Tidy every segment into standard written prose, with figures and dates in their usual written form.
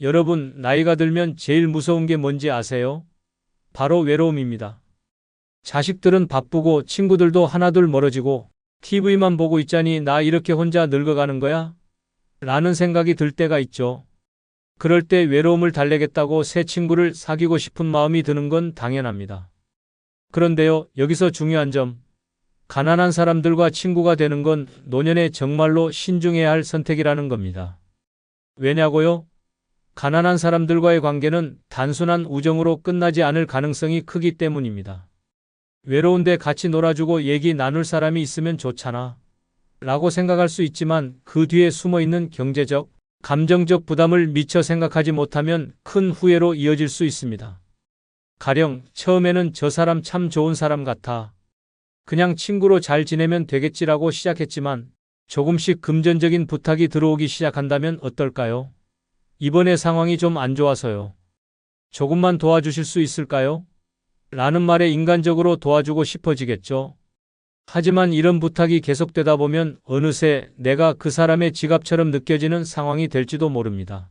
여러분, 나이가 들면 제일 무서운 게 뭔지 아세요? 바로 외로움입니다. 자식들은 바쁘고 친구들도 하나둘 멀어지고 TV만 보고 있자니 나 이렇게 혼자 늙어가는 거야? 라는 생각이 들 때가 있죠. 그럴 때 외로움을 달래겠다고 새 친구를 사귀고 싶은 마음이 드는 건 당연합니다. 그런데요, 여기서 중요한 점, 가난한 사람들과 친구가 되는 건 노년에 정말로 신중해야 할 선택이라는 겁니다. 왜냐고요? 가난한 사람들과의 관계는 단순한 우정으로 끝나지 않을 가능성이 크기 때문입니다. 외로운데 같이 놀아주고 얘기 나눌 사람이 있으면 좋잖아 라고 생각할 수 있지만 그 뒤에 숨어있는 경제적, 감정적 부담을 미처 생각하지 못하면 큰 후회로 이어질 수 있습니다. 가령 처음에는 저 사람 참 좋은 사람 같아. 그냥 친구로 잘 지내면 되겠지라고 시작했지만 조금씩 금전적인 부탁이 들어오기 시작한다면 어떨까요? 이번에 상황이 좀 안 좋아서요. 조금만 도와주실 수 있을까요? 라는 말에 인간적으로 도와주고 싶어지겠죠. 하지만 이런 부탁이 계속되다 보면 어느새 내가 그 사람의 지갑처럼 느껴지는 상황이 될지도 모릅니다.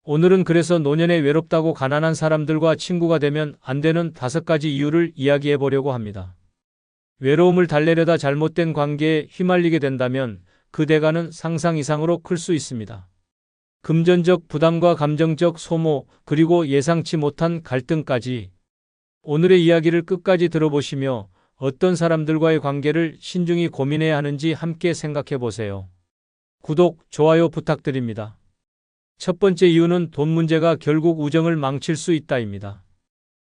오늘은 그래서 노년에 외롭다고 가난한 사람들과 친구가 되면 안 되는 5가지 이유를 이야기해 보려고 합니다. 외로움을 달래려다 잘못된 관계에 휘말리게 된다면 그 대가는 상상 이상으로 클 수 있습니다. 금전적 부담과 감정적 소모, 그리고 예상치 못한 갈등까지. 오늘의 이야기를 끝까지 들어보시며 어떤 사람들과의 관계를 신중히 고민해야 하는지 함께 생각해 보세요. 구독, 좋아요 부탁드립니다. 첫 번째 이유는 돈 문제가 결국 우정을 망칠 수 있다입니다.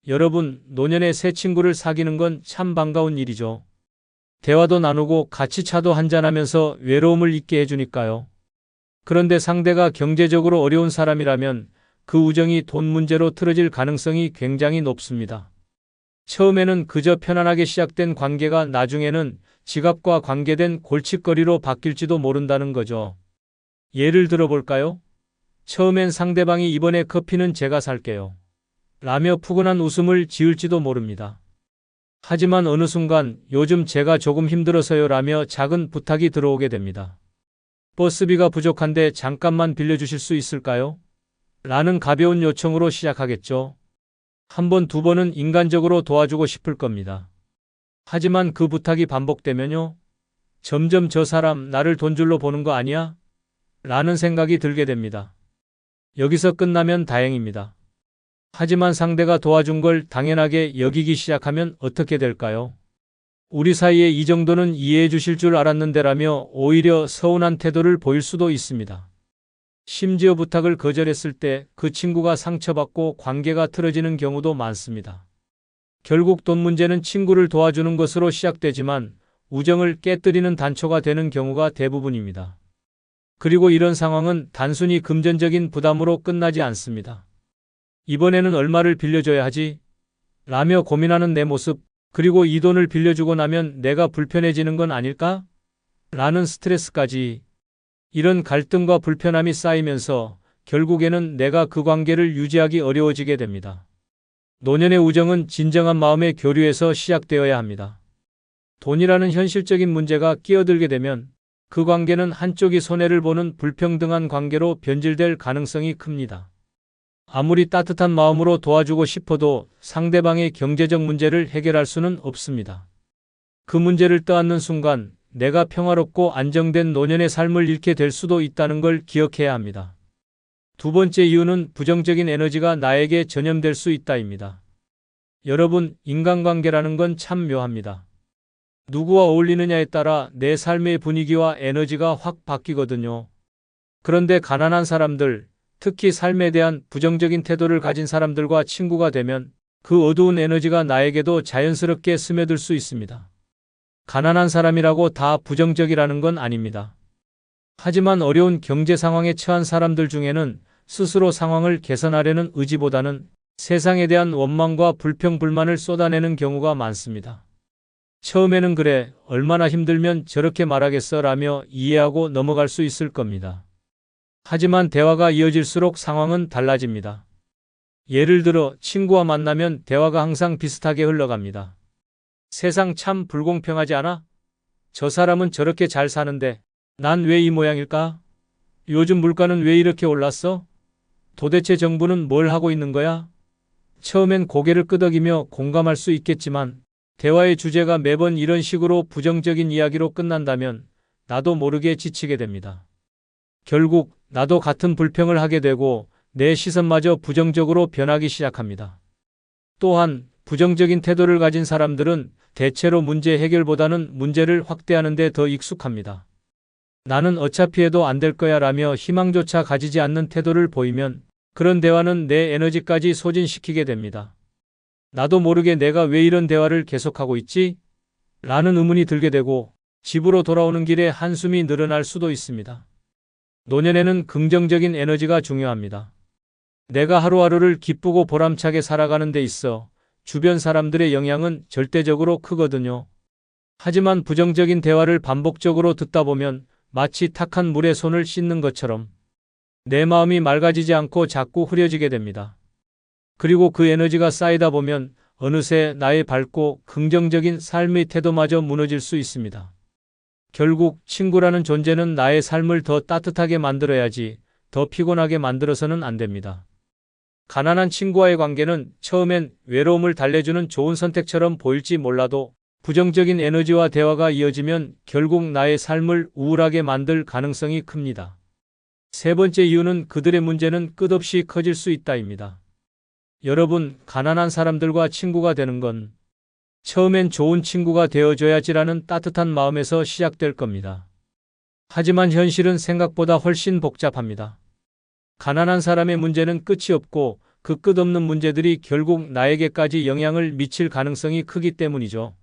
여러분, 노년에 새 친구를 사귀는 건 참 반가운 일이죠. 대화도 나누고 같이 차도 한잔하면서 외로움을 잊게 해주니까요. 그런데 상대가 경제적으로 어려운 사람이라면 그 우정이 돈 문제로 틀어질 가능성이 굉장히 높습니다. 처음에는 그저 편안하게 시작된 관계가 나중에는 지갑과 관계된 골칫거리로 바뀔지도 모른다는 거죠. 예를 들어볼까요? 처음엔 상대방이 이번에 커피는 제가 살게요 라며 푸근한 웃음을 지을지도 모릅니다. 하지만 어느 순간 요즘 제가 조금 힘들어서요 라며 작은 부탁이 들어오게 됩니다. 버스비가 부족한데 잠깐만 빌려주실 수 있을까요? 라는 가벼운 요청으로 시작하겠죠. 한 번, 두 번은 인간적으로 도와주고 싶을 겁니다. 하지만 그 부탁이 반복되면요. 점점 저 사람 나를 돈줄로 보는 거 아니야? 라는 생각이 들게 됩니다. 여기서 끝나면 다행입니다. 하지만 상대가 도와준 걸 당연하게 여기기 시작하면 어떻게 될까요? 우리 사이에 이 정도는 이해해 주실 줄 알았는데라며 오히려 서운한 태도를 보일 수도 있습니다. 심지어 부탁을 거절했을 때 그 친구가 상처받고 관계가 틀어지는 경우도 많습니다. 결국 돈 문제는 친구를 도와주는 것으로 시작되지만 우정을 깨뜨리는 단초가 되는 경우가 대부분입니다. 그리고 이런 상황은 단순히 금전적인 부담으로 끝나지 않습니다. 이번에는 얼마를 빌려줘야 하지? 라며 고민하는 내 모습, 그리고 이 돈을 빌려주고 나면 내가 불편해지는 건 아닐까? 라는 스트레스까지. 이런 갈등과 불편함이 쌓이면서 결국에는 내가 그 관계를 유지하기 어려워지게 됩니다. 노년의 우정은 진정한 마음의 교류에서 시작되어야 합니다. 돈이라는 현실적인 문제가 끼어들게 되면 그 관계는 한쪽이 손해를 보는 불평등한 관계로 변질될 가능성이 큽니다. 아무리 따뜻한 마음으로 도와주고 싶어도 상대방의 경제적 문제를 해결할 수는 없습니다. 그 문제를 떠안는 순간 내가 평화롭고 안정된 노년의 삶을 잃게 될 수도 있다는 걸 기억해야 합니다. 두 번째 이유는 부정적인 에너지가 나에게 전염될 수 있다입니다. 여러분, 인간관계라는 건 참 묘합니다. 누구와 어울리느냐에 따라 내 삶의 분위기와 에너지가 확 바뀌거든요. 그런데 가난한 사람들, 특히 삶에 대한 부정적인 태도를 가진 사람들과 친구가 되면 그 어두운 에너지가 나에게도 자연스럽게 스며들 수 있습니다. 가난한 사람이라고 다 부정적이라는 건 아닙니다. 하지만 어려운 경제 상황에 처한 사람들 중에는 스스로 상황을 개선하려는 의지보다는 세상에 대한 원망과 불평, 불만을 쏟아내는 경우가 많습니다. 처음에는 그래, 얼마나 힘들면 저렇게 말하겠어 라며 이해하고 넘어갈 수 있을 겁니다. 하지만 대화가 이어질수록 상황은 달라집니다. 예를 들어 친구와 만나면 대화가 항상 비슷하게 흘러갑니다. 세상 참 불공평하지 않아? 저 사람은 저렇게 잘 사는데 난 왜 이 모양일까? 요즘 물가는 왜 이렇게 올랐어? 도대체 정부는 뭘 하고 있는 거야? 처음엔 고개를 끄덕이며 공감할 수 있겠지만 대화의 주제가 매번 이런 식으로 부정적인 이야기로 끝난다면 나도 모르게 지치게 됩니다. 결국 나도 같은 불평을 하게 되고 내 시선마저 부정적으로 변하기 시작합니다. 또한 부정적인 태도를 가진 사람들은 대체로 문제 해결보다는 문제를 확대하는 데 더 익숙합니다. 나는 어차피 해도 안 될 거야 라며 희망조차 가지지 않는 태도를 보이면 그런 대화는 내 에너지까지 소진시키게 됩니다. 나도 모르게 내가 왜 이런 대화를 계속하고 있지? 라는 의문이 들게 되고 집으로 돌아오는 길에 한숨이 늘어날 수도 있습니다. 노년에는 긍정적인 에너지가 중요합니다. 내가 하루하루를 기쁘고 보람차게 살아가는 데 있어 주변 사람들의 영향은 절대적으로 크거든요. 하지만 부정적인 대화를 반복적으로 듣다 보면 마치 탁한 물에 손을 씻는 것처럼 내 마음이 맑아지지 않고 자꾸 흐려지게 됩니다. 그리고 그 에너지가 쌓이다 보면 어느새 나의 밝고 긍정적인 삶의 태도마저 무너질 수 있습니다. 결국 친구라는 존재는 나의 삶을 더 따뜻하게 만들어야지 더 피곤하게 만들어서는 안 됩니다. 가난한 친구와의 관계는 처음엔 외로움을 달래주는 좋은 선택처럼 보일지 몰라도 부정적인 에너지와 대화가 이어지면 결국 나의 삶을 우울하게 만들 가능성이 큽니다. 세 번째 이유는 그들의 문제는 끝없이 커질 수 있다입니다. 여러분, 가난한 사람들과 친구가 되는 건 처음엔 좋은 친구가 되어줘야지라는 따뜻한 마음에서 시작될 겁니다. 하지만 현실은 생각보다 훨씬 복잡합니다. 가난한 사람의 문제는 끝이 없고 그 끝없는 문제들이 결국 나에게까지 영향을 미칠 가능성이 크기 때문이죠.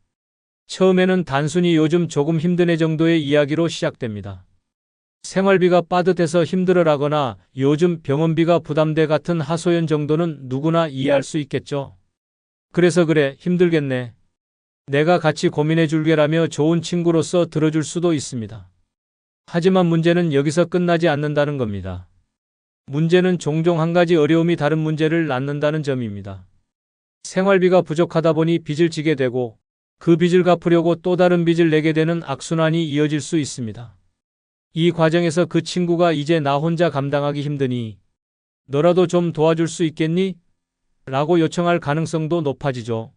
처음에는 단순히 요즘 조금 힘드네 정도의 이야기로 시작됩니다. 생활비가 빠듯해서 힘들어라거나 요즘 병원비가 부담돼 같은 하소연 정도는 누구나 이해할 수 있겠죠. 그래서 그래, 힘들겠네. 내가 같이 고민해 줄게라며 좋은 친구로서 들어줄 수도 있습니다. 하지만 문제는 여기서 끝나지 않는다는 겁니다. 문제는 종종 한 가지 어려움이 다른 문제를 낳는다는 점입니다. 생활비가 부족하다 보니 빚을 지게 되고 그 빚을 갚으려고 또 다른 빚을 내게 되는 악순환이 이어질 수 있습니다. 이 과정에서 그 친구가 이제 나 혼자 감당하기 힘드니 너라도 좀 도와줄 수 있겠니? 라고 요청할 가능성도 높아지죠.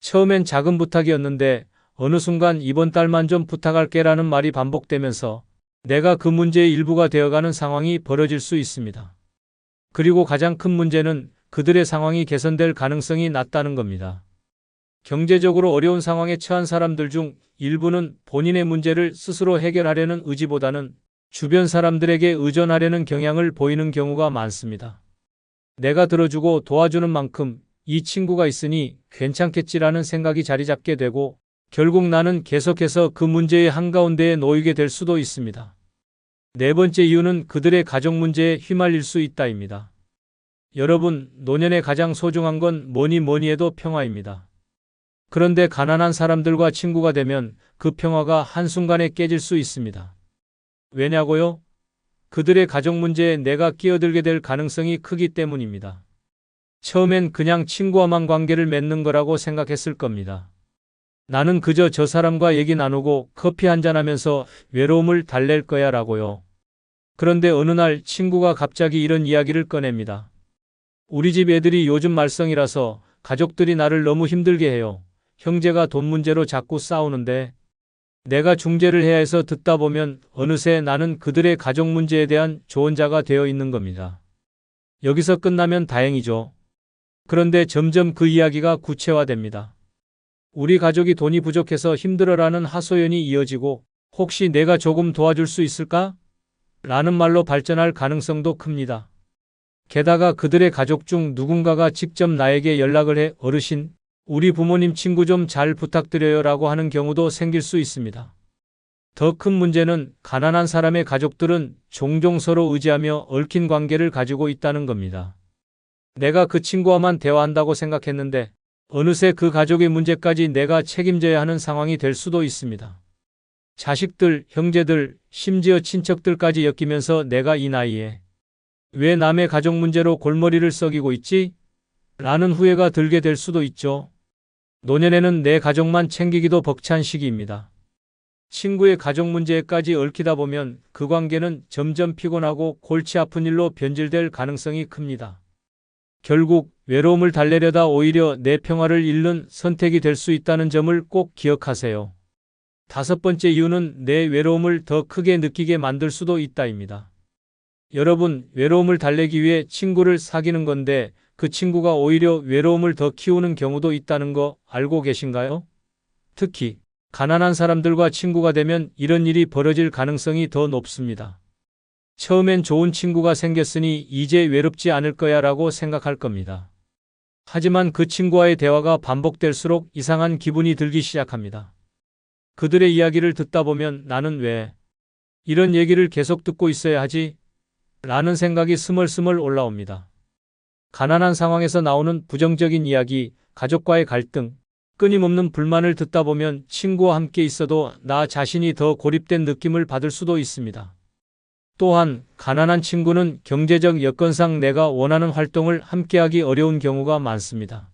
처음엔 작은 부탁이었는데 어느 순간 이번 달만 좀 부탁할게 라는 말이 반복되면서 내가 그 문제의 일부가 되어가는 상황이 벌어질 수 있습니다. 그리고 가장 큰 문제는 그들의 상황이 개선될 가능성이 낮다는 겁니다. 경제적으로 어려운 상황에 처한 사람들 중 일부는 본인의 문제를 스스로 해결하려는 의지보다는 주변 사람들에게 의존하려는 경향을 보이는 경우가 많습니다. 내가 들어주고 도와주는 만큼 이 친구가 있으니 괜찮겠지라는 생각이 자리 잡게 되고 결국 나는 계속해서 그 문제의 한가운데에 놓이게 될 수도 있습니다. 네 번째 이유는 그들의 가족 문제에 휘말릴 수 있다입니다. 여러분, 노년에 가장 소중한 건 뭐니 해도 평화입니다. 그런데 가난한 사람들과 친구가 되면 그 평화가 한순간에 깨질 수 있습니다. 왜냐고요? 그들의 가족 문제에 내가 끼어들게 될 가능성이 크기 때문입니다. 처음엔 그냥 친구와만 관계를 맺는 거라고 생각했을 겁니다. 나는 그저 저 사람과 얘기 나누고 커피 한잔하면서 외로움을 달랠 거야 라고요. 그런데 어느 날 친구가 갑자기 이런 이야기를 꺼냅니다. 우리 집 애들이 요즘 말썽이라서 가족들이 나를 너무 힘들게 해요. 형제가 돈 문제로 자꾸 싸우는데 내가 중재를 해야 해서 듣다 보면 어느새 나는 그들의 가족 문제에 대한 조언자가 되어 있는 겁니다. 여기서 끝나면 다행이죠. 그런데 점점 그 이야기가 구체화됩니다. 우리 가족이 돈이 부족해서 힘들어라는 하소연이 이어지고 혹시 내가 조금 도와줄 수 있을까? 라는 말로 발전할 가능성도 큽니다. 게다가 그들의 가족 중 누군가가 직접 나에게 연락을 해 어르신, 우리 부모님 친구 좀 잘 부탁드려요 라고 하는 경우도 생길 수 있습니다. 더 큰 문제는 가난한 사람의 가족들은 종종 서로 의지하며 얽힌 관계를 가지고 있다는 겁니다. 내가 그 친구와만 대화한다고 생각했는데 어느새 그 가족의 문제까지 내가 책임져야 하는 상황이 될 수도 있습니다. 자식들, 형제들, 심지어 친척들까지 엮이면서 내가 이 나이에 왜 남의 가족 문제로 골머리를 썩이고 있지? 라는 후회가 들게 될 수도 있죠. 노년에는 내 가족만 챙기기도 벅찬 시기입니다. 친구의 가족 문제에까지 얽히다 보면 그 관계는 점점 피곤하고 골치 아픈 일로 변질될 가능성이 큽니다. 결국 외로움을 달래려다 오히려 내 평화를 잃는 선택이 될 수 있다는 점을 꼭 기억하세요. 다섯 번째 이유는 내 외로움을 더 크게 느끼게 만들 수도 있다입니다. 여러분, 외로움을 달래기 위해 친구를 사귀는 건데 그 친구가 오히려 외로움을 더 키우는 경우도 있다는 거 알고 계신가요? 특히 가난한 사람들과 친구가 되면 이런 일이 벌어질 가능성이 더 높습니다. 처음엔 좋은 친구가 생겼으니 이제 외롭지 않을 거야 라고 생각할 겁니다. 하지만 그 친구와의 대화가 반복될수록 이상한 기분이 들기 시작합니다. 그들의 이야기를 듣다 보면 나는 왜 이런 얘기를 계속 듣고 있어야 하지? 라는 생각이 스멀스멀 올라옵니다. 가난한 상황에서 나오는 부정적인 이야기, 가족과의 갈등, 끊임없는 불만을 듣다 보면 친구와 함께 있어도 나 자신이 더 고립된 느낌을 받을 수도 있습니다. 또한 가난한 친구는 경제적 여건상 내가 원하는 활동을 함께하기 어려운 경우가 많습니다.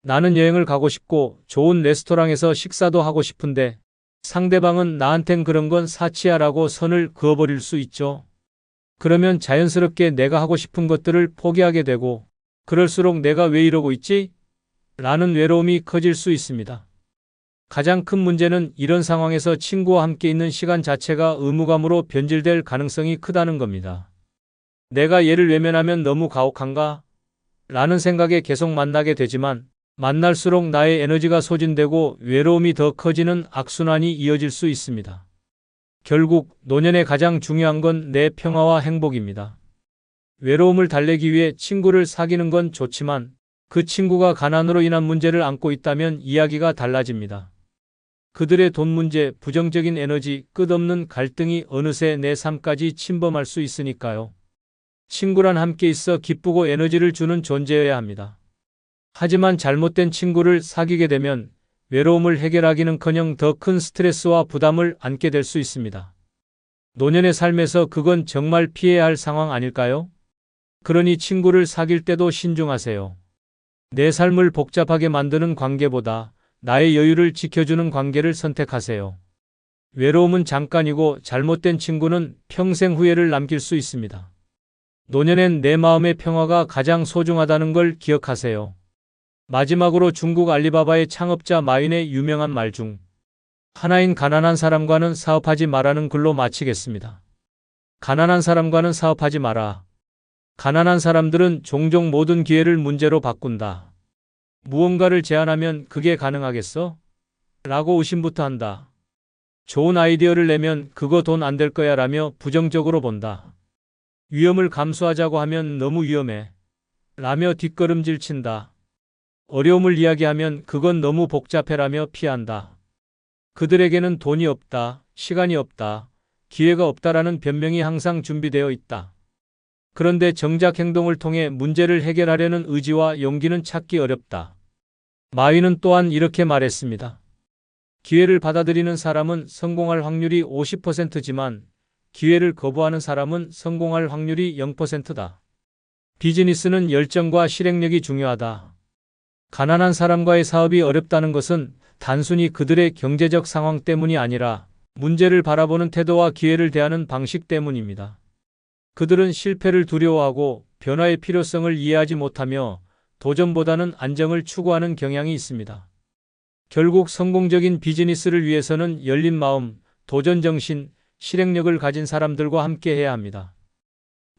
나는 여행을 가고 싶고 좋은 레스토랑에서 식사도 하고 싶은데 상대방은 나한텐 그런 건 사치야라고 선을 그어버릴 수 있죠. 그러면 자연스럽게 내가 하고 싶은 것들을 포기하게 되고 그럴수록 내가 왜 이러고 있지? 라는 외로움이 커질 수 있습니다. 가장 큰 문제는 이런 상황에서 친구와 함께 있는 시간 자체가 의무감으로 변질될 가능성이 크다는 겁니다. 내가 얘를 외면하면 너무 가혹한가? 라는 생각에 계속 만나게 되지만 만날수록 나의 에너지가 소진되고 외로움이 더 커지는 악순환이 이어질 수 있습니다. 결국 노년에 가장 중요한 건 내 평화와 행복입니다. 외로움을 달래기 위해 친구를 사귀는 건 좋지만 그 친구가 가난으로 인한 문제를 안고 있다면 이야기가 달라집니다. 그들의 돈 문제, 부정적인 에너지, 끝없는 갈등이 어느새 내 삶까지 침범할 수 있으니까요. 친구란 함께 있어 기쁘고 에너지를 주는 존재여야 합니다. 하지만 잘못된 친구를 사귀게 되면 외로움을 해결하기는커녕 더 큰 스트레스와 부담을 안게 될 수 있습니다. 노년의 삶에서 그건 정말 피해야 할 상황 아닐까요? 그러니 친구를 사귈 때도 신중하세요. 내 삶을 복잡하게 만드는 관계보다 나의 여유를 지켜주는 관계를 선택하세요. 외로움은 잠깐이고 잘못된 친구는 평생 후회를 남길 수 있습니다. 노년엔 내 마음의 평화가 가장 소중하다는 걸 기억하세요. 마지막으로 중국 알리바바의 창업자 마윈의 유명한 말 중 하나인 가난한 사람과는 사업하지 마라는 글로 마치겠습니다. 가난한 사람과는 사업하지 마라. 가난한 사람들은 종종 모든 기회를 문제로 바꾼다. 무언가를 제안하면 그게 가능하겠어? 라고 의심부터 한다. 좋은 아이디어를 내면 그거 돈 안 될 거야 라며 부정적으로 본다. 위험을 감수하자고 하면 너무 위험해. 라며 뒷걸음질 친다. 어려움을 이야기하면 그건 너무 복잡해라며 피한다. 그들에게는 돈이 없다, 시간이 없다, 기회가 없다라는 변명이 항상 준비되어 있다. 그런데 정작 행동을 통해 문제를 해결하려는 의지와 용기는 찾기 어렵다. 마윈은 또한 이렇게 말했습니다. 기회를 받아들이는 사람은 성공할 확률이 50%지만 기회를 거부하는 사람은 성공할 확률이 0%다. 비즈니스는 열정과 실행력이 중요하다. 가난한 사람과의 사업이 어렵다는 것은 단순히 그들의 경제적 상황 때문이 아니라 문제를 바라보는 태도와 기회를 대하는 방식 때문입니다. 그들은 실패를 두려워하고 변화의 필요성을 이해하지 못하며 도전보다는 안정을 추구하는 경향이 있습니다. 결국 성공적인 비즈니스를 위해서는 열린 마음, 도전정신, 실행력을 가진 사람들과 함께 해야 합니다.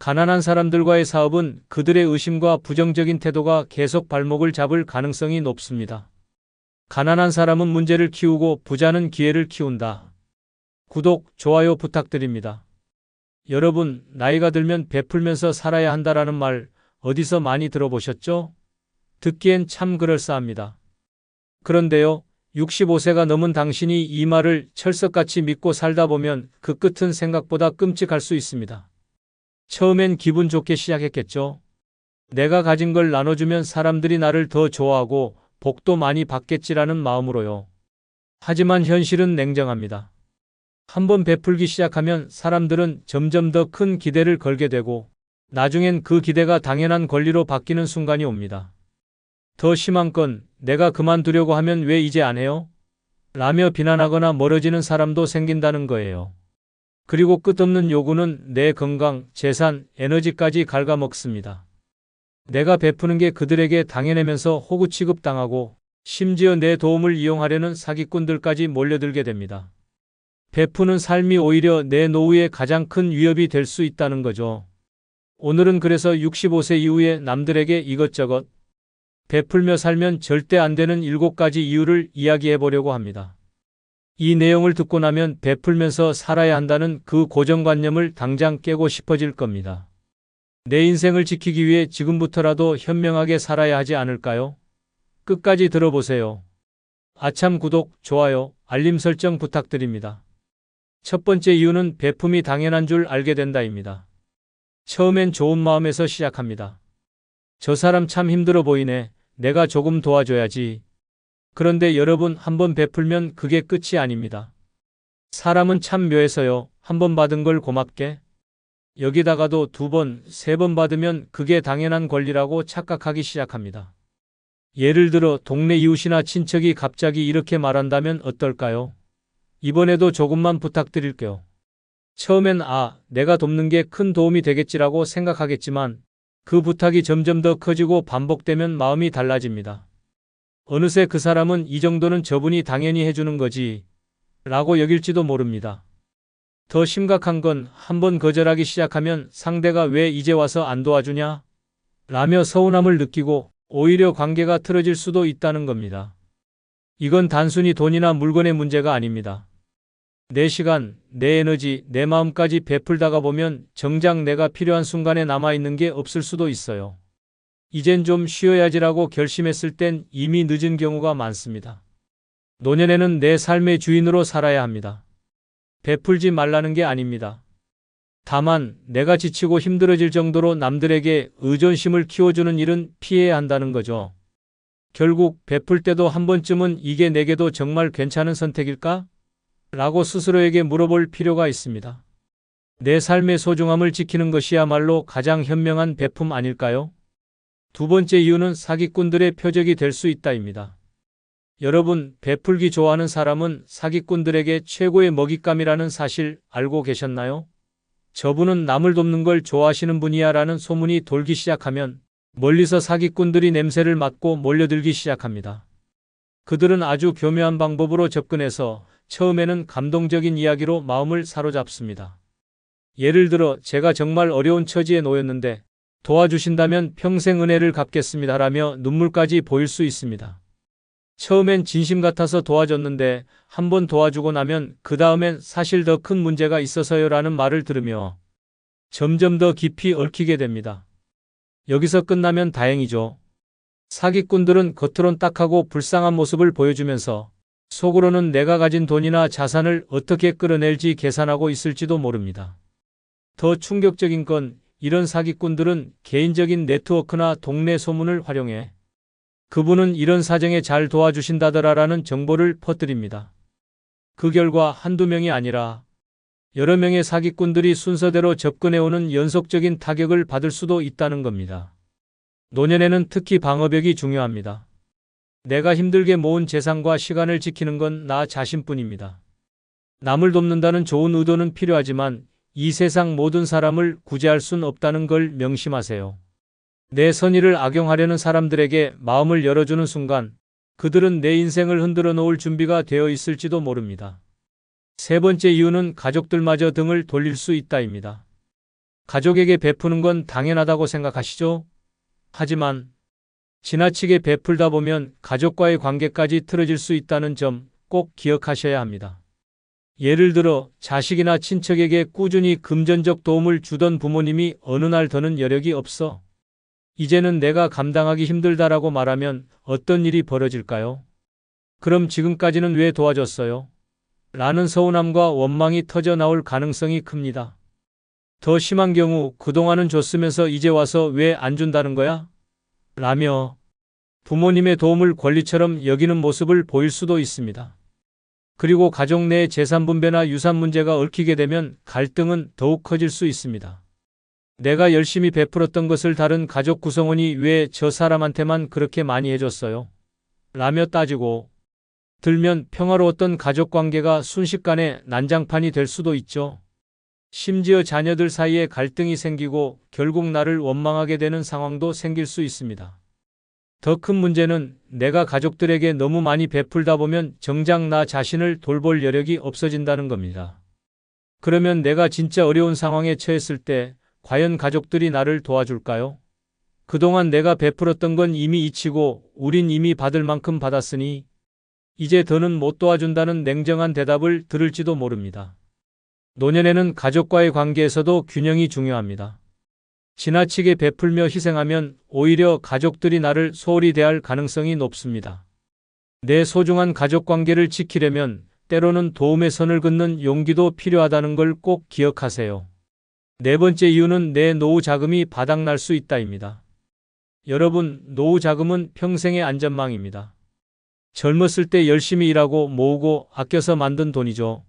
가난한 사람들과의 사업은 그들의 의심과 부정적인 태도가 계속 발목을 잡을 가능성이 높습니다. 가난한 사람은 문제를 키우고 부자는 기회를 키운다. 구독, 좋아요 부탁드립니다. 여러분, 나이가 들면 베풀면서 살아야 한다라는 말 어디서 많이 들어보셨죠? 듣기엔 참 그럴싸합니다. 그런데요, 65세가 넘은 당신이 이 말을 철석같이 믿고 살다 보면 그 끝은 생각보다 끔찍할 수 있습니다. 처음엔 기분 좋게 시작했겠죠. 내가 가진 걸 나눠주면 사람들이 나를 더 좋아하고 복도 많이 받겠지라는 마음으로요. 하지만 현실은 냉정합니다. 한번 베풀기 시작하면 사람들은 점점 더 큰 기대를 걸게 되고 나중엔 그 기대가 당연한 권리로 바뀌는 순간이 옵니다. 더 심한 건 내가 그만두려고 하면 왜 이제 안 해요? 라며 비난하거나 멀어지는 사람도 생긴다는 거예요. 그리고 끝없는 요구는 내 건강, 재산, 에너지까지 갉아먹습니다. 내가 베푸는 게 그들에게 당연하면서 호구 취급당하고 심지어 내 도움을 이용하려는 사기꾼들까지 몰려들게 됩니다. 베푸는 삶이 오히려 내 노후에 가장 큰 위협이 될 수 있다는 거죠. 오늘은 그래서 65세 이후에 남들에게 이것저것 베풀며 살면 절대 안 되는 7가지 이유를 이야기해 보려고 합니다. 이 내용을 듣고 나면 베풀면서 살아야 한다는 그 고정관념을 당장 깨고 싶어질 겁니다. 내 인생을 지키기 위해 지금부터라도 현명하게 살아야 하지 않을까요? 끝까지 들어보세요. 아참 구독, 좋아요, 알림 설정 부탁드립니다. 첫 번째 이유는 베품이 당연한 줄 알게 된다입니다. 처음엔 좋은 마음에서 시작합니다. 저 사람 참 힘들어 보이네. 내가 조금 도와줘야지. 그런데 여러분, 한번 베풀면 그게 끝이 아닙니다. 사람은 참 묘해서요. 한 번 받은 걸 고맙게, 여기다가도 2번, 3번 받으면 그게 당연한 권리라고 착각하기 시작합니다. 예를 들어 동네 이웃이나 친척이 갑자기 이렇게 말한다면 어떨까요? 이번에도 조금만 부탁드릴게요. 처음엔 내가 돕는 게 큰 도움이 되겠지라고 생각하겠지만 그 부탁이 점점 더 커지고 반복되면 마음이 달라집니다. 어느새 그 사람은 이 정도는 저분이 당연히 해주는 거지 라고 여길지도 모릅니다. 더 심각한 건 한번 거절하기 시작하면 상대가 왜 이제 와서 안 도와주냐? 라며 서운함을 느끼고 오히려 관계가 틀어질 수도 있다는 겁니다. 이건 단순히 돈이나 물건의 문제가 아닙니다. 내 시간, 내 에너지, 내 마음까지 베풀다가 보면 정작 내가 필요한 순간에 남아있는 게 없을 수도 있어요. 이젠 좀 쉬어야지라고 결심했을 땐 이미 늦은 경우가 많습니다. 노년에는 내 삶의 주인으로 살아야 합니다. 베풀지 말라는 게 아닙니다. 다만 내가 지치고 힘들어질 정도로 남들에게 의존심을 키워주는 일은 피해야 한다는 거죠. 결국 베풀 때도 한 번쯤은 이게 내게도 정말 괜찮은 선택일까? 라고 스스로에게 물어볼 필요가 있습니다. 내 삶의 소중함을 지키는 것이야말로 가장 현명한 베품 아닐까요? 두 번째 이유는 사기꾼들의 표적이 될 수 있다입니다. 여러분, 베풀기 좋아하는 사람은 사기꾼들에게 최고의 먹잇감이라는 사실 알고 계셨나요? 저분은 남을 돕는 걸 좋아하시는 분이야 라는 소문이 돌기 시작하면 멀리서 사기꾼들이 냄새를 맡고 몰려들기 시작합니다. 그들은 아주 교묘한 방법으로 접근해서 처음에는 감동적인 이야기로 마음을 사로잡습니다. 예를 들어 제가 정말 어려운 처지에 놓였는데 도와주신다면 평생 은혜를 갚겠습니다 라며 눈물까지 보일 수 있습니다. 처음엔 진심 같아서 도와줬는데 한번 도와주고 나면 그 다음엔 사실 더 큰 문제가 있어서요 라는 말을 들으며 점점 더 깊이 얽히게 됩니다. 여기서 끝나면 다행이죠. 사기꾼들은 겉으론 딱하고 불쌍한 모습을 보여주면서 속으로는 내가 가진 돈이나 자산을 어떻게 끌어낼지 계산하고 있을지도 모릅니다. 더 충격적인 건 이런 사기꾼들은 개인적인 네트워크나 동네 소문을 활용해 그분은 이런 사정에 잘 도와주신다더라라는 정보를 퍼뜨립니다. 그 결과 한두 명이 아니라 여러 명의 사기꾼들이 순서대로 접근해오는 연속적인 타격을 받을 수도 있다는 겁니다. 노년에는 특히 방어벽이 중요합니다. 내가 힘들게 모은 재산과 시간을 지키는 건 나 자신뿐입니다. 남을 돕는다는 좋은 의도는 필요하지만 이 세상 모든 사람을 구제할 순 없다는 걸 명심하세요. 내 선의를 악용하려는 사람들에게 마음을 열어주는 순간 그들은 내 인생을 흔들어 놓을 준비가 되어 있을지도 모릅니다. 세 번째 이유는 가족들마저 등을 돌릴 수 있다입니다. 가족에게 베푸는 건 당연하다고 생각하시죠? 하지만 지나치게 베풀다 보면 가족과의 관계까지 틀어질 수 있다는 점 꼭 기억하셔야 합니다. 예를 들어 자식이나 친척에게 꾸준히 금전적 도움을 주던 부모님이 어느 날 더는 여력이 없어 이제는 내가 감당하기 힘들다라고 말하면 어떤 일이 벌어질까요? 그럼 지금까지는 왜 도와줬어요? 라는 서운함과 원망이 터져 나올 가능성이 큽니다. 더 심한 경우 그동안은 줬으면서 이제 와서 왜 안 준다는 거야? 라며 부모님의 도움을 권리처럼 여기는 모습을 보일 수도 있습니다. 그리고 가족 내 재산 분배나 유산 문제가 얽히게 되면 갈등은 더욱 커질 수 있습니다. 내가 열심히 베풀었던 것을 다른 가족 구성원이 왜 저 사람한테만 그렇게 많이 해줬어요? 라며 따지고 들면 평화로웠던 가족 관계가 순식간에 난장판이 될 수도 있죠. 심지어 자녀들 사이에 갈등이 생기고 결국 나를 원망하게 되는 상황도 생길 수 있습니다. 더 큰 문제는 내가 가족들에게 너무 많이 베풀다 보면 정작 나 자신을 돌볼 여력이 없어진다는 겁니다. 그러면 내가 진짜 어려운 상황에 처했을 때 과연 가족들이 나를 도와줄까요? 그동안 내가 베풀었던 건 이미 잊히고 우린 이미 받을 만큼 받았으니 이제 더는 못 도와준다는 냉정한 대답을 들을지도 모릅니다. 노년에는 가족과의 관계에서도 균형이 중요합니다. 지나치게 베풀며 희생하면 오히려 가족들이 나를 소홀히 대할 가능성이 높습니다. 내 소중한 가족 관계를 지키려면 때로는 도움의 선을 긋는 용기도 필요하다는 걸 꼭 기억하세요. 네 번째 이유는 내 노후 자금이 바닥날 수 있다입니다. 여러분, 노후 자금은 평생의 안전망입니다. 젊었을 때 열심히 일하고 모으고 아껴서 만든 돈이죠.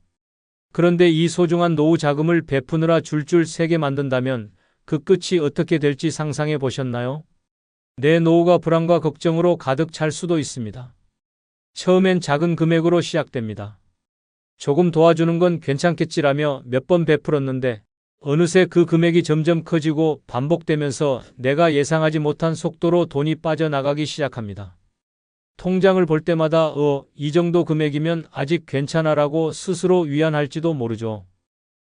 그런데 이 소중한 노후 자금을 베푸느라 줄줄 새게 만든다면 그 끝이 어떻게 될지 상상해 보셨나요? 내 노후가 불안과 걱정으로 가득 찰 수도 있습니다. 처음엔 작은 금액으로 시작됩니다. 조금 도와주는 건 괜찮겠지라며 몇 번 베풀었는데 어느새 그 금액이 점점 커지고 반복되면서 내가 예상하지 못한 속도로 돈이 빠져나가기 시작합니다. 통장을 볼 때마다 이 정도 금액이면 아직 괜찮아라고 스스로 위안할지도 모르죠.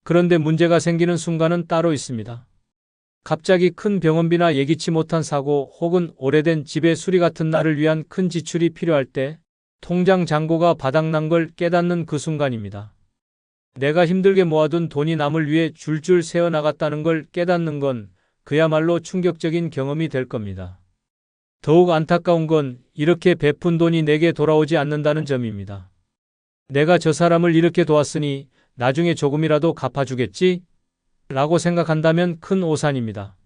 그런데 문제가 생기는 순간은 따로 있습니다. 갑자기 큰 병원비나 예기치 못한 사고 혹은 오래된 집의 수리 같은 나를 위한 큰 지출이 필요할 때 통장 잔고가 바닥난 걸 깨닫는 그 순간입니다. 내가 힘들게 모아둔 돈이 남을 위해 줄줄 새어나갔다는 걸 깨닫는 건 그야말로 충격적인 경험이 될 겁니다. 더욱 안타까운 건 이렇게 베푼 돈이 내게 돌아오지 않는다는 점입니다. 내가 저 사람을 이렇게 도왔으니 나중에 조금이라도 갚아주겠지? 라고 생각한다면 큰 오산입니다.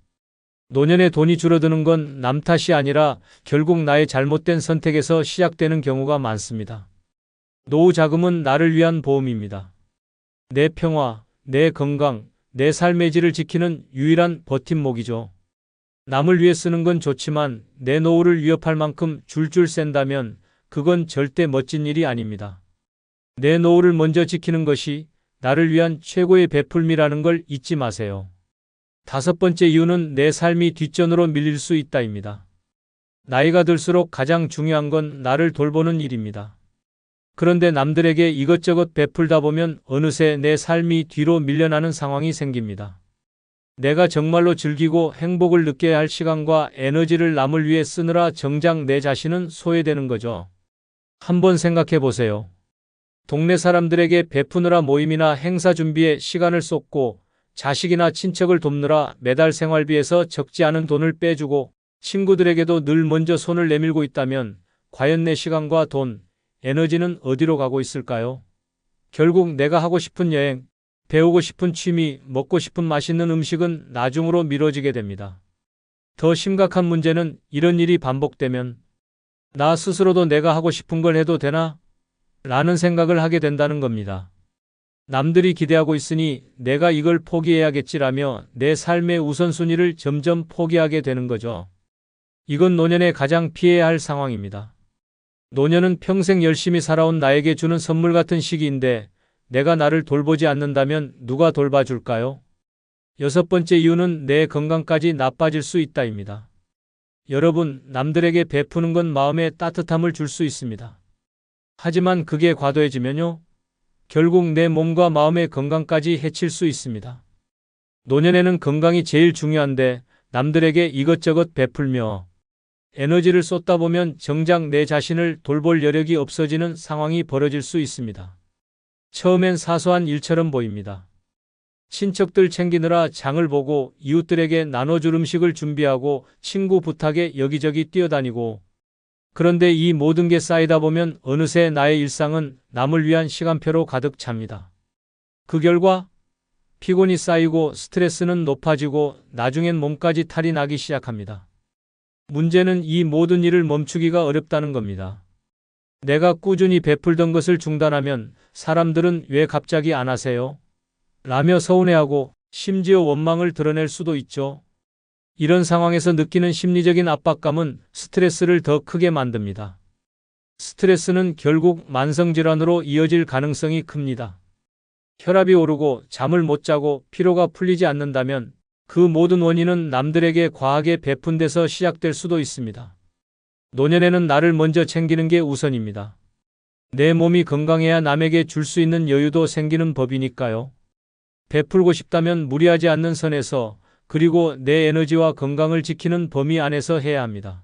노년에 돈이 줄어드는 건 남 탓이 아니라 결국 나의 잘못된 선택에서 시작되는 경우가 많습니다. 노후 자금은 나를 위한 보험입니다. 내 평화, 내 건강, 내 삶의 질을 지키는 유일한 버팀목이죠. 남을 위해 쓰는 건 좋지만 내 노후를 위협할 만큼 줄줄 센다면 그건 절대 멋진 일이 아닙니다. 내 노후를 먼저 지키는 것이 나를 위한 최고의 베풀미라는 걸 잊지 마세요. 다섯 번째 이유는 내 삶이 뒷전으로 밀릴 수 있다입니다. 나이가 들수록 가장 중요한 건 나를 돌보는 일입니다. 그런데 남들에게 이것저것 베풀다 보면 어느새 내 삶이 뒤로 밀려나는 상황이 생깁니다. 내가 정말로 즐기고 행복을 느껴야 할 시간과 에너지를 남을 위해 쓰느라 정작 내 자신은 소외되는 거죠. 한번 생각해 보세요. 동네 사람들에게 베푸느라 모임이나 행사 준비에 시간을 쏟고 자식이나 친척을 돕느라 매달 생활비에서 적지 않은 돈을 빼주고 친구들에게도 늘 먼저 손을 내밀고 있다면 과연 내 시간과 돈, 에너지는 어디로 가고 있을까요? 결국 내가 하고 싶은 여행, 배우고 싶은 취미, 먹고 싶은 맛있는 음식은 나중으로 미뤄지게 됩니다. 더 심각한 문제는 이런 일이 반복되면 나 스스로도 내가 하고 싶은 걸 해도 되나? 라는 생각을 하게 된다는 겁니다. 남들이 기대하고 있으니 내가 이걸 포기해야겠지라며 내 삶의 우선순위를 점점 포기하게 되는 거죠. 이건 노년에 가장 피해야 할 상황입니다. 노년은 평생 열심히 살아온 나에게 주는 선물 같은 시기인데 내가 나를 돌보지 않는다면 누가 돌봐줄까요? 여섯 번째 이유는 내 건강까지 나빠질 수 있다입니다. 여러분, 남들에게 베푸는 건 마음에 따뜻함을 줄 수 있습니다. 하지만 그게 과도해지면요, 결국 내 몸과 마음의 건강까지 해칠 수 있습니다. 노년에는 건강이 제일 중요한데 남들에게 이것저것 베풀며 에너지를 쏟다 보면 정작 내 자신을 돌볼 여력이 없어지는 상황이 벌어질 수 있습니다. 처음엔 사소한 일처럼 보입니다. 친척들 챙기느라 장을 보고 이웃들에게 나눠줄 음식을 준비하고 친구 부탁에 여기저기 뛰어다니고, 그런데 이 모든 게 쌓이다 보면 어느새 나의 일상은 남을 위한 시간표로 가득 찹니다. 그 결과 피곤이 쌓이고 스트레스는 높아지고 나중엔 몸까지 탈이 나기 시작합니다. 문제는 이 모든 일을 멈추기가 어렵다는 겁니다. 내가 꾸준히 베풀던 것을 중단하면 사람들은 왜 갑자기 안 하세요? 라며 서운해하고 심지어 원망을 드러낼 수도 있죠. 이런 상황에서 느끼는 심리적인 압박감은 스트레스를 더 크게 만듭니다. 스트레스는 결국 만성질환으로 이어질 가능성이 큽니다. 혈압이 오르고 잠을 못 자고 피로가 풀리지 않는다면 그 모든 원인은 남들에게 과하게 베푼 데서 시작될 수도 있습니다. 노년에는 나를 먼저 챙기는 게 우선입니다. 내 몸이 건강해야 남에게 줄 수 있는 여유도 생기는 법이니까요. 베풀고 싶다면 무리하지 않는 선에서, 그리고 내 에너지와 건강을 지키는 범위 안에서 해야 합니다.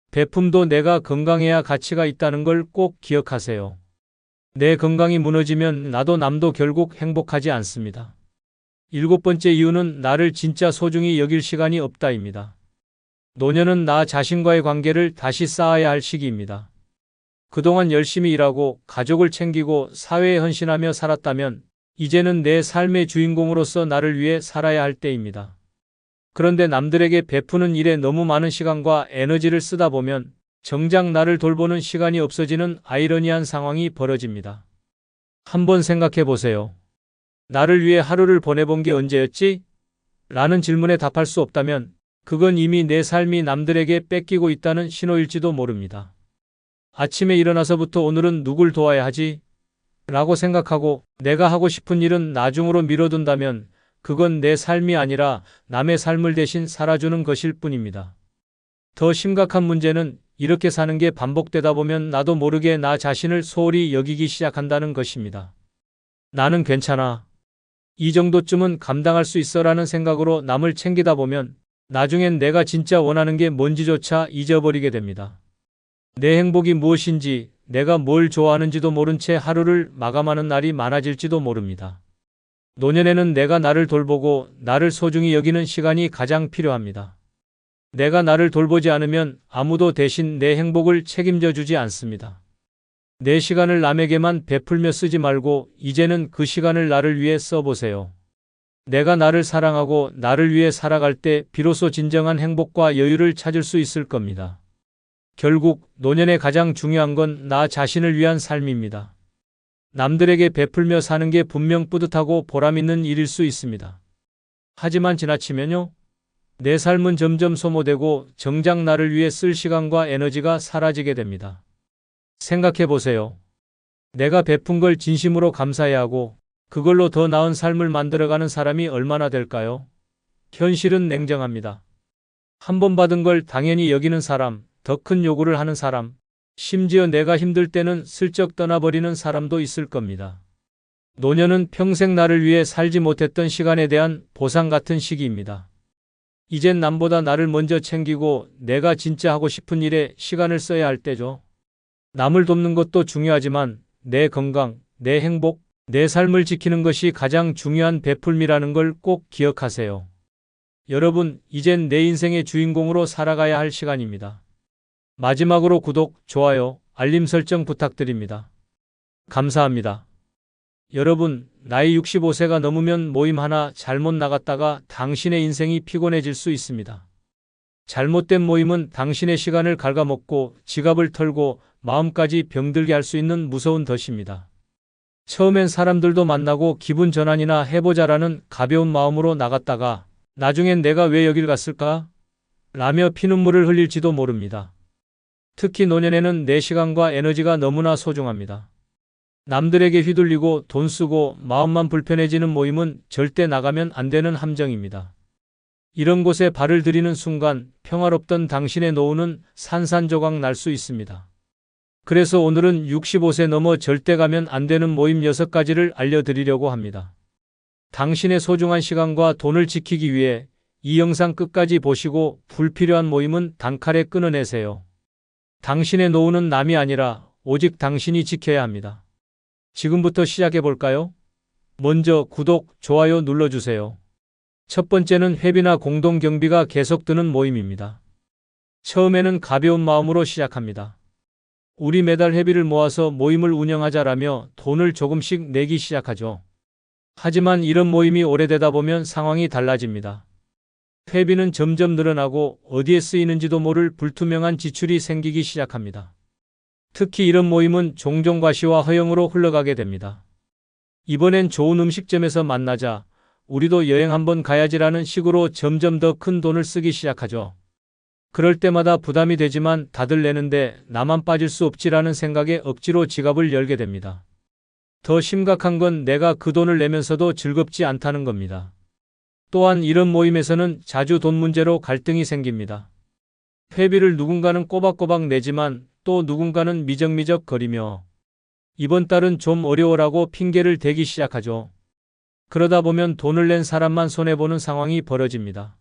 베품도 내가 건강해야 가치가 있다는 걸 꼭 기억하세요. 내 건강이 무너지면 나도 남도 결국 행복하지 않습니다. 7번째 이유는 나를 진짜 소중히 여길 시간이 없다입니다. 노년은 나 자신과의 관계를 다시 쌓아야 할 시기입니다. 그동안 열심히 일하고 가족을 챙기고 사회에 헌신하며 살았다면 이제는 내 삶의 주인공으로서 나를 위해 살아야 할 때입니다. 그런데 남들에게 베푸는 일에 너무 많은 시간과 에너지를 쓰다 보면 정작 나를 돌보는 시간이 없어지는 아이러니한 상황이 벌어집니다. 한번 생각해 보세요. 나를 위해 하루를 보내본 게 언제였지? 라는 질문에 답할 수 없다면 그건 이미 내 삶이 남들에게 뺏기고 있다는 신호일지도 모릅니다. 아침에 일어나서부터 오늘은 누굴 도와야 하지? 라고 생각하고 내가 하고 싶은 일은 나중으로 미뤄둔다면 그건 내 삶이 아니라 남의 삶을 대신 살아주는 것일 뿐입니다. 더 심각한 문제는 이렇게 사는 게 반복되다 보면 나도 모르게 나 자신을 소홀히 여기기 시작한다는 것입니다. 나는 괜찮아. 이 정도쯤은 감당할 수 있어라는 생각으로 남을 챙기다 보면 나중엔 내가 진짜 원하는 게 뭔지조차 잊어버리게 됩니다. 내 행복이 무엇인지, 내가 뭘 좋아하는지도 모른 채 하루를 마감하는 날이 많아질지도 모릅니다. 노년에는 내가 나를 돌보고 나를 소중히 여기는 시간이 가장 필요합니다. 내가 나를 돌보지 않으면 아무도 대신 내 행복을 책임져 주지 않습니다. 내 시간을 남에게만 베풀며 쓰지 말고 이제는 그 시간을 나를 위해 써보세요. 내가 나를 사랑하고 나를 위해 살아갈 때 비로소 진정한 행복과 여유를 찾을 수 있을 겁니다. 결국 노년에 가장 중요한 건 나 자신을 위한 삶입니다. 남들에게 베풀며 사는 게 분명 뿌듯하고 보람 있는 일일 수 있습니다. 하지만 지나치면요, 내 삶은 점점 소모되고 정작 나를 위해 쓸 시간과 에너지가 사라지게 됩니다. 생각해 보세요. 내가 베푼 걸 진심으로 감사해야 하고 그걸로 더 나은 삶을 만들어가는 사람이 얼마나 될까요? 현실은 냉정합니다. 한 번 받은 걸 당연히 여기는 사람, 더 큰 요구를 하는 사람, 심지어 내가 힘들 때는 슬쩍 떠나버리는 사람도 있을 겁니다. 노년은 평생 나를 위해 살지 못했던 시간에 대한 보상 같은 시기입니다. 이젠 남보다 나를 먼저 챙기고 내가 진짜 하고 싶은 일에 시간을 써야 할 때죠. 남을 돕는 것도 중요하지만 내 건강, 내 행복, 내 삶을 지키는 것이 가장 중요한 베풀미라는 걸 꼭 기억하세요. 여러분, 이젠 내 인생의 주인공으로 살아가야 할 시간입니다. 마지막으로 구독, 좋아요, 알림 설정 부탁드립니다. 감사합니다. 여러분, 나이 65세가 넘으면 모임 하나 잘못 나갔다가 당신의 인생이 피곤해질 수 있습니다. 잘못된 모임은 당신의 시간을 갉아먹고 지갑을 털고 마음까지 병들게 할 수 있는 무서운 덫입니다. 처음엔 사람들도 만나고 기분 전환이나 해보자라는 가벼운 마음으로 나갔다가 나중엔 내가 왜 여길 갔을까? 라며 피눈물을 흘릴지도 모릅니다. 특히 노년에는 내 시간과 에너지가 너무나 소중합니다. 남들에게 휘둘리고 돈 쓰고 마음만 불편해지는 모임은 절대 나가면 안 되는 함정입니다. 이런 곳에 발을 들이는 순간 평화롭던 당신의 노후는 산산조각 날 수 있습니다. 그래서 오늘은 65세 넘어 절대 가면 안 되는 모임 6가지를 알려드리려고 합니다. 당신의 소중한 시간과 돈을 지키기 위해 이 영상 끝까지 보시고 불필요한 모임은 단칼에 끊어내세요. 당신의 노후는 남이 아니라 오직 당신이 지켜야 합니다. 지금부터 시작해 볼까요? 먼저 구독, 좋아요 눌러주세요. 첫 번째는 회비나 공동경비가 계속 드는 모임입니다. 처음에는 가벼운 마음으로 시작합니다. 우리 매달 회비를 모아서 모임을 운영하자라며 돈을 조금씩 내기 시작하죠. 하지만 이런 모임이 오래되다 보면 상황이 달라집니다. 회비는 점점 늘어나고 어디에 쓰이는지도 모를 불투명한 지출이 생기기 시작합니다. 특히 이런 모임은 종종 과시와 허용으로 흘러가게 됩니다. 이번엔 좋은 음식점에서 만나자, 우리도 여행 한번 가야지라는 식으로 점점 더 큰 돈을 쓰기 시작하죠. 그럴 때마다 부담이 되지만 다들 내는데 나만 빠질 수 없지라는 생각에 억지로 지갑을 열게 됩니다. 더 심각한 건 내가 그 돈을 내면서도 즐겁지 않다는 겁니다. 또한 이런 모임에서는 자주 돈 문제로 갈등이 생깁니다. 회비를 누군가는 꼬박꼬박 내지만 또 누군가는 미적미적 거리며 이번 달은 좀 어려워라고 핑계를 대기 시작하죠. 그러다 보면 돈을 낸 사람만 손해보는 상황이 벌어집니다.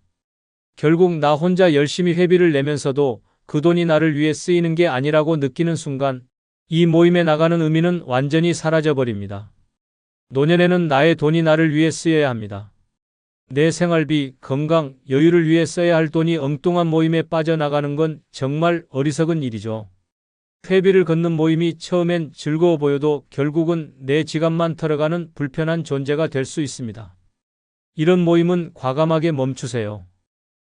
결국 나 혼자 열심히 회비를 내면서도 그 돈이 나를 위해 쓰이는 게 아니라고 느끼는 순간 이 모임에 나가는 의미는 완전히 사라져버립니다. 노년에는 나의 돈이 나를 위해 쓰여야 합니다. 내 생활비, 건강, 여유를 위해 써야 할 돈이 엉뚱한 모임에 빠져나가는 건 정말 어리석은 일이죠. 회비를 걷는 모임이 처음엔 즐거워 보여도 결국은 내 지갑만 털어가는 불편한 존재가 될 수 있습니다. 이런 모임은 과감하게 멈추세요.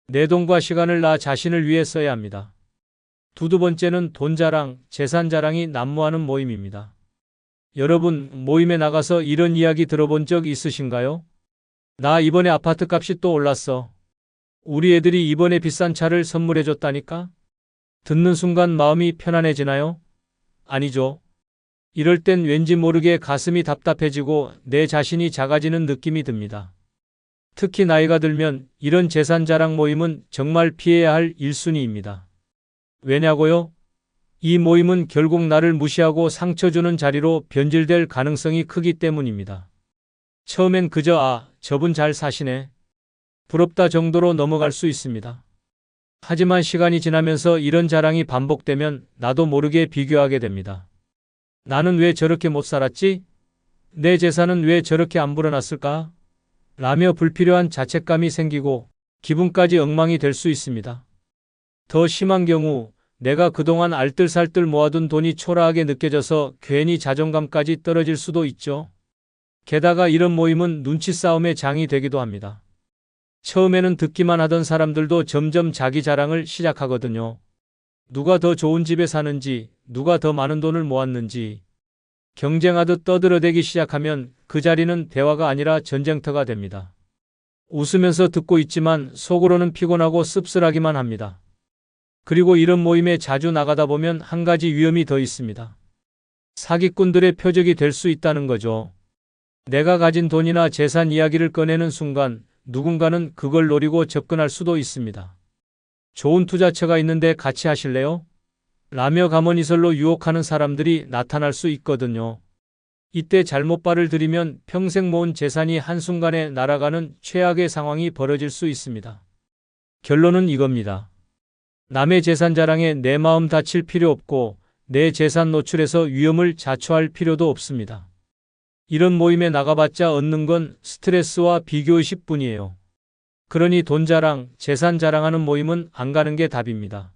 내 돈과 시간을 나 자신을 위해 써야 합니다. 두 번째는 돈 자랑, 재산 자랑이 난무하는 모임입니다. 여러분, 모임에 나가서 이런 이야기 들어본 적 있으신가요? 나 이번에 아파트 값이 또 올랐어. 우리 애들이 이번에 비싼 차를 선물해줬다니까? 듣는 순간 마음이 편안해지나요? 아니죠. 이럴 땐 왠지 모르게 가슴이 답답해지고 내 자신이 작아지는 느낌이 듭니다. 특히 나이가 들면 이런 재산 자랑 모임은 정말 피해야 할 1순위입니다. 왜냐고요? 이 모임은 결국 나를 무시하고 상처 주는 자리로 변질될 가능성이 크기 때문입니다. 처음엔 그저 저분 잘 사시네. 부럽다 정도로 넘어갈 수 있습니다. 하지만 시간이 지나면서 이런 자랑이 반복되면 나도 모르게 비교하게 됩니다. 나는 왜 저렇게 못 살았지? 내 재산은 왜 저렇게 안 불어났을까? 라며 불필요한 자책감이 생기고 기분까지 엉망이 될 수 있습니다. 더 심한 경우 내가 그동안 알뜰살뜰 모아둔 돈이 초라하게 느껴져서 괜히 자존감까지 떨어질 수도 있죠. 게다가 이런 모임은 눈치 싸움의 장이 되기도 합니다. 처음에는 듣기만 하던 사람들도 점점 자기 자랑을 시작하거든요. 누가 더 좋은 집에 사는지, 누가 더 많은 돈을 모았는지 경쟁하듯 떠들어대기 시작하면 그 자리는 대화가 아니라 전쟁터가 됩니다. 웃으면서 듣고 있지만 속으로는 피곤하고 씁쓸하기만 합니다. 그리고 이런 모임에 자주 나가다 보면 한 가지 위험이 더 있습니다. 사기꾼들의 표적이 될 수 있다는 거죠. 내가 가진 돈이나 재산 이야기를 꺼내는 순간 누군가는 그걸 노리고 접근할 수도 있습니다. 좋은 투자처가 있는데 같이 하실래요? 라며 가머니설로 유혹하는 사람들이 나타날 수 있거든요. 이때 잘못 발을 들이면 평생 모은 재산이 한순간에 날아가는 최악의 상황이 벌어질 수 있습니다. 결론은 이겁니다. 남의 재산 자랑에 내 마음 다칠 필요 없고 내 재산 노출에서 위험을 자초할 필요도 없습니다. 이런 모임에 나가봤자 얻는 건 스트레스와 비교의식 뿐이에요. 그러니 돈 자랑, 재산 자랑하는 모임은 안 가는 게 답입니다.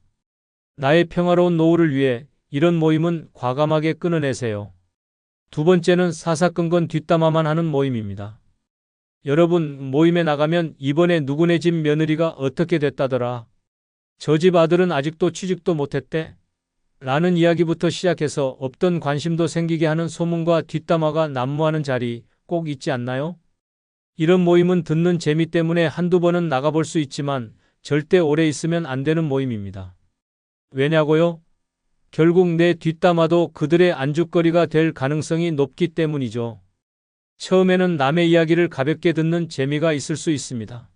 나의 평화로운 노후를 위해 이런 모임은 과감하게 끊어내세요. 두 번째는 사사건건 뒷담화만 하는 모임입니다. 여러분, 모임에 나가면 이번에 누구네 집 며느리가 어떻게 됐다더라. 저 집 아들은 아직도 취직도 못했대. 라는 이야기부터 시작해서 없던 관심도 생기게 하는 소문과 뒷담화가 난무하는 자리 꼭 있지 않나요? 이런 모임은 듣는 재미 때문에 한두 번은 나가볼 수 있지만 절대 오래 있으면 안 되는 모임입니다. 왜냐고요? 결국 내 뒷담화도 그들의 안주거리가 될 가능성이 높기 때문이죠. 처음에는 남의 이야기를 가볍게 듣는 재미가 있을 수 있습니다.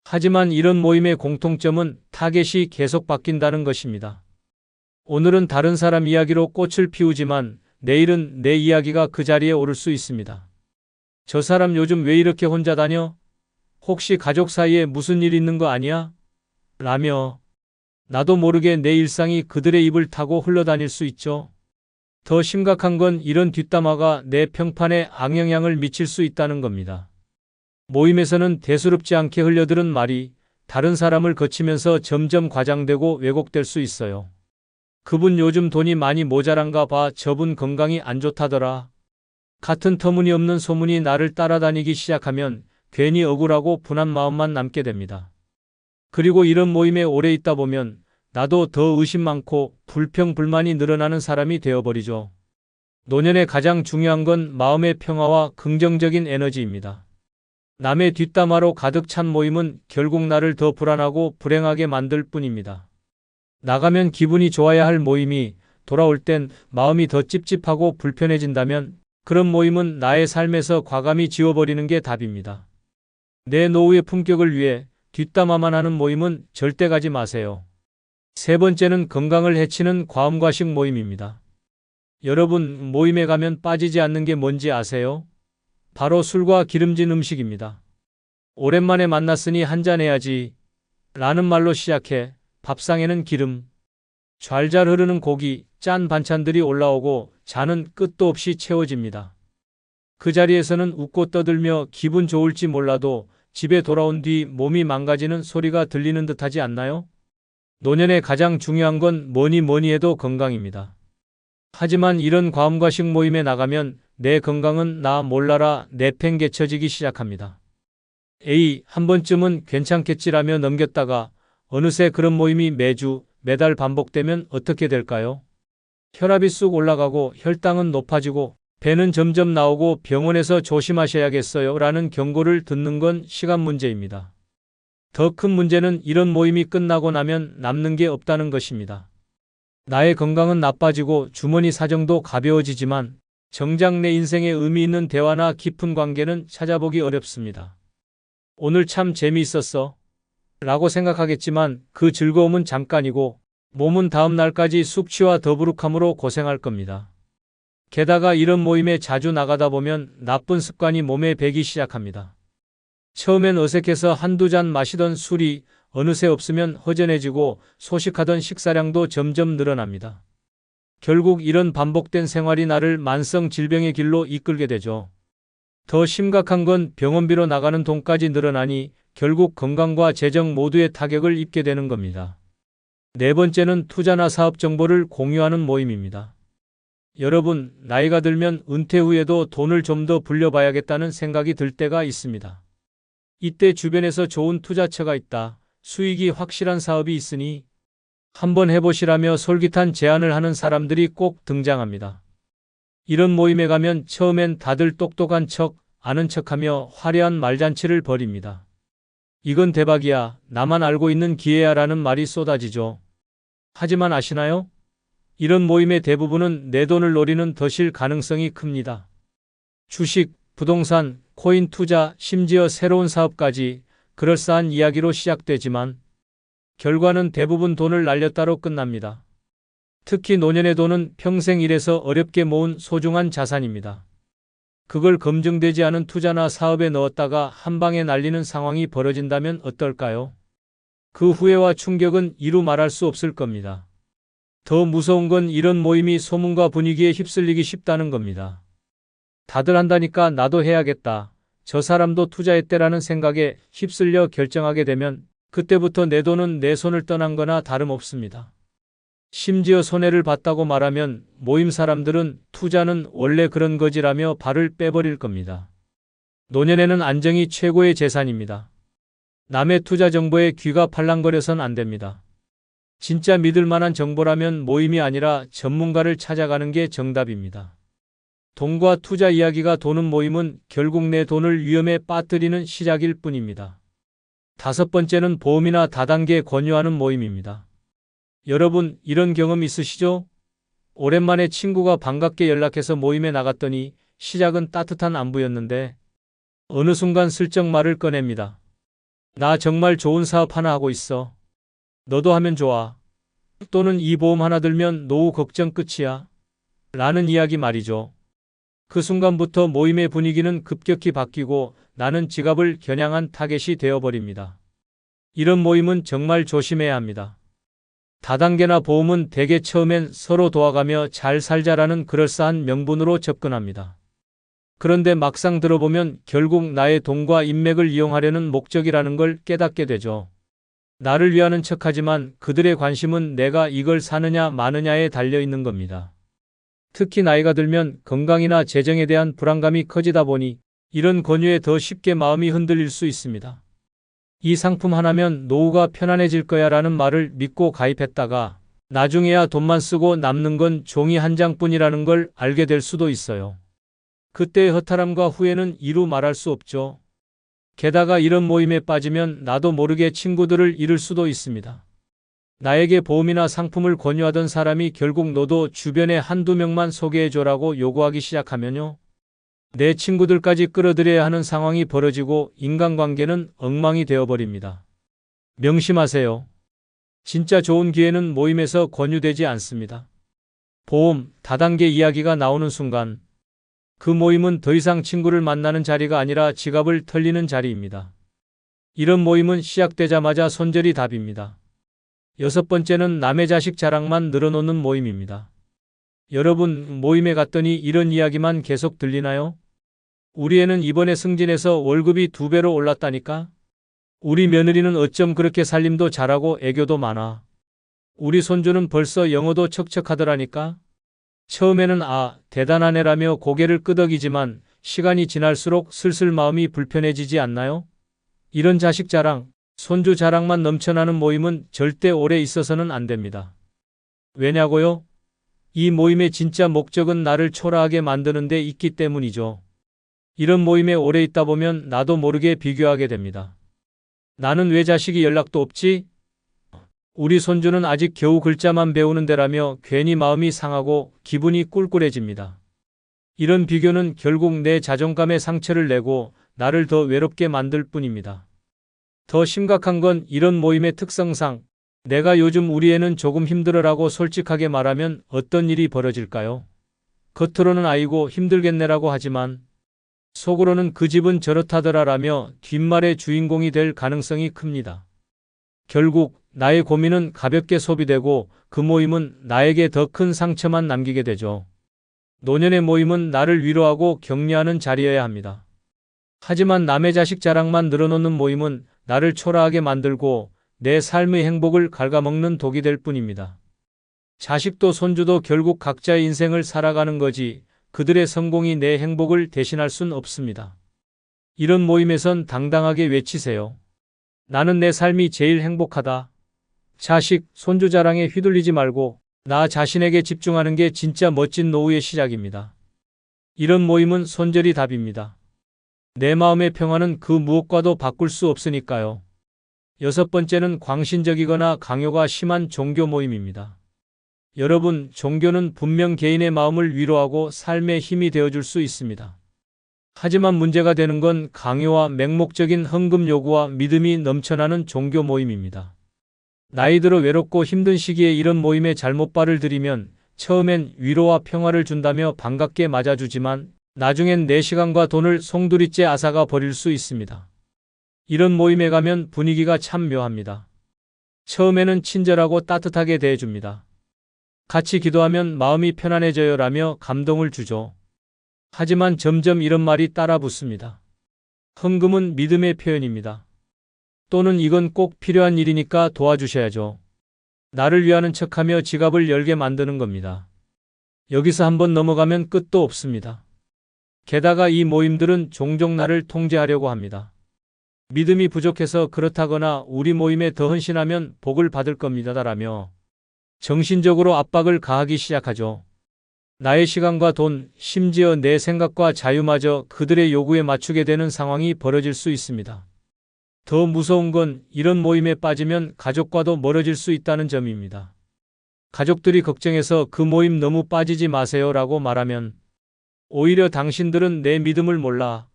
하지만 이런 모임의 공통점은 타겟이 계속 바뀐다는 것입니다. 오늘은 다른 사람 이야기로 꽃을 피우지만 내일은 내 이야기가 그 자리에 오를 수 있습니다. 저 사람 요즘 왜 이렇게 혼자 다녀? 혹시 가족 사이에 무슨 일 있는 거 아니야? 라며 나도 모르게 내 일상이 그들의 입을 타고 흘러다닐 수 있죠. 더 심각한 건 이런 뒷담화가 내 평판에 악영향을 미칠 수 있다는 겁니다. 모임에서는 대수롭지 않게 흘려들은 말이 다른 사람을 거치면서 점점 과장되고 왜곡될 수 있어요. 그분 요즘 돈이 많이 모자란가 봐. 저분 건강이 안 좋다더라. 같은 터무니없는 소문이 나를 따라다니기 시작하면 괜히 억울하고 분한 마음만 남게 됩니다. 그리고 이런 모임에 오래 있다 보면 나도 더 의심 많고 불평 불만이 늘어나는 사람이 되어버리죠. 노년에 가장 중요한 건 마음의 평화와 긍정적인 에너지입니다. 남의 뒷담화로 가득 찬 모임은 결국 나를 더 불안하고 불행하게 만들 뿐입니다. 나가면 기분이 좋아야 할 모임이 돌아올 땐 마음이 더 찝찝하고 불편해진다면 그런 모임은 나의 삶에서 과감히 지워버리는 게 답입니다. 내 노후의 품격을 위해 뒷담화만 하는 모임은 절대 가지 마세요. 세 번째는 건강을 해치는 과음과식 모임입니다. 여러분, 모임에 가면 빠지지 않는 게 뭔지 아세요? 바로 술과 기름진 음식입니다. 오랜만에 만났으니 한잔해야지 라는 말로 시작해 밥상에는 기름, 좔좔 흐르는 고기, 짠 반찬들이 올라오고 잔은 끝도 없이 채워집니다. 그 자리에서는 웃고 떠들며 기분 좋을지 몰라도 집에 돌아온 뒤 몸이 망가지는 소리가 들리는 듯하지 않나요? 노년에 가장 중요한 건 뭐니 해도 건강입니다. 하지만 이런 과음과식 모임에 나가면 내 건강은 나 몰라라 내팽개쳐지기 시작합니다. 한 번쯤은 괜찮겠지라며 넘겼다가 어느새 그런 모임이 매주, 매달 반복되면 어떻게 될까요? 혈압이 쑥 올라가고 혈당은 높아지고 배는 점점 나오고 병원에서 조심하셔야겠어요 라는 경고를 듣는 건 시간 문제입니다. 더 큰 문제는 이런 모임이 끝나고 나면 남는 게 없다는 것입니다. 나의 건강은 나빠지고 주머니 사정도 가벼워지지만 정작 내 인생에 의미 있는 대화나 깊은 관계는 찾아보기 어렵습니다. 오늘 참 재미있었어 라고 생각하겠지만 그 즐거움은 잠깐이고 몸은 다음 날까지 숙취와 더부룩함으로 고생할 겁니다. 게다가 이런 모임에 자주 나가다 보면 나쁜 습관이 몸에 배기 시작합니다. 처음엔 어색해서 한두 잔 마시던 술이 어느새 없으면 허전해지고 소식하던 식사량도 점점 늘어납니다. 결국 이런 반복된 생활이 나를 만성 질병의 길로 이끌게 되죠. 더 심각한 건 병원비로 나가는 돈까지 늘어나니 결국 건강과 재정 모두에 타격을 입게 되는 겁니다. 네 번째는 투자나 사업 정보를 공유하는 모임입니다. 여러분, 나이가 들면 은퇴 후에도 돈을 좀 더 불려봐야겠다는 생각이 들 때가 있습니다. 이때 주변에서 좋은 투자처가 있다, 수익이 확실한 사업이 있으니 한번 해보시라며 솔깃한 제안을 하는 사람들이 꼭 등장합니다. 이런 모임에 가면 처음엔 다들 똑똑한 척, 아는 척하며 화려한 말잔치를 벌입니다. 이건 대박이야, 나만 알고 있는 기회야 라는 말이 쏟아지죠. 하지만 아시나요? 이런 모임의 대부분은 내 돈을 노리는 덫일 가능성이 큽니다. 주식, 부동산, 코인 투자, 심지어 새로운 사업까지 그럴싸한 이야기로 시작되지만 결과는 대부분 돈을 날렸다로 끝납니다. 특히 노년의 돈은 평생 일해서 어렵게 모은 소중한 자산입니다. 그걸 검증되지 않은 투자나 사업에 넣었다가 한 방에 날리는 상황이 벌어진다면 어떨까요? 그 후회와 충격은 이루 말할 수 없을 겁니다. 더 무서운 건 이런 모임이 소문과 분위기에 휩쓸리기 쉽다는 겁니다. 다들 한다니까 나도 해야겠다. 저 사람도 투자했대라는 생각에 휩쓸려 결정하게 되면 그때부터 내 돈은 내 손을 떠난 거나 다름없습니다. 심지어 손해를 봤다고 말하면 모임 사람들은 투자는 원래 그런 거지라며 발을 빼버릴 겁니다. 노년에는 안정이 최고의 재산입니다. 남의 투자 정보에 귀가 팔랑거려선 안 됩니다. 진짜 믿을 만한 정보라면 모임이 아니라 전문가를 찾아가는 게 정답입니다. 돈과 투자 이야기가 도는 모임은 결국 내 돈을 위험에 빠뜨리는 시작일 뿐입니다. 다섯 번째는 보험이나 다단계 권유하는 모임입니다. 여러분, 이런 경험 있으시죠? 오랜만에 친구가 반갑게 연락해서 모임에 나갔더니 시작은 따뜻한 안부였는데 어느 순간 슬쩍 말을 꺼냅니다. 나 정말 좋은 사업 하나 하고 있어. 너도 하면 좋아. 또는 이 보험 하나 들면 노후 걱정 끝이야. 라는 이야기 말이죠. 그 순간부터 모임의 분위기는 급격히 바뀌고 나는 지갑을 겨냥한 타겟이 되어버립니다. 이런 모임은 정말 조심해야 합니다. 다단계나 보험은 대개 처음엔 서로 도와가며 잘 살자라는 그럴싸한 명분으로 접근합니다. 그런데 막상 들어보면 결국 나의 돈과 인맥을 이용하려는 목적이라는 걸 깨닫게 되죠. 나를 위하는 척하지만 그들의 관심은 내가 이걸 사느냐 마느냐에 달려 있는 겁니다. 특히 나이가 들면 건강이나 재정에 대한 불안감이 커지다 보니 이런 권유에 더 쉽게 마음이 흔들릴 수 있습니다. 이 상품 하나면 노후가 편안해질 거야 라는 말을 믿고 가입했다가 나중에야 돈만 쓰고 남는 건 종이 한 장뿐이라는 걸 알게 될 수도 있어요. 그때의 허탈함과 후회는 이루 말할 수 없죠. 게다가 이런 모임에 빠지면 나도 모르게 친구들을 잃을 수도 있습니다. 나에게 보험이나 상품을 권유하던 사람이 결국 너도 주변에 한두 명만 소개해줘라고 요구하기 시작하면요. 내 친구들까지 끌어들여야 하는 상황이 벌어지고 인간관계는 엉망이 되어버립니다. 명심하세요. 진짜 좋은 기회는 모임에서 권유되지 않습니다. 보험, 다단계 이야기가 나오는 순간 그 모임은 더 이상 친구를 만나는 자리가 아니라 지갑을 털리는 자리입니다. 이런 모임은 시작되자마자 손절이 답입니다. 여섯 번째는 남의 자식 자랑만 늘어놓는 모임입니다. 여러분, 모임에 갔더니 이런 이야기만 계속 들리나요? 우리 애는 이번에 승진해서 월급이 2배로 올랐다니까? 우리 며느리는 어쩜 그렇게 살림도 잘하고 애교도 많아? 우리 손주는 벌써 영어도 척척하더라니까? 처음에는 대단한 애라며 고개를 끄덕이지만 시간이 지날수록 슬슬 마음이 불편해지지 않나요? 이런 자식 자랑, 손주 자랑만 넘쳐나는 모임은 절대 오래 있어서는 안 됩니다. 왜냐고요? 이 모임의 진짜 목적은 나를 초라하게 만드는 데 있기 때문이죠. 이런 모임에 오래 있다 보면 나도 모르게 비교하게 됩니다. 나는 왜 자식이 연락도 없지? 우리 손주는 아직 겨우 글자만 배우는 데라며 괜히 마음이 상하고 기분이 꿀꿀해집니다. 이런 비교는 결국 내 자존감에 상처를 내고 나를 더 외롭게 만들 뿐입니다. 더 심각한 건 이런 모임의 특성상 내가 요즘 우리 애는 조금 힘들어라고 솔직하게 말하면 어떤 일이 벌어질까요? 겉으로는 아이고 힘들겠네라고 하지만 속으로는 그 집은 저렇다더라라며 뒷말의 주인공이 될 가능성이 큽니다. 결국 나의 고민은 가볍게 소비되고 그 모임은 나에게 더 큰 상처만 남기게 되죠. 노년의 모임은 나를 위로하고 격려하는 자리여야 합니다. 하지만 남의 자식 자랑만 늘어놓는 모임은 나를 초라하게 만들고 내 삶의 행복을 갉아먹는 독이 될 뿐입니다. 자식도 손주도 결국 각자의 인생을 살아가는 거지 그들의 성공이 내 행복을 대신할 순 없습니다. 이런 모임에선 당당하게 외치세요. 나는 내 삶이 제일 행복하다. 자식, 손주 자랑에 휘둘리지 말고 나 자신에게 집중하는 게 진짜 멋진 노후의 시작입니다. 이런 모임은 손절이 답입니다. 내 마음의 평화는 그 무엇과도 바꿀 수 없으니까요. 여섯 번째는 광신적이거나 강요가 심한 종교 모임입니다. 여러분, 종교는 분명 개인의 마음을 위로하고 삶의 힘이 되어줄 수 있습니다. 하지만 문제가 되는 건 강요와 맹목적인 헌금 요구와 믿음이 넘쳐나는 종교 모임입니다. 나이 들어 외롭고 힘든 시기에 이런 모임에 잘못 발을 들이면 처음엔 위로와 평화를 준다며 반갑게 맞아주지만 나중엔 내 시간과 돈을 송두리째 앗아가 버릴 수 있습니다. 이런 모임에 가면 분위기가 참 묘합니다. 처음에는 친절하고 따뜻하게 대해줍니다. 같이 기도하면 마음이 편안해져요라며 감동을 주죠. 하지만 점점 이런 말이 따라 붙습니다. 헌금은 믿음의 표현입니다. 또는 이건 꼭 필요한 일이니까 도와주셔야죠. 나를 위하는 척하며 지갑을 열게 만드는 겁니다. 여기서 한번 넘어가면 끝도 없습니다. 게다가 이 모임들은 종종 나를 통제하려고 합니다. 믿음이 부족해서 그렇다거나 우리 모임에 더 헌신하면 복을 받을 겁니다라며 정신적으로 압박을 가하기 시작하죠. 나의 시간과 돈, 심지어 내 생각과 자유마저 그들의 요구에 맞추게 되는 상황이 벌어질 수 있습니다. 더 무서운 건 이런 모임에 빠지면 가족과도 멀어질 수 있다는 점입니다. 가족들이 걱정해서 그 모임 너무 빠지지 마세요라고 말하면 오히려 당신들은 내 믿음을 몰라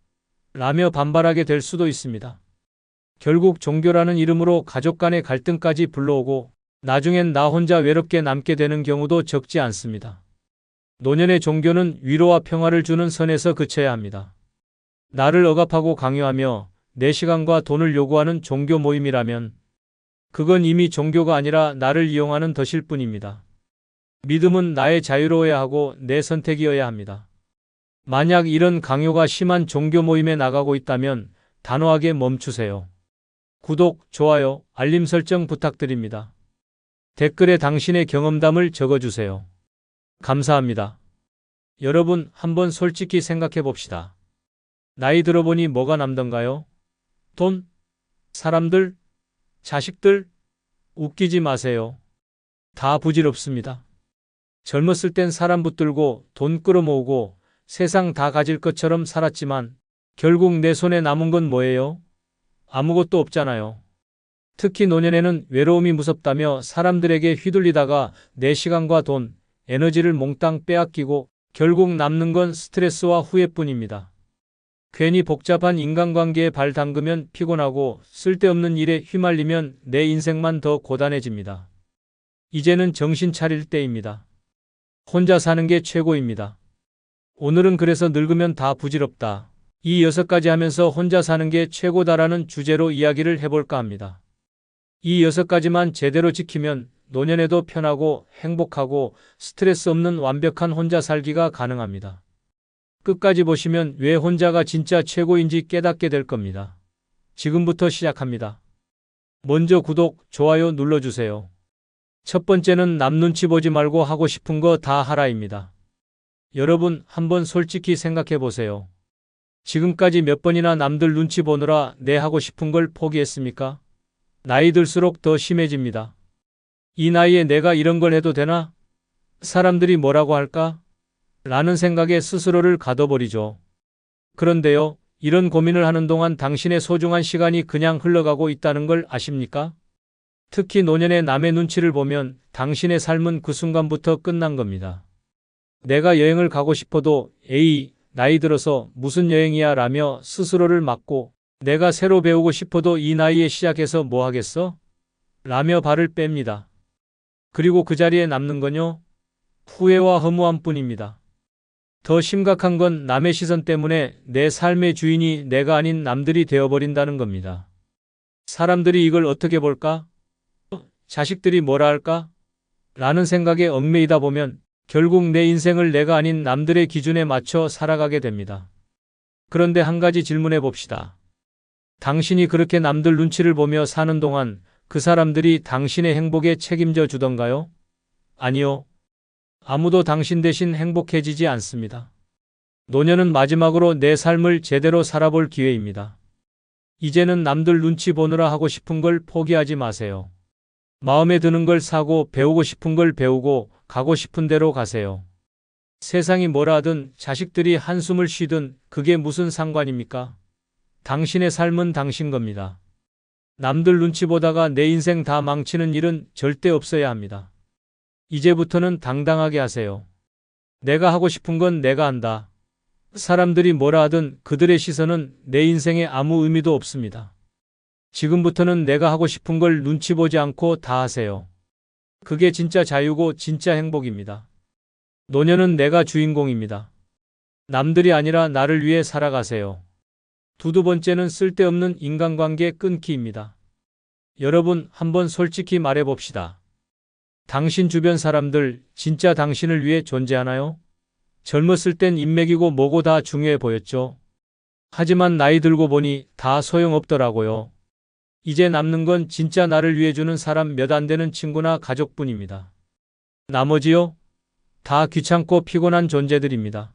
라며 반발하게 될 수도 있습니다. 결국 종교라는 이름으로 가족 간의 갈등까지 불러오고 나중엔 나 혼자 외롭게 남게 되는 경우도 적지 않습니다. 노년의 종교는 위로와 평화를 주는 선에서 그쳐야 합니다. 나를 억압하고 강요하며 내 시간과 돈을 요구하는 종교 모임이라면 그건 이미 종교가 아니라 나를 이용하는 덫일 뿐입니다. 믿음은 나의 자유로워야 하고 내 선택이어야 합니다. 만약 이런 강요가 심한 종교 모임에 나가고 있다면 단호하게 멈추세요. 구독, 좋아요, 알림 설정 부탁드립니다. 댓글에 당신의 경험담을 적어주세요. 감사합니다. 여러분, 한번 솔직히 생각해 봅시다. 나이 들어보니 뭐가 남던가요? 돈? 사람들? 자식들? 웃기지 마세요. 다 부질없습니다. 젊었을 땐 사람 붙들고 돈 끌어모으고 세상 다 가질 것처럼 살았지만 결국 내 손에 남은 건 뭐예요? 아무것도 없잖아요. 특히 노년에는 외로움이 무섭다며 사람들에게 휘둘리다가 내 시간과 돈, 에너지를 몽땅 빼앗기고 결국 남는 건 스트레스와 후회뿐입니다. 괜히 복잡한 인간관계에 발 담그면 피곤하고 쓸데없는 일에 휘말리면 내 인생만 더 고단해집니다. 이제는 정신 차릴 때입니다. 혼자 사는 게 최고입니다. 오늘은 그래서 늙으면 다 부질없다. 이 6가지 하면서 혼자 사는 게 최고다라는 주제로 이야기를 해볼까 합니다. 이 6가지만 제대로 지키면 노년에도 편하고 행복하고 스트레스 없는 완벽한 혼자 살기가 가능합니다. 끝까지 보시면 왜 혼자가 진짜 최고인지 깨닫게 될 겁니다. 지금부터 시작합니다. 먼저 구독, 좋아요 눌러주세요. 첫 번째는 남 눈치 보지 말고 하고 싶은 거 다 하라입니다. 여러분, 한번 솔직히 생각해 보세요. 지금까지 몇 번이나 남들 눈치 보느라 내 하고 싶은 걸 포기했습니까? 나이 들수록 더 심해집니다. 이 나이에 내가 이런 걸 해도 되나? 사람들이 뭐라고 할까? 라는 생각에 스스로를 가둬버리죠. 그런데요, 이런 고민을 하는 동안 당신의 소중한 시간이 그냥 흘러가고 있다는 걸 아십니까? 특히 노년에 남의 눈치를 보면 당신의 삶은 그 순간부터 끝난 겁니다. 내가 여행을 가고 싶어도 에이, 나이 들어서 무슨 여행이야 라며 스스로를 막고 내가 새로 배우고 싶어도 이 나이에 시작해서 뭐 하겠어? 라며 발을 뺍니다. 그리고 그 자리에 남는 건요, 후회와 허무함 뿐입니다. 더 심각한 건 남의 시선 때문에 내 삶의 주인이 내가 아닌 남들이 되어버린다는 겁니다. 사람들이 이걸 어떻게 볼까? 자식들이 뭐라 할까? 라는 생각에 얽매이다 보면 결국 내 인생을 내가 아닌 남들의 기준에 맞춰 살아가게 됩니다. 그런데 한 가지 질문해 봅시다. 당신이 그렇게 남들 눈치를 보며 사는 동안 그 사람들이 당신의 행복에 책임져 주던가요? 아니요. 아무도 당신 대신 행복해지지 않습니다. 노년은 마지막으로 내 삶을 제대로 살아볼 기회입니다. 이제는 남들 눈치 보느라 하고 싶은 걸 포기하지 마세요. 마음에 드는 걸 사고 배우고 싶은 걸 배우고 가고 싶은 대로 가세요. 세상이 뭐라 하든 자식들이 한숨을 쉬든 그게 무슨 상관입니까? 당신의 삶은 당신 겁니다. 남들 눈치 보다가 내 인생 다 망치는 일은 절대 없어야 합니다. 이제부터는 당당하게 하세요. 내가 하고 싶은 건 내가 한다. 사람들이 뭐라 하든 그들의 시선은 내 인생에 아무 의미도 없습니다. 지금부터는 내가 하고 싶은 걸 눈치 보지 않고 다 하세요. 그게 진짜 자유고 진짜 행복입니다. 노년은 내가 주인공입니다. 남들이 아니라 나를 위해 살아가세요. 두 번째는 쓸데없는 인간관계 끊기입니다. 여러분, 한번 솔직히 말해봅시다. 당신 주변 사람들 진짜 당신을 위해 존재하나요? 젊었을 땐 인맥이고 뭐고 다 중요해 보였죠. 하지만 나이 들고 보니 다 소용없더라고요. 이제 남는 건 진짜 나를 위해 주는 사람 몇 안 되는 친구나 가족뿐입니다. 나머지요? 다 귀찮고 피곤한 존재들입니다.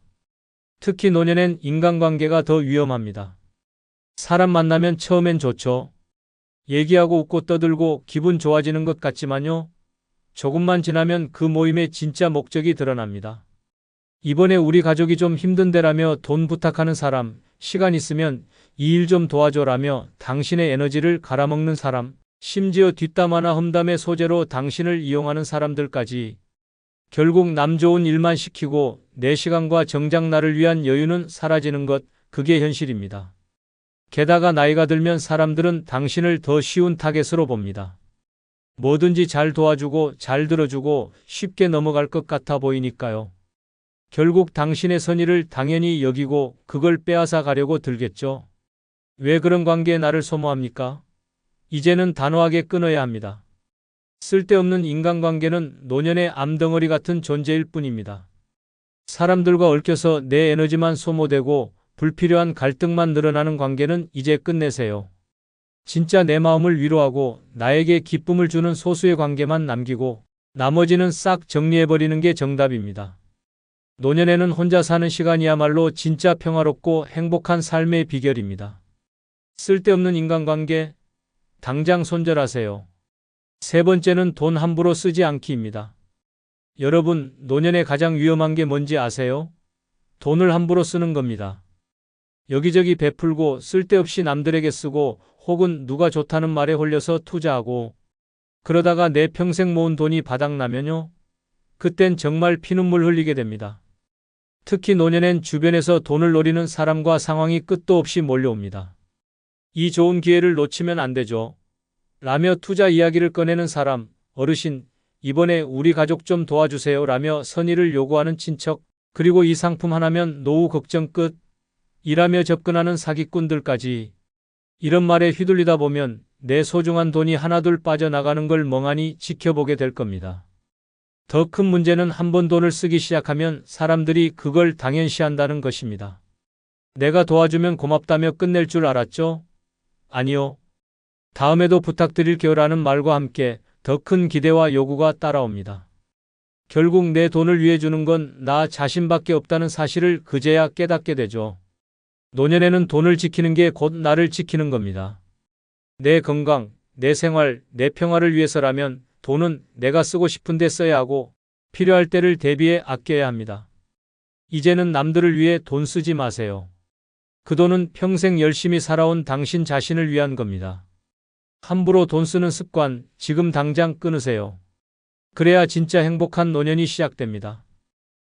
특히 노년엔 인간관계가 더 위험합니다. 사람 만나면 처음엔 좋죠. 얘기하고 웃고 떠들고 기분 좋아지는 것 같지만요. 조금만 지나면 그 모임의 진짜 목적이 드러납니다. 이번에 우리 가족이 좀 힘든데라며 돈 부탁하는 사람, 시간 있으면 이 일 좀 도와줘라며 당신의 에너지를 갈아먹는 사람, 심지어 뒷담 화나 험담의 소재로 당신을 이용하는 사람들까지 결국 남 좋은 일만 시키고 내 시간과 정작 나를 위한 여유는 사라지는 것, 그게 현실입니다. 게다가 나이가 들면 사람들은 당신을 더 쉬운 타겟으로 봅니다. 뭐든지 잘 도와주고 잘 들어주고 쉽게 넘어갈 것 같아 보이니까요. 결국 당신의 선의를 당연히 여기고 그걸 빼앗아 가려고 들겠죠. 왜 그런 관계에 나를 소모합니까? 이제는 단호하게 끊어야 합니다. 쓸데없는 인간관계는 노년의 암덩어리 같은 존재일 뿐입니다. 사람들과 얽혀서 내 에너지만 소모되고 불필요한 갈등만 늘어나는 관계는 이제 끝내세요. 진짜 내 마음을 위로하고 나에게 기쁨을 주는 소수의 관계만 남기고 나머지는 싹 정리해버리는 게 정답입니다. 노년에는 혼자 사는 시간이야말로 진짜 평화롭고 행복한 삶의 비결입니다. 쓸데없는 인간관계, 당장 손절하세요. 세 번째는 돈 함부로 쓰지 않기입니다. 여러분, 노년에 가장 위험한 게 뭔지 아세요? 돈을 함부로 쓰는 겁니다. 여기저기 베풀고 쓸데없이 남들에게 쓰고 혹은 누가 좋다는 말에 홀려서 투자하고 그러다가 내 평생 모은 돈이 바닥나면요. 그땐 정말 피눈물 흘리게 됩니다. 특히 노년엔 주변에서 돈을 노리는 사람과 상황이 끝도 없이 몰려옵니다. 이 좋은 기회를 놓치면 안 되죠. 라며 투자 이야기를 꺼내는 사람, 어르신, 이번에 우리 가족 좀 도와주세요 라며 선의를 요구하는 친척, 그리고 이 상품 하나면 노후 걱정 끝, 이라며 접근하는 사기꾼들까지. 이런 말에 휘둘리다 보면 내 소중한 돈이 하나둘 빠져나가는 걸 멍하니 지켜보게 될 겁니다. 더 큰 문제는 한 번 돈을 쓰기 시작하면 사람들이 그걸 당연시한다는 것입니다. 내가 도와주면 고맙다며 끝낼 줄 알았죠? 아니요. 다음에도 부탁드릴게요라는 말과 함께 더 큰 기대와 요구가 따라옵니다. 결국 내 돈을 위해 주는 건 나 자신밖에 없다는 사실을 그제야 깨닫게 되죠. 노년에는 돈을 지키는 게 곧 나를 지키는 겁니다. 내 건강, 내 생활, 내 평화를 위해서라면 돈은 내가 쓰고 싶은 데 써야 하고 필요할 때를 대비해 아껴야 합니다. 이제는 남들을 위해 돈 쓰지 마세요. 그 돈은 평생 열심히 살아온 당신 자신을 위한 겁니다. 함부로 돈 쓰는 습관 지금 당장 끊으세요. 그래야 진짜 행복한 노년이 시작됩니다.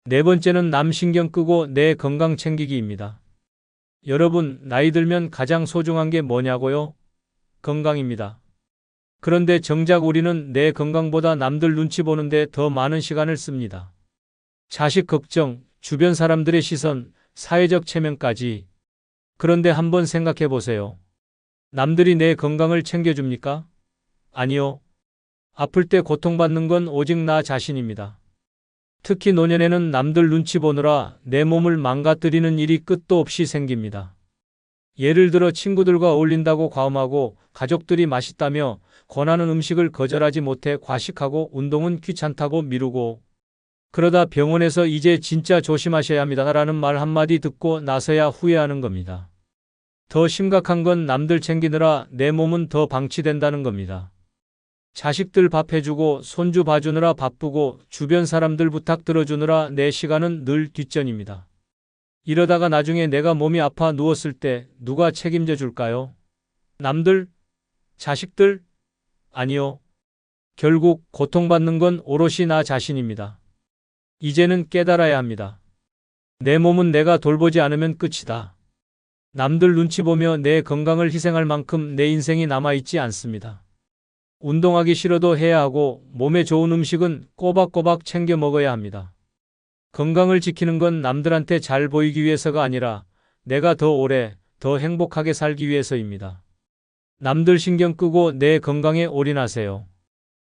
네 번째는 남 신경 끄고 내 건강 챙기기입니다. 여러분, 나이 들면 가장 소중한 게 뭐냐고요? 건강입니다. 그런데 정작 우리는 내 건강보다 남들 눈치 보는데 더 많은 시간을 씁니다. 자식 걱정, 주변 사람들의 시선, 사회적 체면까지. 그런데 한번 생각해 보세요. 남들이 내 건강을 챙겨줍니까? 아니요. 아플 때 고통받는 건 오직 나 자신입니다. 특히 노년에는 남들 눈치 보느라 내 몸을 망가뜨리는 일이 끝도 없이 생깁니다. 예를 들어 친구들과 어울린다고 과음하고 가족들이 맛있다며 권하는 음식을 거절하지 못해 과식하고 운동은 귀찮다고 미루고 그러다 병원에서 이제 진짜 조심하셔야 합니다라는 말 한마디 듣고 나서야 후회하는 겁니다. 더 심각한 건 남들 챙기느라 내 몸은 더 방치된다는 겁니다. 자식들 밥 해주고 손주 봐주느라 바쁘고 주변 사람들 부탁 들어주느라 내 시간은 늘 뒷전입니다. 이러다가 나중에 내가 몸이 아파 누웠을 때 누가 책임져 줄까요? 남들? 자식들? 아니요. 결국 고통받는 건 오롯이 나 자신입니다. 이제는 깨달아야 합니다. 내 몸은 내가 돌보지 않으면 끝이다. 남들 눈치 보며 내 건강을 희생할 만큼 내 인생이 남아있지 않습니다. 운동하기 싫어도 해야 하고 몸에 좋은 음식은 꼬박꼬박 챙겨 먹어야 합니다. 건강을 지키는 건 남들한테 잘 보이기 위해서가 아니라 내가 더 오래, 더 행복하게 살기 위해서입니다. 남들 신경 끄고 내 건강에 올인하세요.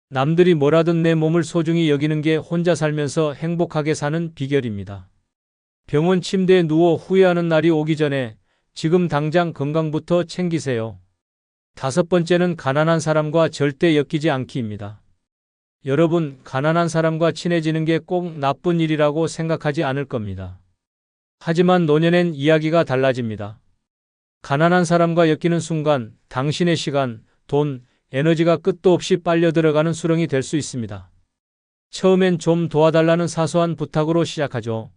남들이 뭐라든 내 몸을 소중히 여기는 게 혼자 살면서 행복하게 사는 비결입니다. 병원 침대에 누워 후회하는 날이 오기 전에 지금 당장 건강부터 챙기세요. 다섯 번째는 가난한 사람과 절대 엮이지 않기입니다. 여러분, 가난한 사람과 친해지는 게 꼭 나쁜 일이라고 생각하지 않을 겁니다. 하지만 노년엔 이야기가 달라집니다. 가난한 사람과 엮이는 순간 당신의 시간, 돈, 에너지가 끝도 없이 빨려 들어가는 수렁이 될 수 있습니다. 처음엔 좀 도와달라는 사소한 부탁으로 시작하죠.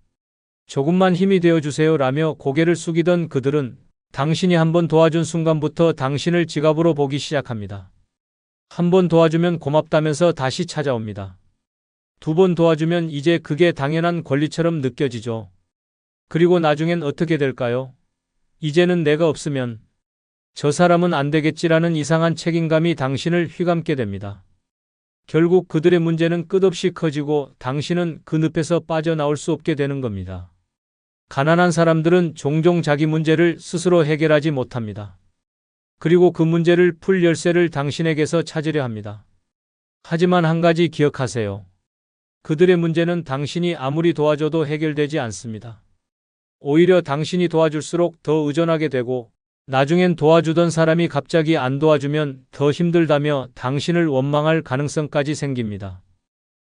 조금만 힘이 되어주세요 라며 고개를 숙이던 그들은 당신이 한번 도와준 순간부터 당신을 지갑으로 보기 시작합니다. 한 번 도와주면 고맙다면서 다시 찾아옵니다. 두 번 도와주면 이제 그게 당연한 권리처럼 느껴지죠. 그리고 나중엔 어떻게 될까요? 이제는 내가 없으면 저 사람은 안 되겠지라는 이상한 책임감이 당신을 휘감게 됩니다. 결국 그들의 문제는 끝없이 커지고 당신은 그 늪에서 빠져나올 수 없게 되는 겁니다. 가난한 사람들은 종종 자기 문제를 스스로 해결하지 못합니다. 그리고 그 문제를 풀 열쇠를 당신에게서 찾으려 합니다. 하지만 한 가지 기억하세요. 그들의 문제는 당신이 아무리 도와줘도 해결되지 않습니다. 오히려 당신이 도와줄수록 더 의존하게 되고 나중엔 도와주던 사람이 갑자기 안 도와주면 더 힘들다며 당신을 원망할 가능성까지 생깁니다.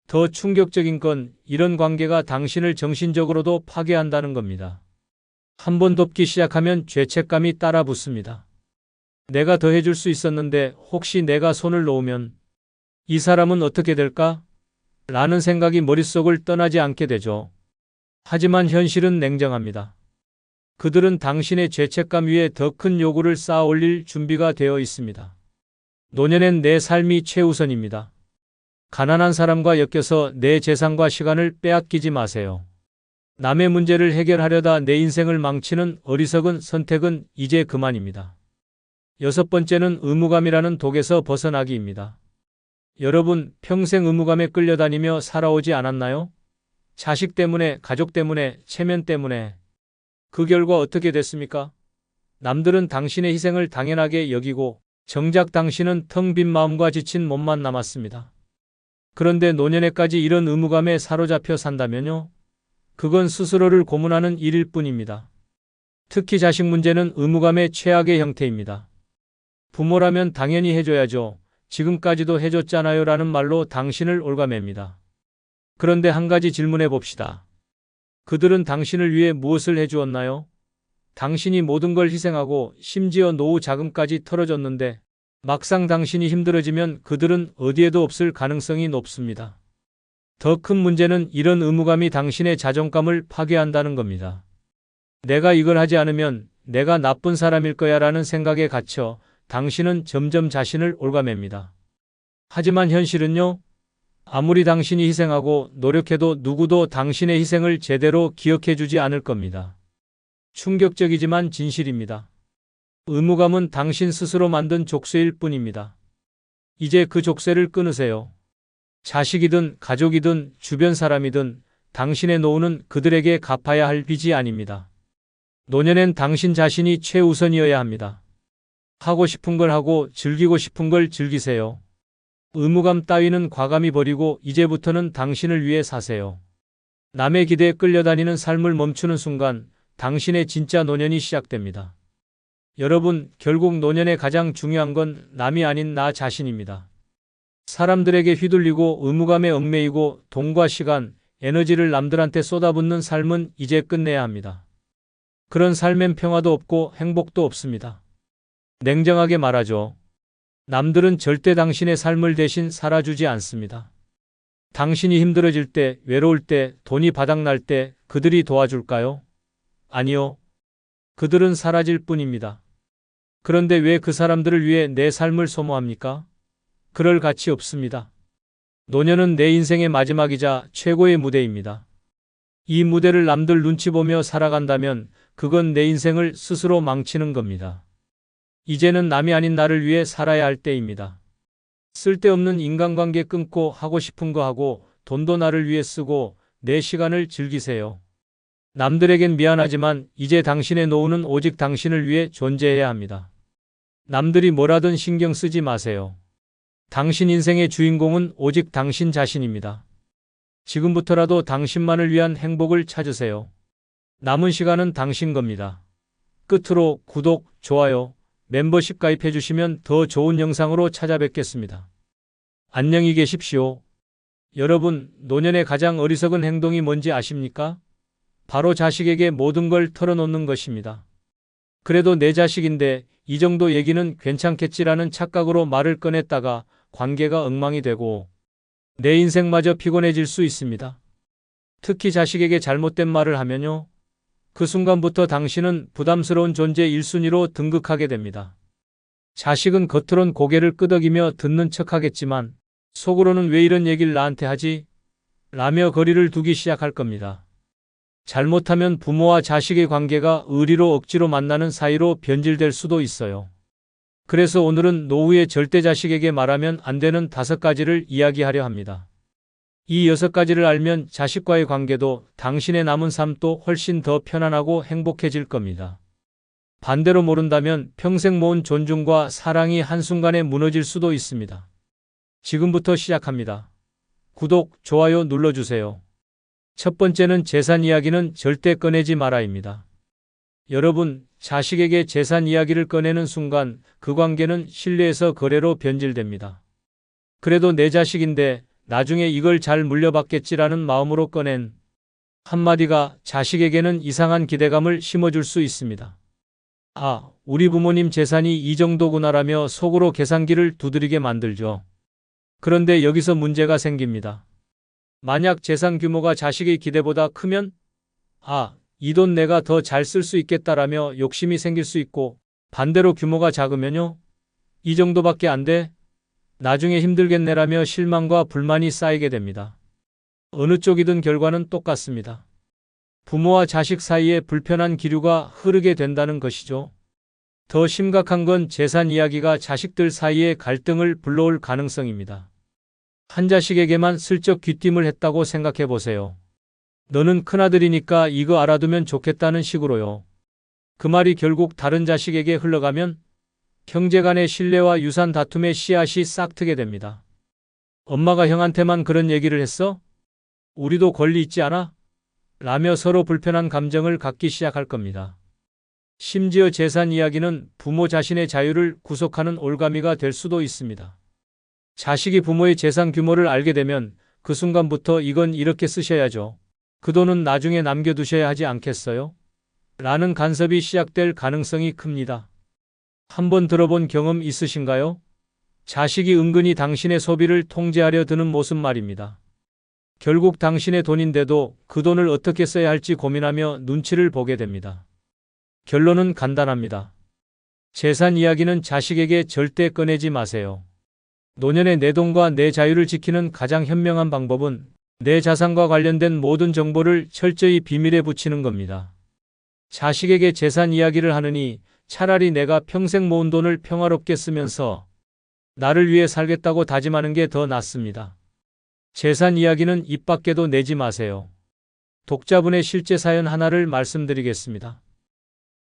더 충격적인 건 이런 관계가 당신을 정신적으로도 파괴한다는 겁니다. 한 번 돕기 시작하면 죄책감이 따라 붙습니다. 내가 더 해줄 수 있었는데 혹시 내가 손을 놓으면 이 사람은 어떻게 될까? 라는 생각이 머릿속을 떠나지 않게 되죠. 하지만 현실은 냉정합니다. 그들은 당신의 죄책감 위에 더 큰 요구를 쌓아 올릴 준비가 되어 있습니다. 노년엔 내 삶이 최우선입니다. 가난한 사람과 엮여서 내 재산과 시간을 빼앗기지 마세요. 남의 문제를 해결하려다 내 인생을 망치는 어리석은 선택은 이제 그만입니다. 6번째는 의무감이라는 독에서 벗어나기입니다. 여러분, 평생 의무감에 끌려다니며 살아오지 않았나요? 자식 때문에, 가족 때문에, 체면 때문에. 그 결과 어떻게 됐습니까? 남들은 당신의 희생을 당연하게 여기고 정작 당신은 텅 빈 마음과 지친 몸만 남았습니다. 그런데 노년에까지 이런 의무감에 사로잡혀 산다면요? 그건 스스로를 고문하는 일일 뿐입니다. 특히 자식 문제는 의무감의 최악의 형태입니다. 부모라면 당연히 해줘야죠. 지금까지도 해줬잖아요 라는 말로 당신을 올가맵니다. 그런데 한 가지 질문해 봅시다. 그들은 당신을 위해 무엇을 해주었나요? 당신이 모든 걸 희생하고 심지어 노후 자금까지 털어줬는데 막상 당신이 힘들어지면 그들은 어디에도 없을 가능성이 높습니다. 더 큰 문제는 이런 의무감이 당신의 자존감을 파괴한다는 겁니다. 내가 이걸 하지 않으면 내가 나쁜 사람일 거야 라는 생각에 갇혀 당신은 점점 자신을 올가맵니다. 하지만 현실은요? 아무리 당신이 희생하고 노력해도 누구도 당신의 희생을 제대로 기억해주지 않을 겁니다. 충격적이지만 진실입니다. 의무감은 당신 스스로 만든 족쇄일 뿐입니다. 이제 그 족쇄를 끊으세요. 자식이든 가족이든 주변 사람이든 당신의 노후는 그들에게 갚아야 할 빚이 아닙니다. 노년엔 당신 자신이 최우선이어야 합니다. 하고 싶은 걸 하고 즐기고 싶은 걸 즐기세요. 의무감 따위는 과감히 버리고 이제부터는 당신을 위해 사세요. 남의 기대에 끌려다니는 삶을 멈추는 순간 당신의 진짜 노년이 시작됩니다. 여러분, 결국 노년의 가장 중요한 건 남이 아닌 나 자신입니다. 사람들에게 휘둘리고 의무감에 얽매이고 돈과 시간, 에너지를 남들한테 쏟아붓는 삶은 이제 끝내야 합니다. 그런 삶엔 평화도 없고 행복도 없습니다. 냉정하게 말하죠. 남들은 절대 당신의 삶을 대신 살아주지 않습니다. 당신이 힘들어질 때, 외로울 때, 돈이 바닥날 때 그들이 도와줄까요? 아니요. 그들은 사라질 뿐입니다. 그런데 왜 그 사람들을 위해 내 삶을 소모합니까? 그럴 가치 없습니다. 노년은 내 인생의 마지막이자 최고의 무대입니다. 이 무대를 남들 눈치 보며 살아간다면 그건 내 인생을 스스로 망치는 겁니다. 이제는 남이 아닌 나를 위해 살아야 할 때입니다. 쓸데없는 인간관계 끊고 하고 싶은 거 하고 돈도 나를 위해 쓰고 내 시간을 즐기세요. 남들에겐 미안하지만 이제 당신의 노후는 오직 당신을 위해 존재해야 합니다. 남들이 뭐라든 신경 쓰지 마세요. 당신 인생의 주인공은 오직 당신 자신입니다. 지금부터라도 당신만을 위한 행복을 찾으세요. 남은 시간은 당신 겁니다. 끝으로 구독, 좋아요, 멤버십 가입해 주시면 더 좋은 영상으로 찾아뵙겠습니다. 안녕히 계십시오. 여러분, 노년의 가장 어리석은 행동이 뭔지 아십니까? 바로 자식에게 모든 걸 털어놓는 것입니다. 그래도 내 자식인데 이 정도 얘기는 괜찮겠지라는 착각으로 말을 꺼냈다가 관계가 엉망이 되고 내 인생마저 피곤해질 수 있습니다. 특히 자식에게 잘못된 말을 하면요. 그 순간부터 당신은 부담스러운 존재 1순위로 등극하게 됩니다. 자식은 겉으론 고개를 끄덕이며 듣는 척하겠지만 속으로는 왜 이런 얘기를 나한테 하지? 라며 거리를 두기 시작할 겁니다. 잘못하면 부모와 자식의 관계가 의리로 억지로 만나는 사이로 변질될 수도 있어요. 그래서 오늘은 노후에 절대 자식에게 말하면 안 되는 5가지를 이야기하려 합니다. 이 6가지를 알면 자식과의 관계도 당신의 남은 삶도 훨씬 더 편안하고 행복해질 겁니다. 반대로 모른다면 평생 모은 존중과 사랑이 한순간에 무너질 수도 있습니다. 지금부터 시작합니다. 구독, 좋아요 눌러주세요. 첫 번째는 재산 이야기는 절대 꺼내지 마라입니다. 여러분, 자식에게 재산 이야기를 꺼내는 순간 그 관계는 신뢰에서 거래로 변질됩니다. 그래도 내 자식인데 나중에 이걸 잘 물려받겠지라는 마음으로 꺼낸 한마디가 자식에게는 이상한 기대감을 심어줄 수 있습니다. 아, 우리 부모님 재산이 이 정도구나라며 속으로 계산기를 두드리게 만들죠. 그런데 여기서 문제가 생깁니다. 만약 재산 규모가 자식의 기대보다 크면 아, 이 돈 내가 더 잘 쓸 수 있겠다라며 욕심이 생길 수 있고, 반대로 규모가 작으면요. 이 정도밖에 안 돼? 나중에 힘들겠네라며 실망과 불만이 쌓이게 됩니다. 어느 쪽이든 결과는 똑같습니다. 부모와 자식 사이에 불편한 기류가 흐르게 된다는 것이죠. 더 심각한 건 재산 이야기가 자식들 사이에 갈등을 불러올 가능성입니다. 한 자식에게만 슬쩍 귀띔을 했다고 생각해 보세요. 너는 큰아들이니까 이거 알아두면 좋겠다는 식으로요. 그 말이 결국 다른 자식에게 흘러가면 형제 간의 신뢰와 유산 다툼의 씨앗이 싹트게 됩니다. 엄마가 형한테만 그런 얘기를 했어? 우리도 권리 있지 않아? 라며 서로 불편한 감정을 갖기 시작할 겁니다. 심지어 재산 이야기는 부모 자신의 자유를 구속하는 올가미가 될 수도 있습니다. 자식이 부모의 재산 규모를 알게 되면 그 순간부터 이건 이렇게 쓰셔야죠. 그 돈은 나중에 남겨두셔야 하지 않겠어요? 라는 간섭이 시작될 가능성이 큽니다. 한번 들어본 경험 있으신가요? 자식이 은근히 당신의 소비를 통제하려 드는 모습 말입니다. 결국 당신의 돈인데도 그 돈을 어떻게 써야 할지 고민하며 눈치를 보게 됩니다. 결론은 간단합니다. 재산 이야기는 자식에게 절대 꺼내지 마세요. 노년의 내 돈과 내 자유를 지키는 가장 현명한 방법은 내 자산과 관련된 모든 정보를 철저히 비밀에 붙이는 겁니다. 자식에게 재산 이야기를 하느니 차라리 내가 평생 모은 돈을 평화롭게 쓰면서 나를 위해 살겠다고 다짐하는 게 더 낫습니다. 재산 이야기는 입 밖에도 내지 마세요. 독자분의 실제 사연 하나를 말씀드리겠습니다.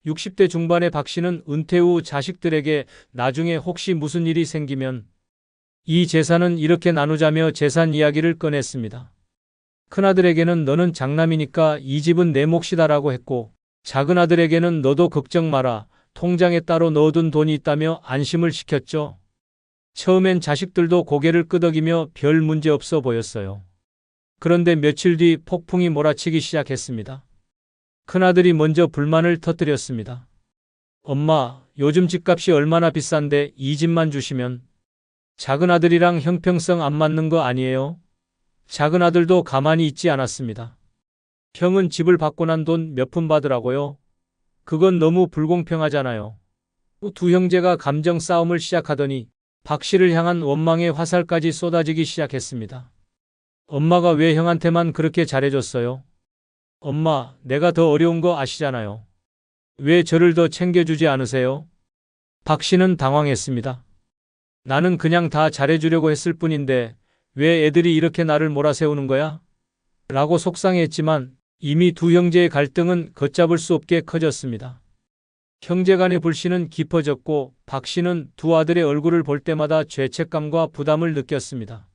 60대 중반의 박 씨는 은퇴 후 자식들에게 나중에 혹시 무슨 일이 생기면 이 재산은 이렇게 나누자며 재산 이야기를 꺼냈습니다. 큰아들에게는 너는 장남이니까 이 집은 내 몫이다라고 했고, 작은 아들에게는 너도 걱정 마라, 통장에 따로 넣어둔 돈이 있다며 안심을 시켰죠. 처음엔 자식들도 고개를 끄덕이며 별 문제 없어 보였어요. 그런데 며칠 뒤 폭풍이 몰아치기 시작했습니다. 큰아들이 먼저 불만을 터뜨렸습니다. 엄마, 요즘 집값이 얼마나 비싼데 이 집만 주시면. 작은 아들이랑 형평성 안 맞는 거 아니에요? 작은 아들도 가만히 있지 않았습니다. 형은 집을 받고 난 돈 몇 푼 받으라고요? 그건 너무 불공평하잖아요. 두 형제가 감정 싸움을 시작하더니 박 씨를 향한 원망의 화살까지 쏟아지기 시작했습니다. 엄마가 왜 형한테만 그렇게 잘해줬어요? 엄마, 내가 더 어려운 거 아시잖아요. 왜 저를 더 챙겨주지 않으세요? 박 씨는 당황했습니다. 나는 그냥 다 잘해주려고 했을 뿐인데 왜 애들이 이렇게 나를 몰아세우는 거야? 라고 속상해했지만 이미 두 형제의 갈등은 걷잡을 수 없게 커졌습니다. 형제 간의 불신은 깊어졌고 박 씨는 두 아들의 얼굴을 볼 때마다 죄책감과 부담을 느꼈습니다.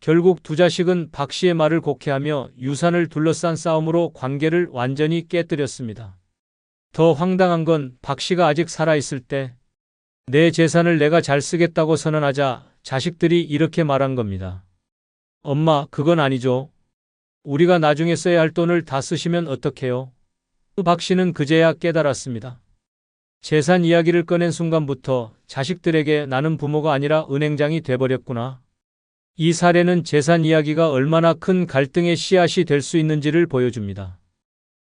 결국 두 자식은 박 씨의 말을 곡해하며 유산을 둘러싼 싸움으로 관계를 완전히 깨뜨렸습니다. 더 황당한 건 박 씨가 아직 살아있을 때 내 재산을 내가 잘 쓰겠다고 선언하자 자식들이 이렇게 말한 겁니다. 엄마, 그건 아니죠. 우리가 나중에 써야 할 돈을 다 쓰시면 어떡해요? 박 씨는 그제야 깨달았습니다. 재산 이야기를 꺼낸 순간부터 자식들에게 나는 부모가 아니라 은행장이 돼버렸구나. 이 사례는 재산 이야기가 얼마나 큰 갈등의 씨앗이 될 수 있는지를 보여줍니다.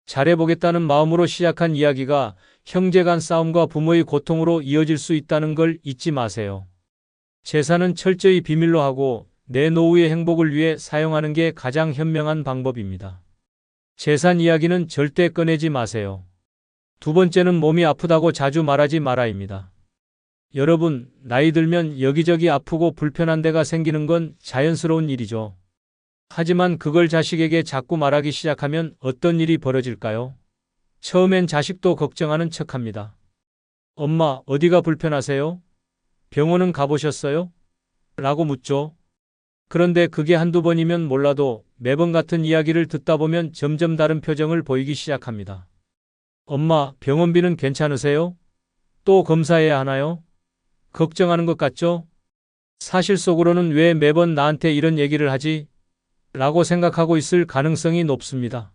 잘해보겠다는 마음으로 시작한 이야기가 형제 간 싸움과 부모의 고통으로 이어질 수 있다는 걸 잊지 마세요. 재산은 철저히 비밀로 하고 내 노후의 행복을 위해 사용하는 게 가장 현명한 방법입니다. 재산 이야기는 절대 꺼내지 마세요. 두 번째는 몸이 아프다고 자주 말하지 마라입니다. 여러분, 나이 들면 여기저기 아프고 불편한 데가 생기는 건 자연스러운 일이죠. 하지만 그걸 자식에게 자꾸 말하기 시작하면 어떤 일이 벌어질까요? 처음엔 자식도 걱정하는 척합니다. 엄마, 어디가 불편하세요? 병원은 가보셨어요? 라고 묻죠. 그런데 그게 한두 번이면 몰라도 매번 같은 이야기를 듣다 보면 점점 다른 표정을 보이기 시작합니다. 엄마, 병원비는 괜찮으세요? 또 검사해야 하나요? 걱정하는 것 같죠? 사실 속으로는 왜 매번 나한테 이런 얘기를 하지? 라고 생각하고 있을 가능성이 높습니다.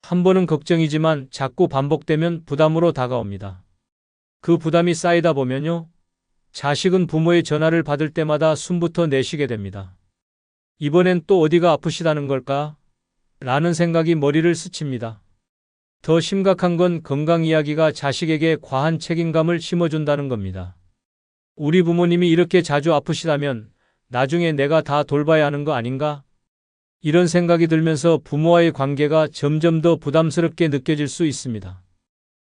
한 번은 걱정이지만 자꾸 반복되면 부담으로 다가옵니다. 그 부담이 쌓이다 보면요. 자식은 부모의 전화를 받을 때마다 숨부터 내쉬게 됩니다. 이번엔 또 어디가 아프시다는 걸까? 라는 생각이 머리를 스칩니다. 더 심각한 건 건강 이야기가 자식에게 과한 책임감을 심어준다는 겁니다. 우리 부모님이 이렇게 자주 아프시다면 나중에 내가 다 돌봐야 하는 거 아닌가? 이런 생각이 들면서 부모와의 관계가 점점 더 부담스럽게 느껴질 수 있습니다.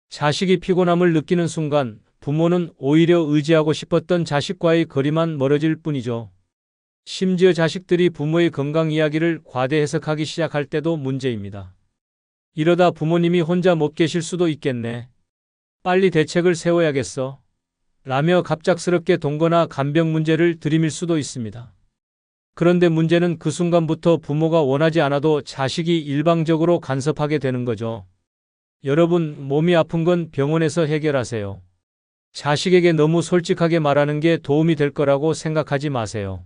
자식이 피곤함을 느끼는 순간 부모는 오히려 의지하고 싶었던 자식과의 거리만 멀어질 뿐이죠. 심지어 자식들이 부모의 건강 이야기를 과대 해석하기 시작할 때도 문제입니다. 이러다 부모님이 혼자 못 계실 수도 있겠네. 빨리 대책을 세워야겠어. 라며 갑작스럽게 동거나 간병 문제를 들이밀 수도 있습니다. 그런데 문제는 그 순간부터 부모가 원하지 않아도 자식이 일방적으로 간섭하게 되는 거죠. 여러분, 몸이 아픈 건 병원에서 해결하세요. 자식에게 너무 솔직하게 말하는 게 도움이 될 거라고 생각하지 마세요.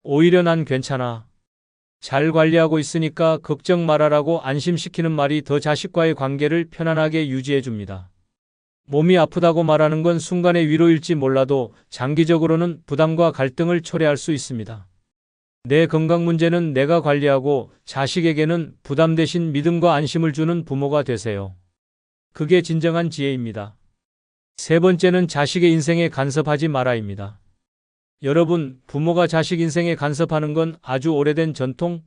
오히려 난 괜찮아. 잘 관리하고 있으니까 걱정 말아라고 안심시키는 말이 더 자식과의 관계를 편안하게 유지해 줍니다. 몸이 아프다고 말하는 건 순간의 위로일지 몰라도 장기적으로는 부담과 갈등을 초래할 수 있습니다. 내 건강 문제는 내가 관리하고 자식에게는 부담 대신 믿음과 안심을 주는 부모가 되세요. 그게 진정한 지혜입니다. 세 번째는 자식의 인생에 간섭하지 마라입니다. 여러분, 부모가 자식 인생에 간섭하는 건 아주 오래된 전통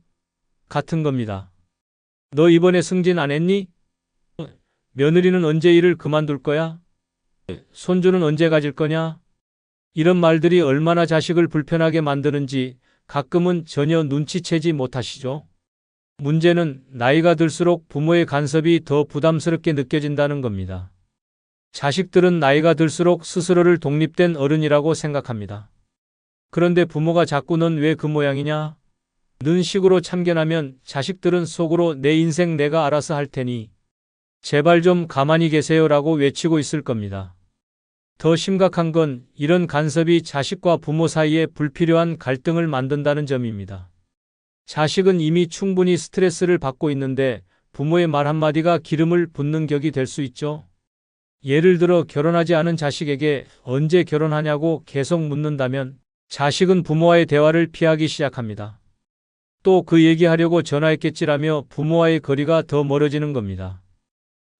같은 겁니다. 너 이번에 승진 안 했니? 며느리는 언제 일을 그만둘 거야? 손주는 언제 가질 거냐? 이런 말들이 얼마나 자식을 불편하게 만드는지 가끔은 전혀 눈치채지 못하시죠? 문제는 나이가 들수록 부모의 간섭이 더 부담스럽게 느껴진다는 겁니다. 자식들은 나이가 들수록 스스로를 독립된 어른이라고 생각합니다. 그런데 부모가 자꾸 넌 왜 그 모양이냐? 는 식으로 참견하면 자식들은 속으로 내 인생 내가 알아서 할 테니 제발 좀 가만히 계세요라고 외치고 있을 겁니다. 더 심각한 건 이런 간섭이 자식과 부모 사이에 불필요한 갈등을 만든다는 점입니다. 자식은 이미 충분히 스트레스를 받고 있는데 부모의 말 한마디가 기름을 붓는 격이 될 수 있죠. 예를 들어 결혼하지 않은 자식에게 언제 결혼하냐고 계속 묻는다면 자식은 부모와의 대화를 피하기 시작합니다. 또 그 얘기하려고 전화했겠지라며 부모와의 거리가 더 멀어지는 겁니다.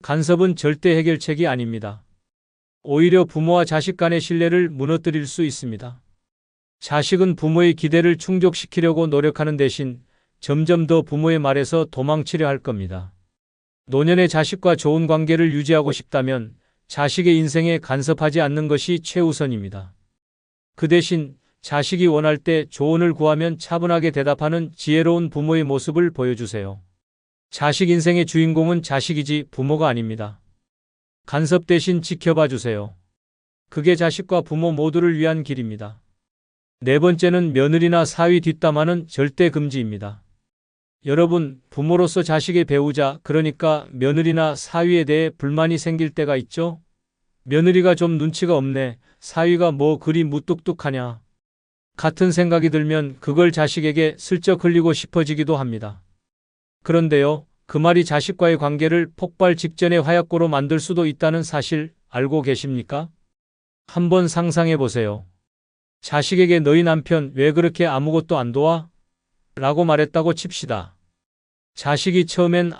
간섭은 절대 해결책이 아닙니다. 오히려 부모와 자식 간의 신뢰를 무너뜨릴 수 있습니다. 자식은 부모의 기대를 충족시키려고 노력하는 대신 점점 더 부모의 말에서 도망치려 할 겁니다. 노년의 자식과 좋은 관계를 유지하고 싶다면 자식의 인생에 간섭하지 않는 것이 최우선입니다. 그 대신 자식이 원할 때 조언을 구하면 차분하게 대답하는 지혜로운 부모의 모습을 보여주세요. 자식 인생의 주인공은 자식이지 부모가 아닙니다. 간섭 대신 지켜봐 주세요. 그게 자식과 부모 모두를 위한 길입니다. 네 번째는 며느리나 사위 뒷담화는 절대 금지입니다. 여러분, 부모로서 자식의 배우자, 그러니까 며느리나 사위에 대해 불만이 생길 때가 있죠? 며느리가 좀 눈치가 없네. 사위가 뭐 그리 무뚝뚝하냐. 같은 생각이 들면 그걸 자식에게 슬쩍 흘리고 싶어지기도 합니다. 그런데요, 그 말이 자식과의 관계를 폭발 직전의 화약고로 만들 수도 있다는 사실 알고 계십니까? 한번 상상해 보세요. 자식에게 너희 남편 왜 그렇게 아무것도 안 도와? 라고 말했다고 칩시다. 자식이 처음엔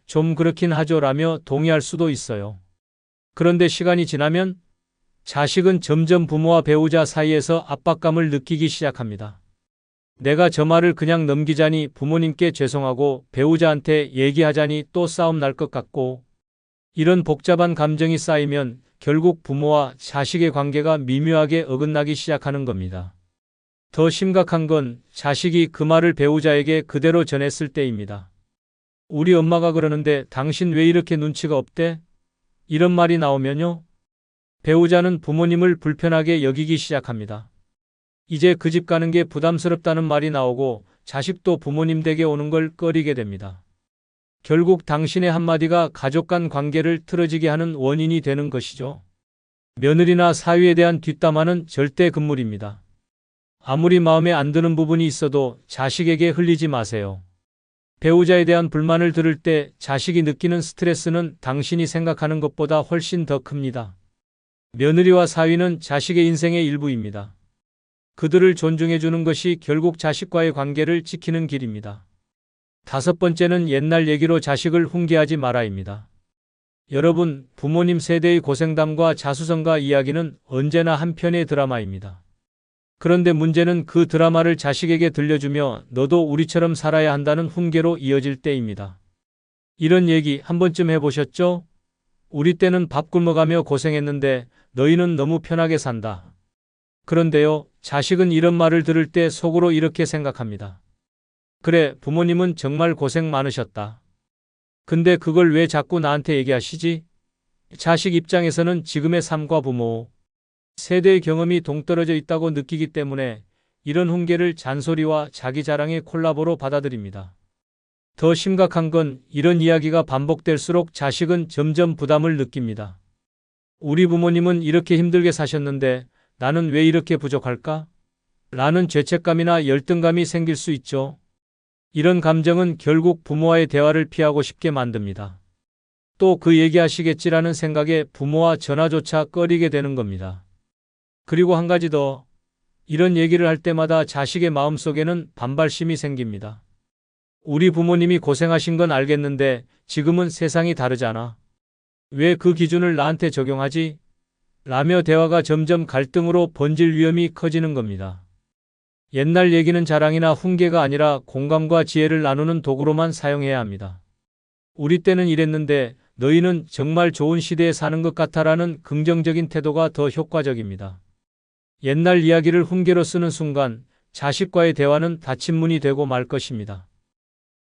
좀 그렇긴 하죠 라며 동의할 수도 있어요. 그런데 시간이 지나면 자식은 점점 부모와 배우자 사이에서 압박감을 느끼기 시작합니다. 내가 저 말을 그냥 넘기자니 부모님께 죄송하고 배우자한테 얘기하자니 또 싸움 날 것 같고, 이런 복잡한 감정이 쌓이면 결국 부모와 자식의 관계가 미묘하게 어긋나기 시작하는 겁니다. 더 심각한 건 자식이 그 말을 배우자에게 그대로 전했을 때입니다. 우리 엄마가 그러는데 당신 왜 이렇게 눈치가 없대? 이런 말이 나오면요, 배우자는 부모님을 불편하게 여기기 시작합니다. 이제 그 집 가는 게 부담스럽다는 말이 나오고 자식도 부모님 댁에 오는 걸 꺼리게 됩니다. 결국 당신의 한마디가 가족 간 관계를 틀어지게 하는 원인이 되는 것이죠. 며느리나 사위에 대한 뒷담화는 절대 금물입니다. 아무리 마음에 안 드는 부분이 있어도 자식에게 흘리지 마세요. 배우자에 대한 불만을 들을 때 자식이 느끼는 스트레스는 당신이 생각하는 것보다 훨씬 더 큽니다. 며느리와 사위는 자식의 인생의 일부입니다. 그들을 존중해주는 것이 결국 자식과의 관계를 지키는 길입니다. 다섯 번째는 옛날 얘기로 자식을 훈계하지 마라입니다. 여러분, 부모님 세대의 고생담과 자수성가 이야기는 언제나 한 편의 드라마입니다. 그런데 문제는 그 드라마를 자식에게 들려주며 너도 우리처럼 살아야 한다는 훈계로 이어질 때입니다. 이런 얘기 한 번쯤 해보셨죠? 우리 때는 밥 굶어가며 고생했는데 너희는 너무 편하게 산다. 그런데요, 자식은 이런 말을 들을 때 속으로 이렇게 생각합니다. 그래, 부모님은 정말 고생 많으셨다. 근데 그걸 왜 자꾸 나한테 얘기하시지? 자식 입장에서는 지금의 삶과 부모, 세대의 경험이 동떨어져 있다고 느끼기 때문에 이런 훈계를 잔소리와 자기 자랑의 콜라보로 받아들입니다. 더 심각한 건 이런 이야기가 반복될수록 자식은 점점 부담을 느낍니다. 우리 부모님은 이렇게 힘들게 사셨는데 나는 왜 이렇게 부족할까? 라는 죄책감이나 열등감이 생길 수 있죠. 이런 감정은 결국 부모와의 대화를 피하고 싶게 만듭니다. 또 그 얘기하시겠지라는 생각에 부모와 전화조차 꺼리게 되는 겁니다. 그리고 한 가지 더, 이런 얘기를 할 때마다 자식의 마음속에는 반발심이 생깁니다. 우리 부모님이 고생하신 건 알겠는데 지금은 세상이 다르잖아. 왜 그 기준을 나한테 적용하지? 라며 대화가 점점 갈등으로 번질 위험이 커지는 겁니다. 옛날 얘기는 자랑이나 훈계가 아니라 공감과 지혜를 나누는 도구로만 사용해야 합니다. 우리 때는 이랬는데 너희는 정말 좋은 시대에 사는 것 같아라는 긍정적인 태도가 더 효과적입니다. 옛날 이야기를 훈계로 쓰는 순간 자식과의 대화는 닫힌 문이 되고 말 것입니다.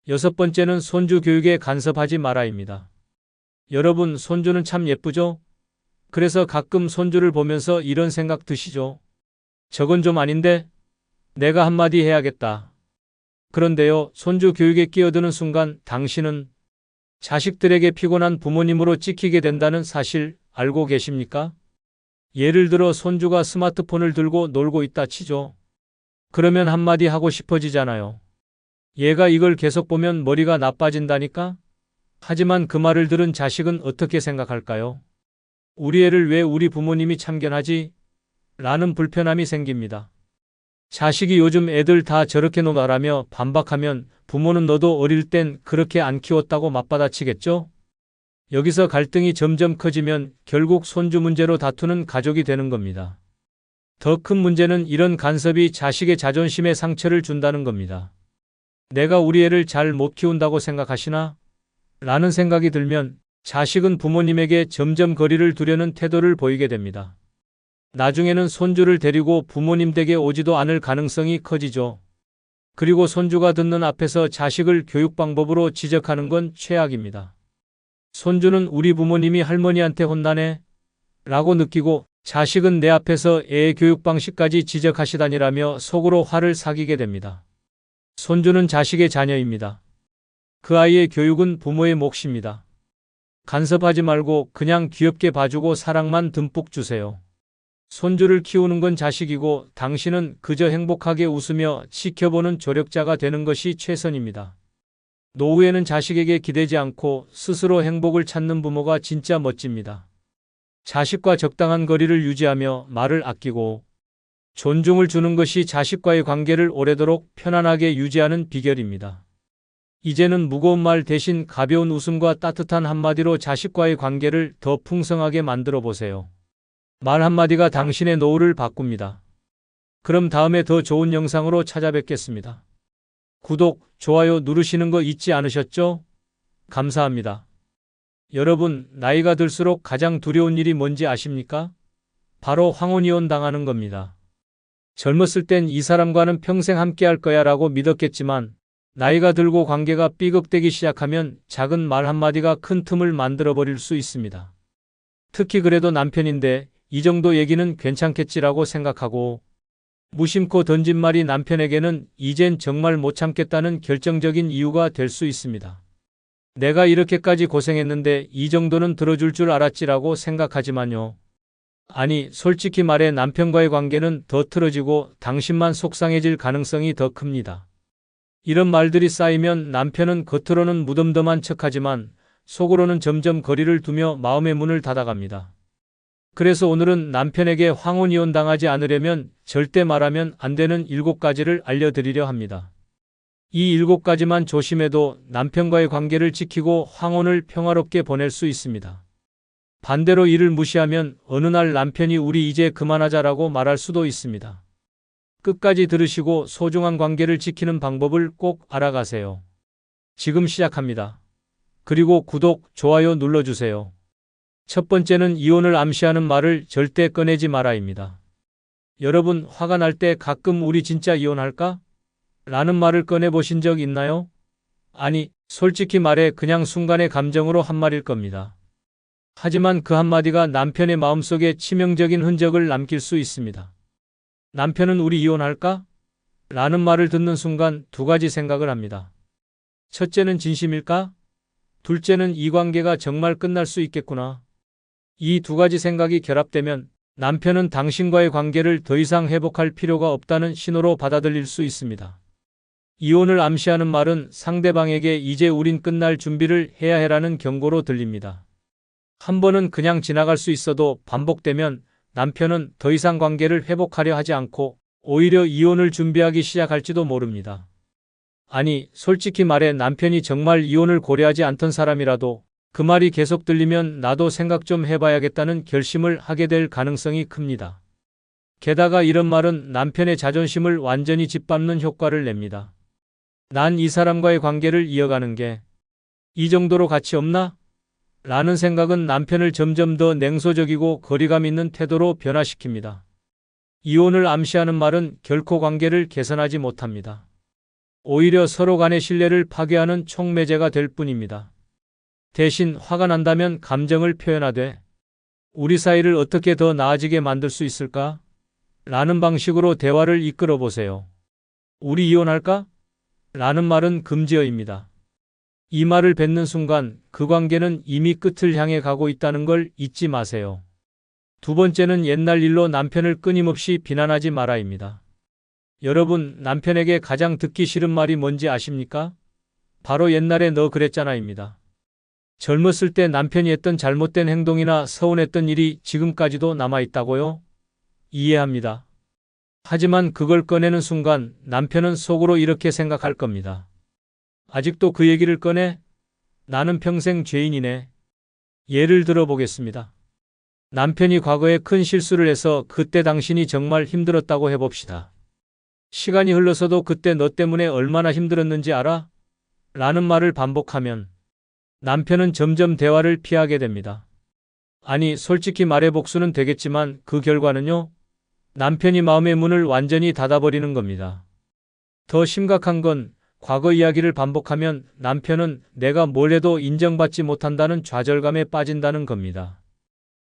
6번째는 손주 교육에 간섭하지 마라입니다. 여러분, 손주는 참 예쁘죠? 그래서 가끔 손주를 보면서 이런 생각 드시죠? 저건 좀 아닌데? 내가 한마디 해야겠다. 그런데요, 손주 교육에 끼어드는 순간 당신은 자식들에게 피곤한 부모님으로 찍히게 된다는 사실 알고 계십니까? 예를 들어 손주가 스마트폰을 들고 놀고 있다 치죠. 그러면 한마디 하고 싶어지잖아요. 얘가 이걸 계속 보면 머리가 나빠진다니까? 하지만 그 말을 들은 자식은 어떻게 생각할까요? 우리 애를 왜 우리 부모님이 참견하지? 라는 불편함이 생깁니다. 자식이 요즘 애들 다 저렇게 노나라며 반박하면 부모는 너도 어릴 땐 그렇게 안 키웠다고 맞받아치겠죠? 여기서 갈등이 점점 커지면 결국 손주 문제로 다투는 가족이 되는 겁니다. 더 큰 문제는 이런 간섭이 자식의 자존심에 상처를 준다는 겁니다. 내가 우리 애를 잘 못 키운다고 생각하시나? 라는 생각이 들면 자식은 부모님에게 점점 거리를 두려는 태도를 보이게 됩니다. 나중에는 손주를 데리고 부모님 댁에 오지도 않을 가능성이 커지죠. 그리고 손주가 듣는 앞에서 자식을 교육 방법으로 지적하는 건 최악입니다. 손주는 우리 부모님이 할머니한테 혼나네? 라고 느끼고 자식은 내 앞에서 애의 교육 방식까지 지적하시다니라며 속으로 화를 사기게 됩니다. 손주는 자식의 자녀입니다. 그 아이의 교육은 부모의 몫입니다. 간섭하지 말고 그냥 귀엽게 봐주고 사랑만 듬뿍 주세요. 손주를 키우는 건 자식이고 당신은 그저 행복하게 웃으며 지켜보는 조력자가 되는 것이 최선입니다. 노후에는 자식에게 기대지 않고 스스로 행복을 찾는 부모가 진짜 멋집니다. 자식과 적당한 거리를 유지하며 말을 아끼고 존중을 주는 것이 자식과의 관계를 오래도록 편안하게 유지하는 비결입니다. 이제는 무거운 말 대신 가벼운 웃음과 따뜻한 한마디로 자식과의 관계를 더 풍성하게 만들어 보세요. 말 한마디가 당신의 노후를 바꿉니다. 그럼 다음에 더 좋은 영상으로 찾아뵙겠습니다. 구독, 좋아요 누르시는 거 잊지 않으셨죠? 감사합니다. 여러분, 나이가 들수록 가장 두려운 일이 뭔지 아십니까? 바로 황혼이혼 당하는 겁니다. 젊었을 땐 이 사람과는 평생 함께 할 거야 라고 믿었겠지만 나이가 들고 관계가 삐걱대기 시작하면 작은 말 한마디가 큰 틈을 만들어 버릴 수 있습니다. 특히 그래도 남편인데 이 정도 얘기는 괜찮겠지라고 생각하고 무심코 던진 말이 남편에게는 이젠 정말 못 참겠다는 결정적인 이유가 될 수 있습니다. 내가 이렇게까지 고생했는데 이 정도는 들어줄 줄 알았지라고 생각하지만요. 아니, 솔직히 말해 남편과의 관계는 더 틀어지고 당신만 속상해질 가능성이 더 큽니다. 이런 말들이 쌓이면 남편은 겉으로는 무덤덤한 척하지만 속으로는 점점 거리를 두며 마음의 문을 닫아갑니다. 그래서 오늘은 남편에게 황혼이혼 당하지 않으려면 절대 말하면 안 되는 7가지를 알려드리려 합니다. 이 7가지만 조심해도 남편과의 관계를 지키고 황혼을 평화롭게 보낼 수 있습니다. 반대로 이를 무시하면 어느 날 남편이 우리 이제 그만하자라고 말할 수도 있습니다. 끝까지 들으시고 소중한 관계를 지키는 방법을 꼭 알아가세요. 지금 시작합니다. 그리고 구독, 좋아요 눌러주세요. 첫 번째는 이혼을 암시하는 말을 절대 꺼내지 마라입니다. 여러분, 화가 날 때 가끔 우리 진짜 이혼할까? 라는 말을 꺼내보신 적 있나요? 아니, 솔직히 말해 그냥 순간의 감정으로 한 말일 겁니다. 하지만 그 한마디가 남편의 마음속에 치명적인 흔적을 남길 수 있습니다. 남편은 우리 이혼할까? 라는 말을 듣는 순간 두 가지 생각을 합니다. 첫째는 진심일까? 둘째는 이 관계가 정말 끝날 수 있겠구나. 이 두 가지 생각이 결합되면 남편은 당신과의 관계를 더 이상 회복할 필요가 없다는 신호로 받아들일 수 있습니다. 이혼을 암시하는 말은 상대방에게 이제 우린 끝날 준비를 해야 해라는 경고로 들립니다. 한 번은 그냥 지나갈 수 있어도 반복되면 남편은 더 이상 관계를 회복하려 하지 않고 오히려 이혼을 준비하기 시작할지도 모릅니다. 아니, 솔직히 말해 남편이 정말 이혼을 고려하지 않던 사람이라도 그 말이 계속 들리면 나도 생각 좀 해봐야겠다는 결심을 하게 될 가능성이 큽니다. 게다가 이런 말은 남편의 자존심을 완전히 짓밟는 효과를 냅니다. 난 이 사람과의 관계를 이어가는 게 이 정도로 가치 없나? 라는 생각은 남편을 점점 더 냉소적이고 거리감 있는 태도로 변화시킵니다. 이혼을 암시하는 말은 결코 관계를 개선하지 못합니다. 오히려 서로 간의 신뢰를 파괴하는 촉매제가 될 뿐입니다. 대신 화가 난다면 감정을 표현하되 우리 사이를 어떻게 더 나아지게 만들 수 있을까? 라는 방식으로 대화를 이끌어 보세요. 우리 이혼할까? 라는 말은 금지어입니다. 이 말을 뱉는 순간 그 관계는 이미 끝을 향해 가고 있다는 걸 잊지 마세요. 두 번째는 옛날 일로 남편을 끊임없이 비난하지 마라입니다. 여러분, 남편에게 가장 듣기 싫은 말이 뭔지 아십니까? 바로 옛날에 너 그랬잖아입니다. 젊었을 때 남편이 했던 잘못된 행동이나 서운했던 일이 지금까지도 남아있다고요? 이해합니다. 하지만 그걸 꺼내는 순간 남편은 속으로 이렇게 생각할 겁니다. 아직도 그 얘기를 꺼내? 나는 평생 죄인이네. 예를 들어 보겠습니다. 남편이 과거에 큰 실수를 해서 그때 당신이 정말 힘들었다고 해봅시다. 시간이 흘러서도 그때 너 때문에 얼마나 힘들었는지 알아? 라는 말을 반복하면 남편은 점점 대화를 피하게 됩니다. 아니, 솔직히 말해 복수는 되겠지만 그 결과는요? 남편이 마음의 문을 완전히 닫아버리는 겁니다. 더 심각한 건 과거 이야기를 반복하면 남편은 내가 뭘 해도 인정받지 못한다는 좌절감에 빠진다는 겁니다.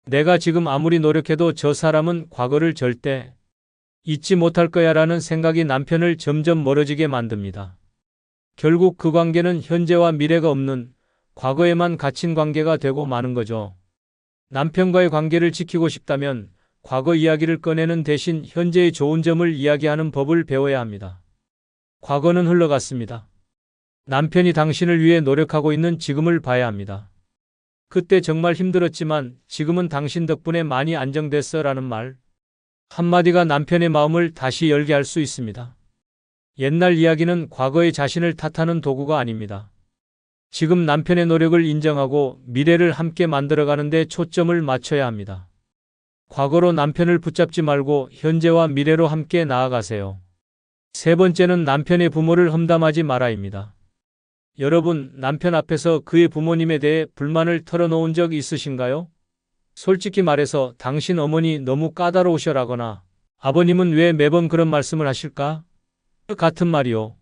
내가 지금 아무리 노력해도 저 사람은 과거를 절대 잊지 못할 거야라는 생각이 남편을 점점 멀어지게 만듭니다. 결국 그 관계는 현재와 미래가 없는 과거에만 갇힌 관계가 되고 마는 거죠. 남편과의 관계를 지키고 싶다면 과거 이야기를 꺼내는 대신 현재의 좋은 점을 이야기하는 법을 배워야 합니다. 과거는 흘러갔습니다. 남편이 당신을 위해 노력하고 있는 지금을 봐야 합니다. 그때 정말 힘들었지만 지금은 당신 덕분에 많이 안정됐어 라는 말 한마디가 남편의 마음을 다시 열게 할 수 있습니다. 옛날 이야기는 과거의 자신을 탓하는 도구가 아닙니다. 지금 남편의 노력을 인정하고 미래를 함께 만들어가는 데 초점을 맞춰야 합니다. 과거로 남편을 붙잡지 말고 현재와 미래로 함께 나아가세요. 세 번째는 남편의 부모를 험담하지 마라입니다. 여러분, 남편 앞에서 그의 부모님에 대해 불만을 털어놓은 적 있으신가요? 솔직히 말해서 당신 어머니 너무 까다로우셔라거나 아버님은 왜 매번 그런 말씀을 하실까? 같은 말이요.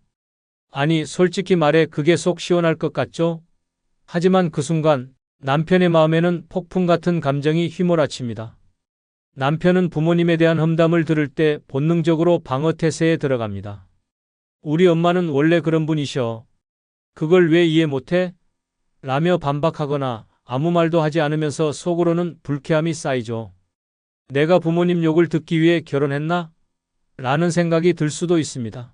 아니, 솔직히 말해 그게 속 시원할 것 같죠? 하지만 그 순간 남편의 마음에는 폭풍 같은 감정이 휘몰아칩니다. 남편은 부모님에 대한 험담을 들을 때 본능적으로 방어 태세에 들어갑니다. 우리 엄마는 원래 그런 분이셔. 그걸 왜 이해 못해? 라며 반박하거나 아무 말도 하지 않으면서 속으로는 불쾌함이 쌓이죠. 내가 부모님 욕을 듣기 위해 결혼했나? 라는 생각이 들 수도 있습니다.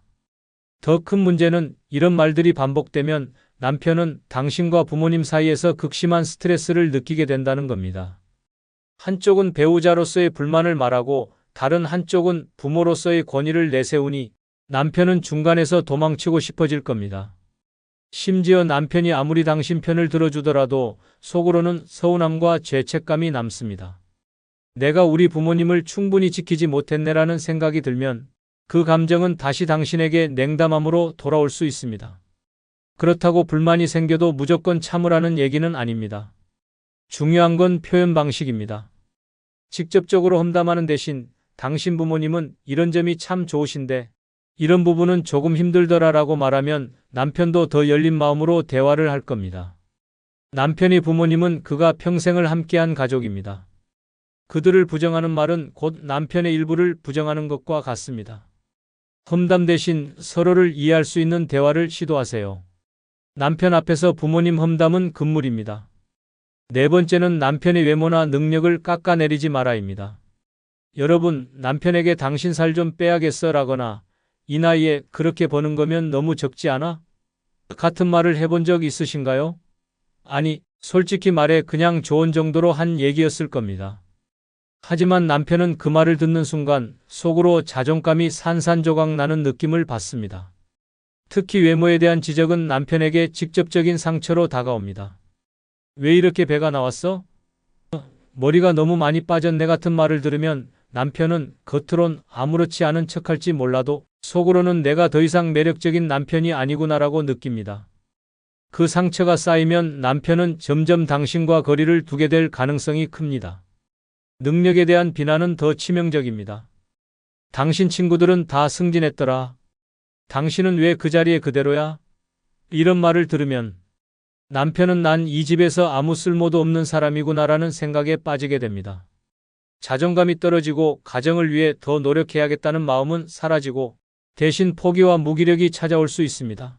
더 큰 문제는 이런 말들이 반복되면 남편은 당신과 부모님 사이에서 극심한 스트레스를 느끼게 된다는 겁니다. 한쪽은 배우자로서의 불만을 말하고 다른 한쪽은 부모로서의 권위를 내세우니 남편은 중간에서 도망치고 싶어질 겁니다. 심지어 남편이 아무리 당신 편을 들어주더라도 속으로는 서운함과 죄책감이 남습니다. 내가 우리 부모님을 충분히 지키지 못했네라는 생각이 들면 그 감정은 다시 당신에게 냉담함으로 돌아올 수 있습니다. 그렇다고 불만이 생겨도 무조건 참으라는 얘기는 아닙니다. 중요한 건 표현 방식입니다. 직접적으로 험담하는 대신 당신 부모님은 이런 점이 참 좋으신데 이런 부분은 조금 힘들더라라고 말하면 남편도 더 열린 마음으로 대화를 할 겁니다. 남편의 부모님은 그가 평생을 함께한 가족입니다. 그들을 부정하는 말은 곧 남편의 일부를 부정하는 것과 같습니다. 험담 대신 서로를 이해할 수 있는 대화를 시도하세요. 남편 앞에서 부모님 험담은 금물입니다. 네 번째는 남편의 외모나 능력을 깎아내리지 마라입니다. 여러분, 남편에게 당신 살 좀 빼야겠어 라거나 이 나이에 그렇게 버는 거면 너무 적지 않아? 같은 말을 해본 적 있으신가요? 아니, 솔직히 말해 그냥 조언 정도로 한 얘기였을 겁니다. 하지만 남편은 그 말을 듣는 순간 속으로 자존감이 산산조각 나는 느낌을 받습니다. 특히 외모에 대한 지적은 남편에게 직접적인 상처로 다가옵니다. 왜 이렇게 배가 나왔어? 머리가 너무 많이 빠졌네 같은 말을 들으면 남편은 겉으론 아무렇지 않은 척할지 몰라도 속으로는 내가 더 이상 매력적인 남편이 아니구나라고 느낍니다. 그 상처가 쌓이면 남편은 점점 당신과 거리를 두게 될 가능성이 큽니다. 능력에 대한 비난은 더 치명적입니다. 당신 친구들은 다 승진했더라. 당신은 왜 그 자리에 그대로야? 이런 말을 들으면 남편은 난 이 집에서 아무 쓸모도 없는 사람이구나라는 생각에 빠지게 됩니다. 자존감이 떨어지고 가정을 위해 더 노력해야겠다는 마음은 사라지고 대신 포기와 무기력이 찾아올 수 있습니다.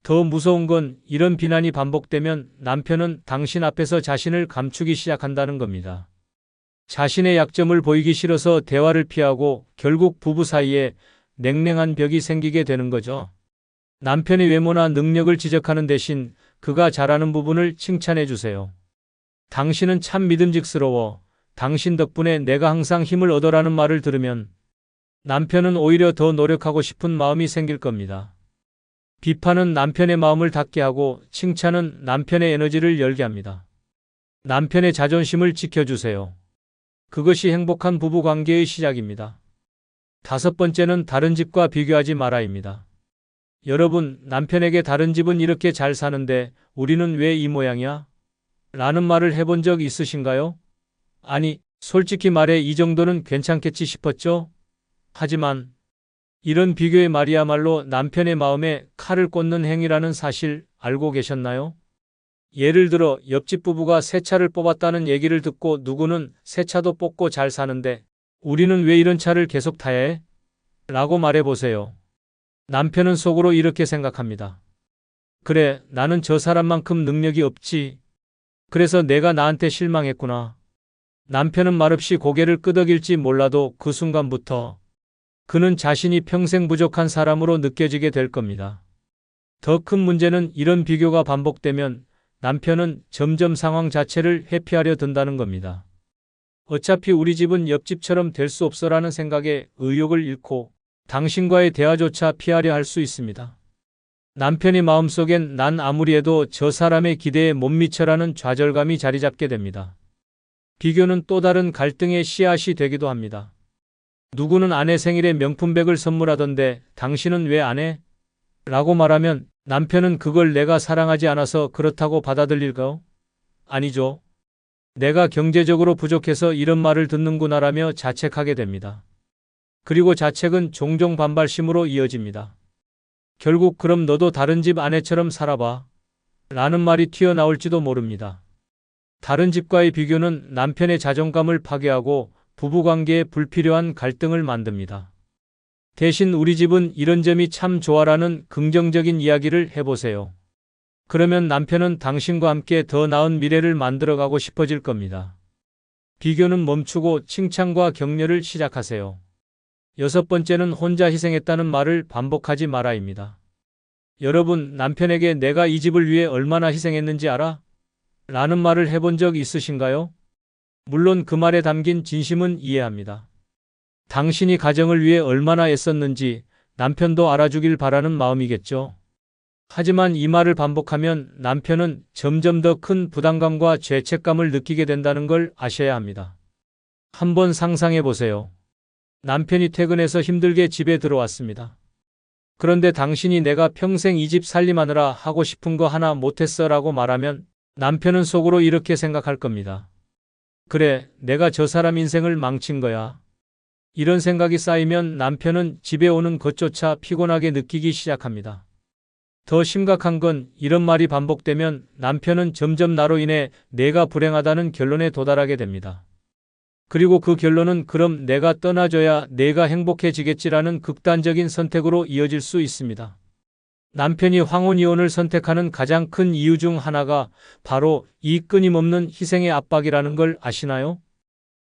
더 무서운 건 이런 비난이 반복되면 남편은 당신 앞에서 자신을 감추기 시작한다는 겁니다. 자신의 약점을 보이기 싫어서 대화를 피하고 결국 부부 사이에 냉랭한 벽이 생기게 되는 거죠. 남편의 외모나 능력을 지적하는 대신 그가 잘하는 부분을 칭찬해 주세요. 당신은 참 믿음직스러워. 당신 덕분에 내가 항상 힘을 얻어라는 말을 들으면 남편은 오히려 더 노력하고 싶은 마음이 생길 겁니다. 비판은 남편의 마음을 닫게 하고 칭찬은 남편의 에너지를 열게 합니다. 남편의 자존심을 지켜주세요. 그것이 행복한 부부 관계의 시작입니다. 다섯 번째는 다른 집과 비교하지 마라입니다. 여러분, 남편에게 다른 집은 이렇게 잘 사는데 우리는 왜 이 모양이야? 라는 말을 해본 적 있으신가요? 아니, 솔직히 말해 이 정도는 괜찮겠지 싶었죠? 하지만 이런 비교의 말이야말로 남편의 마음에 칼을 꽂는 행위라는 사실 알고 계셨나요? 예를 들어 옆집 부부가 새 차를 뽑았다는 얘기를 듣고 누구는 새 차도 뽑고 잘 사는데 우리는 왜 이런 차를 계속 타야 해? 라고 말해보세요. 남편은 속으로 이렇게 생각합니다. 그래, 나는 저 사람만큼 능력이 없지. 그래서 내가 나한테 실망했구나. 남편은 말없이 고개를 끄덕일지 몰라도 그 순간부터 그는 자신이 평생 부족한 사람으로 느껴지게 될 겁니다. 더 큰 문제는 이런 비교가 반복되면 남편은 점점 상황 자체를 회피하려 든다는 겁니다. 어차피 우리 집은 옆집처럼 될 수 없어라는 생각에 의욕을 잃고 당신과의 대화조차 피하려 할 수 있습니다. 남편의 마음속엔 난 아무리 해도 저 사람의 기대에 못 미쳐라는 좌절감이 자리 잡게 됩니다. 비교는 또 다른 갈등의 씨앗이 되기도 합니다. 누구는 아내 생일에 명품백을 선물하던데 당신은 왜 안 해? 라고 말하면 남편은 그걸 내가 사랑하지 않아서 그렇다고 받아들일까요? 아니죠. 내가 경제적으로 부족해서 이런 말을 듣는구나라며 자책하게 됩니다. 그리고 자책은 종종 반발심으로 이어집니다. 결국 그럼 너도 다른 집 아내처럼 살아봐. 라는 말이 튀어나올지도 모릅니다. 다른 집과의 비교는 남편의 자존감을 파괴하고 부부관계에 불필요한 갈등을 만듭니다. 대신 우리 집은 이런 점이 참 좋아라는 긍정적인 이야기를 해보세요. 그러면 남편은 당신과 함께 더 나은 미래를 만들어가고 싶어질 겁니다. 비교는 멈추고 칭찬과 격려를 시작하세요. 여섯 번째는 혼자 희생했다는 말을 반복하지 마라입니다. 여러분, 남편에게 내가 이 집을 위해 얼마나 희생했는지 알아? 라는 말을 해본 적 있으신가요? 물론 그 말에 담긴 진심은 이해합니다. 당신이 가정을 위해 얼마나 애썼는지 남편도 알아주길 바라는 마음이겠죠. 하지만 이 말을 반복하면 남편은 점점 더 큰 부담감과 죄책감을 느끼게 된다는 걸 아셔야 합니다. 한번 상상해 보세요. 남편이 퇴근해서 힘들게 집에 들어왔습니다. 그런데 당신이 내가 평생 이 집 살림하느라 하고 싶은 거 하나 못했어 라고 말하면 남편은 속으로 이렇게 생각할 겁니다. 그래, 내가 저 사람 인생을 망친 거야. 이런 생각이 쌓이면 남편은 집에 오는 것조차 피곤하게 느끼기 시작합니다. 더 심각한 건 이런 말이 반복되면 남편은 점점 나로 인해 내가 불행하다는 결론에 도달하게 됩니다. 그리고 그 결론은 그럼 내가 떠나줘야 내가 행복해지겠지라는 극단적인 선택으로 이어질 수 있습니다. 남편이 황혼이혼을 선택하는 가장 큰 이유 중 하나가 바로 이 끊임없는 희생의 압박이라는 걸 아시나요?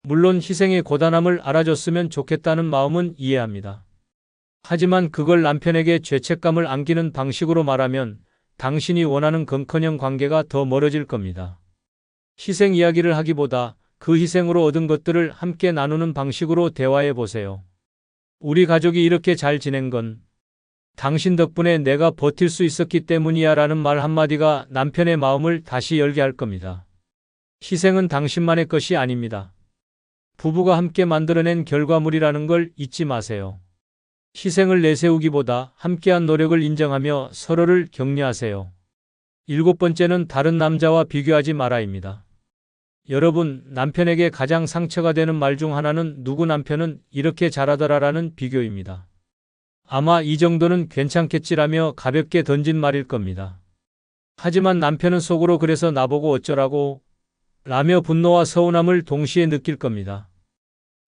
물론 희생의 고단함을 알아줬으면 좋겠다는 마음은 이해합니다. 하지만 그걸 남편에게 죄책감을 안기는 방식으로 말하면 당신이 원하는 건커녕 관계가 더 멀어질 겁니다. 희생 이야기를 하기보다 그 희생으로 얻은 것들을 함께 나누는 방식으로 대화해 보세요. 우리 가족이 이렇게 잘 지낸 건 당신 덕분에 내가 버틸 수 있었기 때문이야 라는 말 한마디가 남편의 마음을 다시 열게 할 겁니다. 희생은 당신만의 것이 아닙니다. 부부가 함께 만들어낸 결과물이라는 걸 잊지 마세요. 희생을 내세우기보다 함께한 노력을 인정하며 서로를 격려하세요. 7번째는 다른 남자와 비교하지 마라입니다. 여러분, 남편에게 가장 상처가 되는 말 중 하나는 누구 남편은 이렇게 잘하더라라는 비교입니다. 아마 이 정도는 괜찮겠지라며 가볍게 던진 말일 겁니다. 하지만 남편은 속으로 그래서 나보고 어쩌라고? 라며 분노와 서운함을 동시에 느낄 겁니다.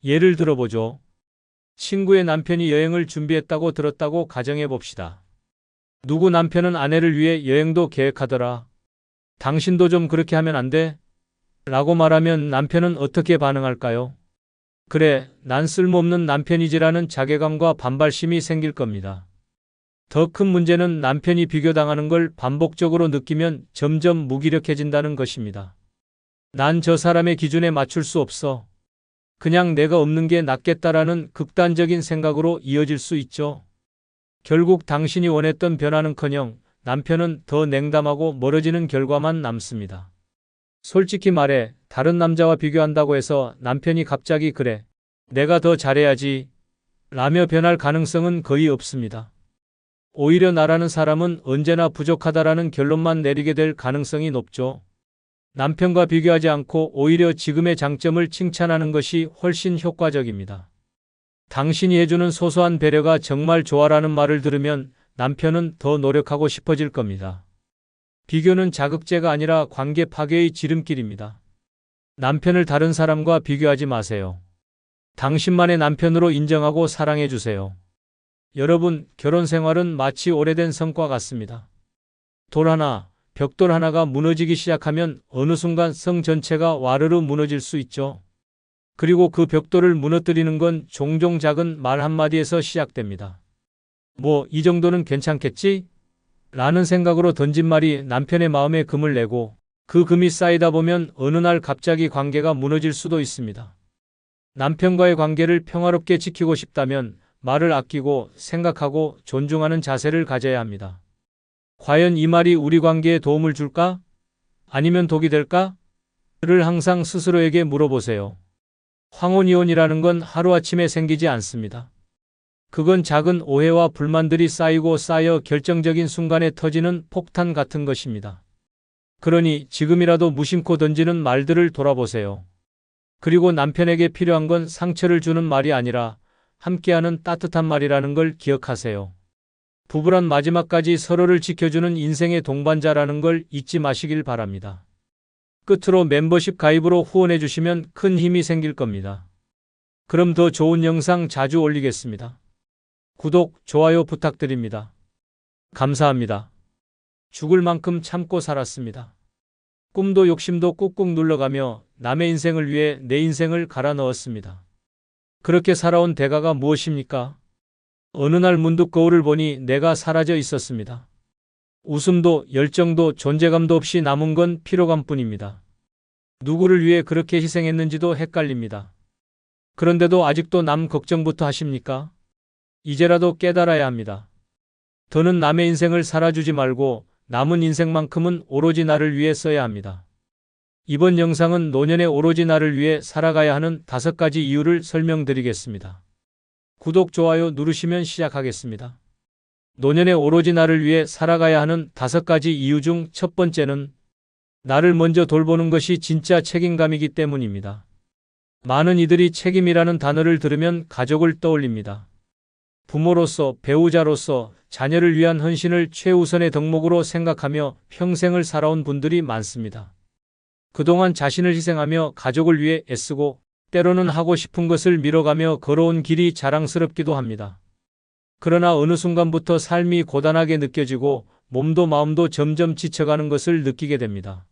예를 들어보죠. 친구의 남편이 여행을 준비했다고 들었다고 가정해 봅시다. 누구 남편은 아내를 위해 여행도 계획하더라. 당신도 좀 그렇게 하면 안 돼? 라고 말하면 남편은 어떻게 반응할까요? 그래, 난 쓸모없는 남편이지라는 자괴감과 반발심이 생길 겁니다. 더 큰 문제는 남편이 비교당하는 걸 반복적으로 느끼면 점점 무기력해진다는 것입니다. 난 저 사람의 기준에 맞출 수 없어. 그냥 내가 없는 게 낫겠다라는 극단적인 생각으로 이어질 수 있죠. 결국 당신이 원했던 변화는커녕 남편은 더 냉담하고 멀어지는 결과만 남습니다. 솔직히 말해 다른 남자와 비교한다고 해서 남편이 갑자기 그래, 내가 더 잘해야지 라며 변할 가능성은 거의 없습니다. 오히려 나라는 사람은 언제나 부족하다라는 결론만 내리게 될 가능성이 높죠. 남편과 비교하지 않고 오히려 지금의 장점을 칭찬하는 것이 훨씬 효과적입니다. 당신이 해주는 소소한 배려가 정말 좋아라는 말을 들으면 남편은 더 노력하고 싶어질 겁니다. 비교는 자극제가 아니라 관계 파괴의 지름길입니다. 남편을 다른 사람과 비교하지 마세요. 당신만의 남편으로 인정하고 사랑해 주세요. 여러분, 결혼 생활은 마치 오래된 성과 같습니다. 돌 하나, 벽돌 하나가 무너지기 시작하면 어느 순간 성 전체가 와르르 무너질 수 있죠. 그리고 그 벽돌을 무너뜨리는 건 종종 작은 말 한마디에서 시작됩니다. 뭐, 이 정도는 괜찮겠지? 라는 생각으로 던진 말이 남편의 마음에 금을 내고 그 금이 쌓이다 보면 어느 날 갑자기 관계가 무너질 수도 있습니다. 남편과의 관계를 평화롭게 지키고 싶다면 말을 아끼고 생각하고 존중하는 자세를 가져야 합니다. 과연 이 말이 우리 관계에 도움을 줄까? 아니면 독이 될까? 를 항상 스스로에게 물어보세요. 황혼이혼이라는 건 하루아침에 생기지 않습니다. 그건 작은 오해와 불만들이 쌓이고 쌓여 결정적인 순간에 터지는 폭탄 같은 것입니다. 그러니 지금이라도 무심코 던지는 말들을 돌아보세요. 그리고 남편에게 필요한 건 상처를 주는 말이 아니라 함께하는 따뜻한 말이라는 걸 기억하세요. 부부란 마지막까지 서로를 지켜주는 인생의 동반자라는 걸 잊지 마시길 바랍니다. 끝으로 멤버십 가입으로 후원해 주시면 큰 힘이 생길 겁니다. 그럼 더 좋은 영상 자주 올리겠습니다. 구독, 좋아요 부탁드립니다. 감사합니다. 죽을 만큼 참고 살았습니다. 꿈도 욕심도 꾹꾹 눌러가며 남의 인생을 위해 내 인생을 갈아 넣었습니다. 그렇게 살아온 대가가 무엇입니까? 어느 날 문득 거울을 보니 내가 사라져 있었습니다. 웃음도 열정도 존재감도 없이 남은 건 피로감뿐입니다. 누구를 위해 그렇게 희생했는지도 헷갈립니다. 그런데도 아직도 남 걱정부터 하십니까? 이제라도 깨달아야 합니다. 더는 남의 인생을 살아주지 말고 남은 인생만큼은 오로지 나를 위해 써야 합니다. 이번 영상은 노년에 오로지 나를 위해 살아가야 하는 5가지 이유를 설명드리겠습니다. 구독, 좋아요 누르시면 시작하겠습니다. 노년에 오로지 나를 위해 살아가야 하는 5가지 이유 중 첫 번째는 나를 먼저 돌보는 것이 진짜 책임감이기 때문입니다. 많은 이들이 책임이라는 단어를 들으면 가족을 떠올립니다. 부모로서, 배우자로서 자녀를 위한 헌신을 최우선의 덕목으로 생각하며 평생을 살아온 분들이 많습니다. 그동안 자신을 희생하며 가족을 위해 애쓰고 때로는 하고 싶은 것을 미뤄가며 걸어온 길이 자랑스럽기도 합니다. 그러나 어느 순간부터 삶이 고단하게 느껴지고 몸도 마음도 점점 지쳐가는 것을 느끼게 됩니다.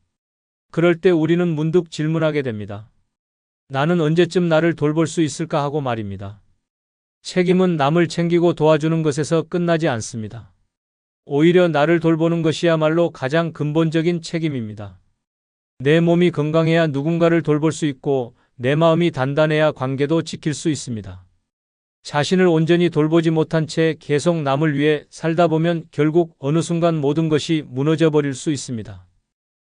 그럴 때 우리는 문득 질문하게 됩니다. 나는 언제쯤 나를 돌볼 수 있을까 하고 말입니다. 책임은 남을 챙기고 도와주는 것에서 끝나지 않습니다. 오히려 나를 돌보는 것이야말로 가장 근본적인 책임입니다. 내 몸이 건강해야 누군가를 돌볼 수 있고 내 마음이 단단해야 관계도 지킬 수 있습니다. 자신을 온전히 돌보지 못한 채 계속 남을 위해 살다 보면 결국 어느 순간 모든 것이 무너져 버릴 수 있습니다.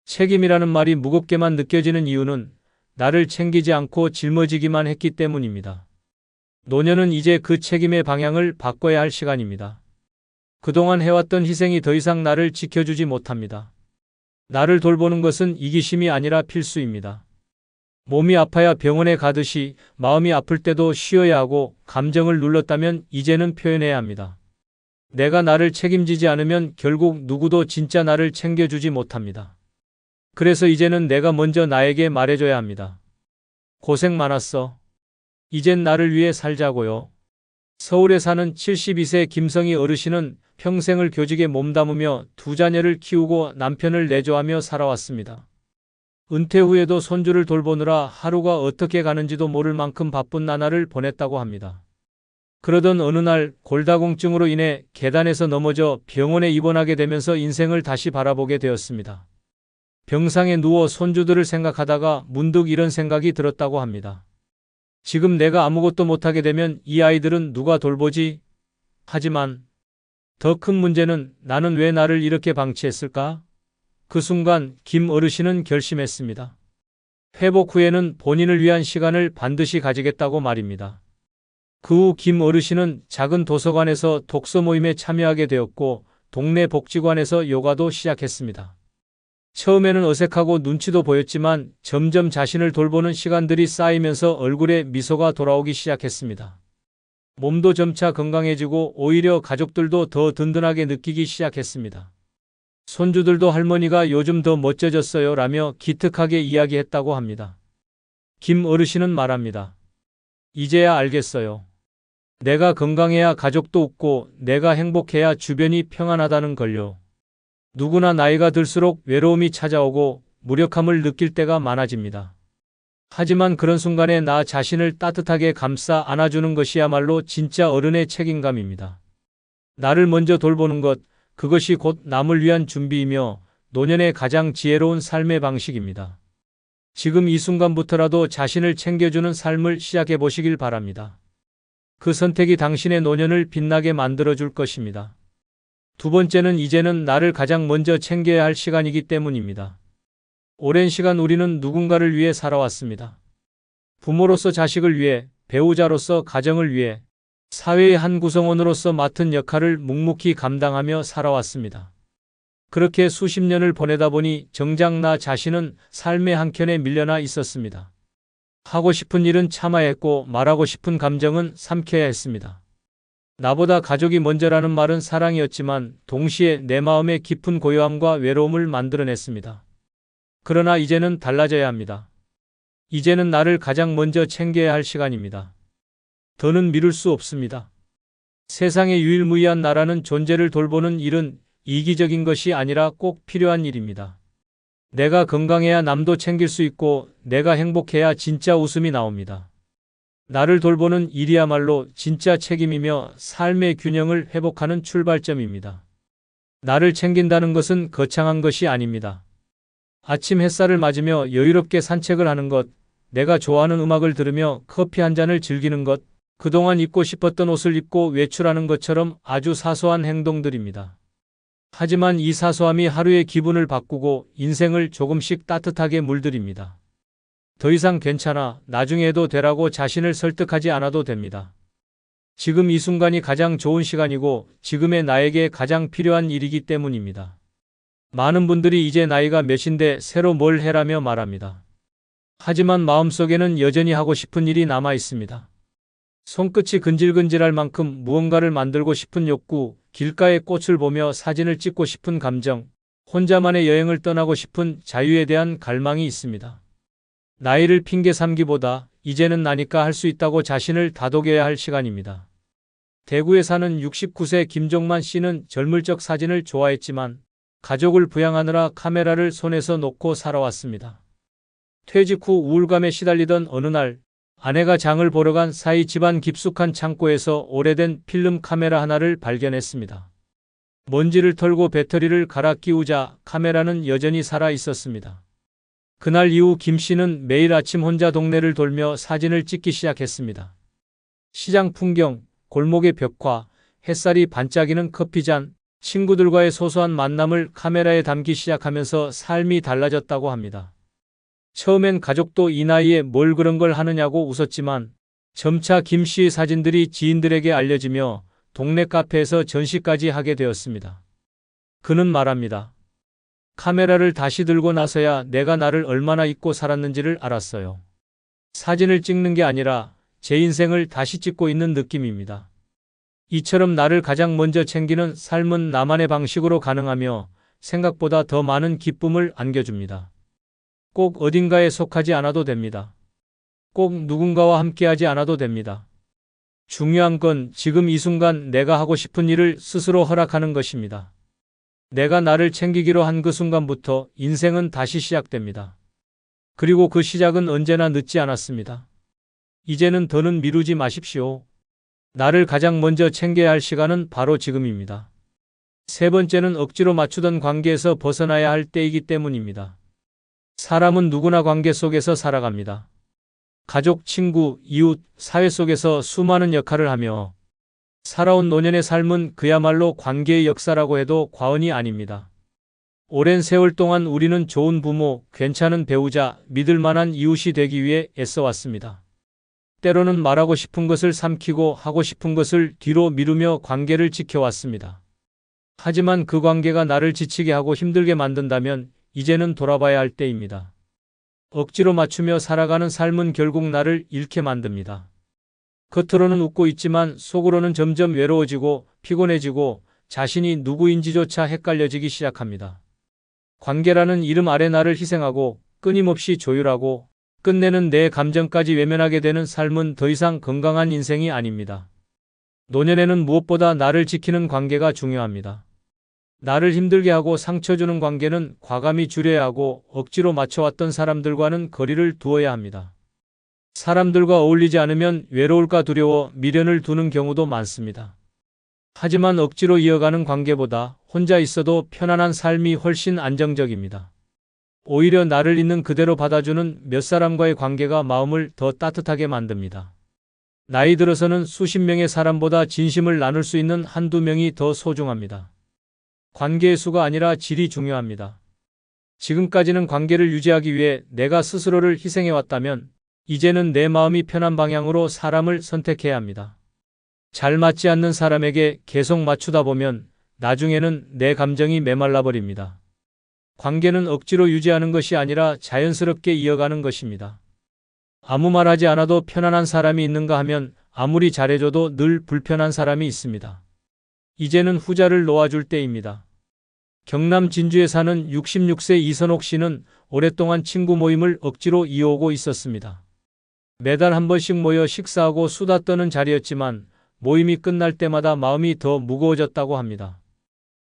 책임이라는 말이 무겁게만 느껴지는 이유는 나를 챙기지 않고 짊어지기만 했기 때문입니다. 노년은 이제 그 책임의 방향을 바꿔야 할 시간입니다. 그동안 해왔던 희생이 더 이상 나를 지켜주지 못합니다. 나를 돌보는 것은 이기심이 아니라 필수입니다. 몸이 아파야 병원에 가듯이 마음이 아플 때도 쉬어야 하고 감정을 눌렀다면 이제는 표현해야 합니다. 내가 나를 책임지지 않으면 결국 누구도 진짜 나를 챙겨주지 못합니다. 그래서 이제는 내가 먼저 나에게 말해줘야 합니다. 고생 많았어. 이젠 나를 위해 살자고요. 서울에 사는 72세 김성희 어르신은 평생을 교직에 몸담으며 2자녀를 키우고 남편을 내조하며 살아왔습니다. 은퇴 후에도 손주를 돌보느라 하루가 어떻게 가는지도 모를 만큼 바쁜 나날을 보냈다고 합니다. 그러던 어느 날 골다공증으로 인해 계단에서 넘어져 병원에 입원하게 되면서 인생을 다시 바라보게 되었습니다. 병상에 누워 손주들을 생각하다가 문득 이런 생각이 들었다고 합니다. 지금 내가 아무것도 못하게 되면 이 아이들은 누가 돌보지? 하지만 더 큰 문제는 나는 왜 나를 이렇게 방치했을까? 그 순간 김 어르신은 결심했습니다. 회복 후에는 본인을 위한 시간을 반드시 가지겠다고 말입니다. 그 후 김 어르신은 작은 도서관에서 독서 모임에 참여하게 되었고 동네 복지관에서 요가도 시작했습니다. 처음에는 어색하고 눈치도 보였지만 점점 자신을 돌보는 시간들이 쌓이면서 얼굴에 미소가 돌아오기 시작했습니다. 몸도 점차 건강해지고 오히려 가족들도 더 든든하게 느끼기 시작했습니다. 손주들도 할머니가 요즘 더 멋져졌어요 라며 기특하게 이야기했다고 합니다. 김 어르신은 말합니다. 이제야 알겠어요. 내가 건강해야 가족도 웃고 내가 행복해야 주변이 평안하다는 걸요. 누구나 나이가 들수록 외로움이 찾아오고 무력함을 느낄 때가 많아집니다. 하지만 그런 순간에 나 자신을 따뜻하게 감싸 안아주는 것이야말로 진짜 어른의 책임감입니다. 나를 먼저 돌보는 것, 그것이 곧 남을 위한 준비이며 노년의 가장 지혜로운 삶의 방식입니다. 지금 이 순간부터라도 자신을 챙겨주는 삶을 시작해 보시길 바랍니다. 그 선택이 당신의 노년을 빛나게 만들어줄 것입니다. 두 번째는 이제는 나를 가장 먼저 챙겨야 할 시간이기 때문입니다. 오랜 시간 우리는 누군가를 위해 살아왔습니다. 부모로서 자식을 위해, 배우자로서 가정을 위해, 사회의 한 구성원으로서 맡은 역할을 묵묵히 감당하며 살아왔습니다. 그렇게 수십 년을 보내다 보니 정작 나 자신은 삶의 한켠에 밀려나 있었습니다. 하고 싶은 일은 참아야 했고 말하고 싶은 감정은 삼켜야 했습니다. 나보다 가족이 먼저라는 말은 사랑이었지만 동시에 내 마음의 깊은 고요함과 외로움을 만들어냈습니다. 그러나 이제는 달라져야 합니다. 이제는 나를 가장 먼저 챙겨야 할 시간입니다. 더는 미룰 수 없습니다. 세상에 유일무이한 나라는 존재를 돌보는 일은 이기적인 것이 아니라 꼭 필요한 일입니다. 내가 건강해야 남도 챙길 수 있고 내가 행복해야 진짜 웃음이 나옵니다. 나를 돌보는 일이야말로 진짜 책임이며 삶의 균형을 회복하는 출발점입니다. 나를 챙긴다는 것은 거창한 것이 아닙니다. 아침 햇살을 맞으며 여유롭게 산책을 하는 것, 내가 좋아하는 음악을 들으며 커피 한 잔을 즐기는 것, 그동안 입고 싶었던 옷을 입고 외출하는 것처럼 아주 사소한 행동들입니다. 하지만 이 사소함이 하루의 기분을 바꾸고 인생을 조금씩 따뜻하게 물들입니다. 더 이상 괜찮아, 나중에 해도 되라고 자신을 설득하지 않아도 됩니다. 지금 이 순간이 가장 좋은 시간이고 지금의 나에게 가장 필요한 일이기 때문입니다. 많은 분들이 이제 나이가 몇인데 새로 뭘 해라며 말합니다. 하지만 마음속에는 여전히 하고 싶은 일이 남아 있습니다. 손끝이 근질근질할 만큼 무언가를 만들고 싶은 욕구, 길가의 꽃을 보며 사진을 찍고 싶은 감정, 혼자만의 여행을 떠나고 싶은 자유에 대한 갈망이 있습니다. 나이를 핑계 삼기보다 이제는 나니까 할 수 있다고 자신을 다독여야 할 시간입니다. 대구에 사는 69세 김종만 씨는 젊을 적 사진을 좋아했지만 가족을 부양하느라 카메라를 손에서 놓고 살아왔습니다. 퇴직 후 우울감에 시달리던 어느 날 아내가 장을 보러 간 사이 집안 깊숙한 창고에서 오래된 필름 카메라 하나를 발견했습니다. 먼지를 털고 배터리를 갈아 끼우자 카메라는 여전히 살아 있었습니다. 그날 이후 김 씨는 매일 아침 혼자 동네를 돌며 사진을 찍기 시작했습니다. 시장 풍경, 골목의 벽화, 햇살이 반짝이는 커피잔, 친구들과의 소소한 만남을 카메라에 담기 시작하면서 삶이 달라졌다고 합니다. 처음엔 가족도 이 나이에 뭘 그런 걸 하느냐고 웃었지만 점차 김 씨의 사진들이 지인들에게 알려지며 동네 카페에서 전시까지 하게 되었습니다. 그는 말합니다. 카메라를 다시 들고 나서야 내가 나를 얼마나 잊고 살았는지를 알았어요. 사진을 찍는 게 아니라 제 인생을 다시 찍고 있는 느낌입니다. 이처럼 나를 가장 먼저 챙기는 삶은 나만의 방식으로 가능하며 생각보다 더 많은 기쁨을 안겨줍니다. 꼭 어딘가에 속하지 않아도 됩니다. 꼭 누군가와 함께하지 않아도 됩니다. 중요한 건 지금 이 순간 내가 하고 싶은 일을 스스로 허락하는 것입니다. 내가 나를 챙기기로 한 그 순간부터 인생은 다시 시작됩니다. 그리고 그 시작은 언제나 늦지 않았습니다. 이제는 더는 미루지 마십시오. 나를 가장 먼저 챙겨야 할 시간은 바로 지금입니다. 세 번째는 억지로 맞추던 관계에서 벗어나야 할 때이기 때문입니다. 사람은 누구나 관계 속에서 살아갑니다. 가족, 친구, 이웃, 사회 속에서 수많은 역할을 하며 살아온 노년의 삶은 그야말로 관계의 역사라고 해도 과언이 아닙니다. 오랜 세월 동안 우리는 좋은 부모, 괜찮은 배우자, 믿을 만한 이웃이 되기 위해 애써왔습니다. 때로는 말하고 싶은 것을 삼키고 하고 싶은 것을 뒤로 미루며 관계를 지켜왔습니다. 하지만 그 관계가 나를 지치게 하고 힘들게 만든다면 이제는 돌아봐야 할 때입니다. 억지로 맞추며 살아가는 삶은 결국 나를 잃게 만듭니다. 겉으로는 웃고 있지만 속으로는 점점 외로워지고 피곤해지고 자신이 누구인지조차 헷갈려지기 시작합니다. 관계라는 이름 아래 나를 희생하고 끊임없이 조율하고 끝내는 내 감정까지 외면하게 되는 삶은 더 이상 건강한 인생이 아닙니다. 노년에는 무엇보다 나를 지키는 관계가 중요합니다. 나를 힘들게 하고 상처 주는 관계는 과감히 줄여야 하고 억지로 맞춰왔던 사람들과는 거리를 두어야 합니다. 사람들과 어울리지 않으면 외로울까 두려워 미련을 두는 경우도 많습니다. 하지만 억지로 이어가는 관계보다 혼자 있어도 편안한 삶이 훨씬 안정적입니다. 오히려 나를 있는 그대로 받아주는 몇 사람과의 관계가 마음을 더 따뜻하게 만듭니다. 나이 들어서는 수십 명의 사람보다 진심을 나눌 수 있는 한두 명이 더 소중합니다. 관계의 수가 아니라 질이 중요합니다. 지금까지는 관계를 유지하기 위해 내가 스스로를 희생해왔다면 이제는 내 마음이 편한 방향으로 사람을 선택해야 합니다. 잘 맞지 않는 사람에게 계속 맞추다 보면 나중에는 내 감정이 메말라 버립니다. 관계는 억지로 유지하는 것이 아니라 자연스럽게 이어가는 것입니다. 아무 말 하지 않아도 편안한 사람이 있는가 하면 아무리 잘해줘도 늘 불편한 사람이 있습니다. 이제는 후자를 놓아줄 때입니다. 경남 진주에 사는 66세 이선옥 씨는 오랫동안 친구 모임을 억지로 이어오고 있었습니다. 매달 한 번씩 모여 식사하고 수다 떠는 자리였지만 모임이 끝날 때마다 마음이 더 무거워졌다고 합니다.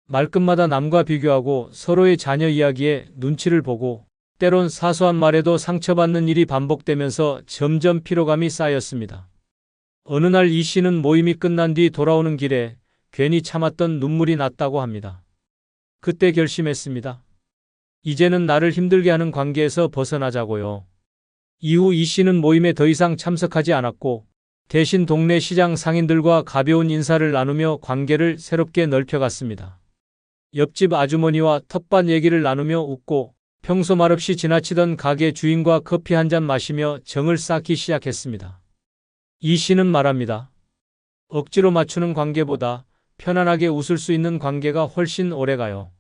말끝마다 남과 비교하고 서로의 자녀 이야기에 눈치를 보고 때론 사소한 말에도 상처받는 일이 반복되면서 점점 피로감이 쌓였습니다. 어느 날 이 씨는 모임이 끝난 뒤 돌아오는 길에 괜히 참았던 눈물이 났다고 합니다. 그때 결심했습니다. 이제는 나를 힘들게 하는 관계에서 벗어나자고요. 이후 이 씨는 모임에 더 이상 참석하지 않았고 대신 동네 시장 상인들과 가벼운 인사를 나누며 관계를 새롭게 넓혀갔습니다. 옆집 아주머니와 텃밭 얘기를 나누며 웃고 평소 말없이 지나치던 가게 주인과 커피 한 잔 마시며 정을 쌓기 시작했습니다. 이 시는 말합니다. 억지로 맞추는 관계보다 편안하게 웃을 수 있는 관계가 훨씬 오래가요.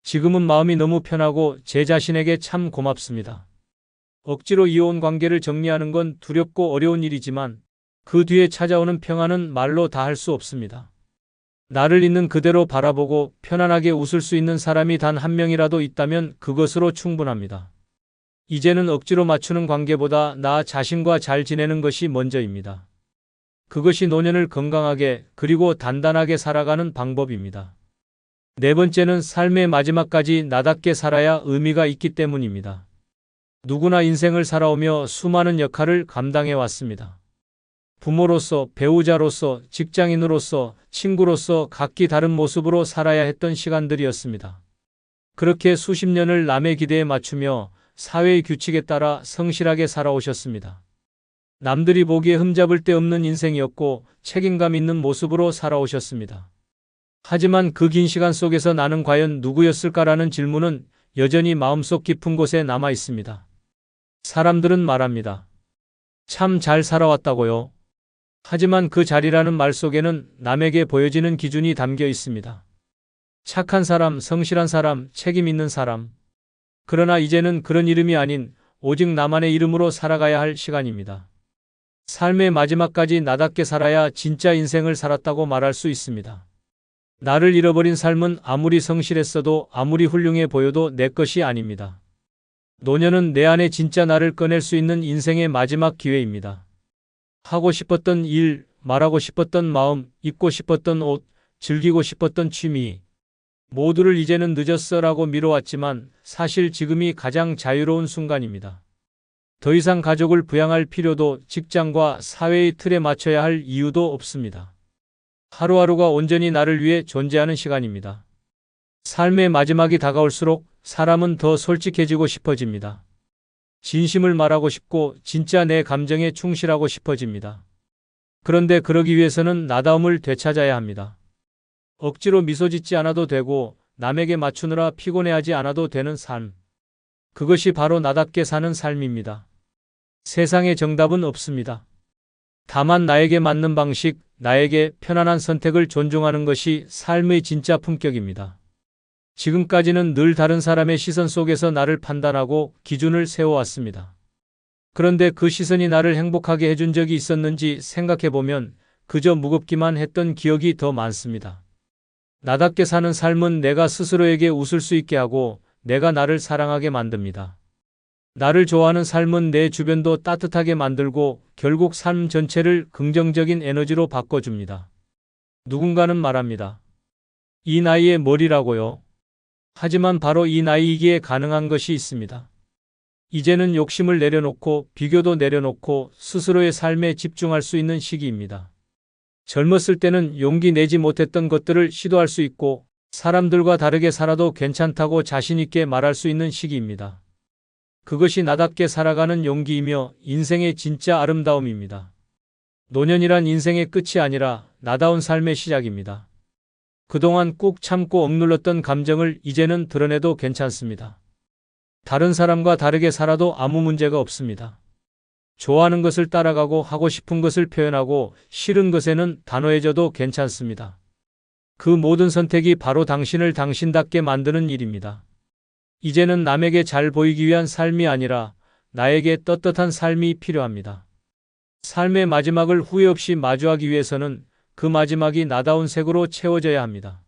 지금은 마음이 너무 편하고 제 자신에게 참 고맙습니다. 억지로 이어온 관계를 정리하는 건 두렵고 어려운 일이지만 그 뒤에 찾아오는 평안은 말로 다 할 수 없습니다. 나를 있는 그대로 바라보고 편안하게 웃을 수 있는 사람이 단 한 명이라도 있다면 그것으로 충분합니다. 이제는 억지로 맞추는 관계보다 나 자신과 잘 지내는 것이 먼저입니다. 그것이 노년을 건강하게 그리고 단단하게 살아가는 방법입니다. 네 번째는 삶의 마지막까지 나답게 살아야 의미가 있기 때문입니다. 누구나 인생을 살아오며 수많은 역할을 감당해 왔습니다. 부모로서, 배우자로서, 직장인으로서, 친구로서 각기 다른 모습으로 살아야 했던 시간들이었습니다. 그렇게 수십 년을 남의 기대에 맞추며 사회의 규칙에 따라 성실하게 살아오셨습니다. 남들이 보기에 흠잡을 데 없는 인생이었고 책임감 있는 모습으로 살아오셨습니다. 하지만 그 긴 시간 속에서 나는 과연 누구였을까라는 질문은 여전히 마음속 깊은 곳에 남아 있습니다. 사람들은 말합니다. 참 잘 살아왔다고요. 하지만 그 잘이라는 말 속에는 남에게 보여지는 기준이 담겨 있습니다. 착한 사람, 성실한 사람, 책임 있는 사람. 그러나 이제는 그런 이름이 아닌 오직 나만의 이름으로 살아가야 할 시간입니다. 삶의 마지막까지 나답게 살아야 진짜 인생을 살았다고 말할 수 있습니다. 나를 잃어버린 삶은 아무리 성실했어도 아무리 훌륭해 보여도 내 것이 아닙니다. 노년은 내 안에 진짜 나를 꺼낼 수 있는 인생의 마지막 기회입니다. 하고 싶었던 일, 말하고 싶었던 마음, 입고 싶었던 옷, 즐기고 싶었던 취미. 모두를 이제는 늦었어라고 미뤄왔지만 사실 지금이 가장 자유로운 순간입니다. 더 이상 가족을 부양할 필요도 직장과 사회의 틀에 맞춰야 할 이유도 없습니다. 하루하루가 온전히 나를 위해 존재하는 시간입니다. 삶의 마지막이 다가올수록 사람은 더 솔직해지고 싶어집니다. 진심을 말하고 싶고 진짜 내 감정에 충실하고 싶어집니다. 그런데 그러기 위해서는 나다움을 되찾아야 합니다. 억지로 미소 짓지 않아도 되고 남에게 맞추느라 피곤해하지 않아도 되는 삶. 그것이 바로 나답게 사는 삶입니다. 세상에 정답은 없습니다. 다만 나에게 맞는 방식, 나에게 편안한 선택을 존중하는 것이 삶의 진짜 품격입니다. 지금까지는 늘 다른 사람의 시선 속에서 나를 판단하고 기준을 세워왔습니다. 그런데 그 시선이 나를 행복하게 해준 적이 있었는지 생각해보면 그저 무겁기만 했던 기억이 더 많습니다. 나답게 사는 삶은 내가 스스로에게 웃을 수 있게 하고 내가 나를 사랑하게 만듭니다. 나를 좋아하는 삶은 내 주변도 따뜻하게 만들고 결국 삶 전체를 긍정적인 에너지로 바꿔줍니다. 누군가는 말합니다. 이 나이에 뭘이라고요? 하지만 바로 이 나이이기에 가능한 것이 있습니다. 이제는 욕심을 내려놓고 비교도 내려놓고 스스로의 삶에 집중할 수 있는 시기입니다. 젊었을 때는 용기 내지 못했던 것들을 시도할 수 있고 사람들과 다르게 살아도 괜찮다고 자신 있게 말할 수 있는 시기입니다. 그것이 나답게 살아가는 용기이며 인생의 진짜 아름다움입니다. 노년이란 인생의 끝이 아니라 나다운 삶의 시작입니다. 그동안 꾹 참고 억눌렀던 감정을 이제는 드러내도 괜찮습니다. 다른 사람과 다르게 살아도 아무 문제가 없습니다. 좋아하는 것을 따라가고 하고 싶은 것을 표현하고 싫은 것에는 단호해져도 괜찮습니다. 그 모든 선택이 바로 당신을 당신답게 만드는 일입니다. 이제는 남에게 잘 보이기 위한 삶이 아니라 나에게 떳떳한 삶이 필요합니다. 삶의 마지막을 후회 없이 마주하기 위해서는 그 마지막이 나다운 색으로 채워져야 합니다.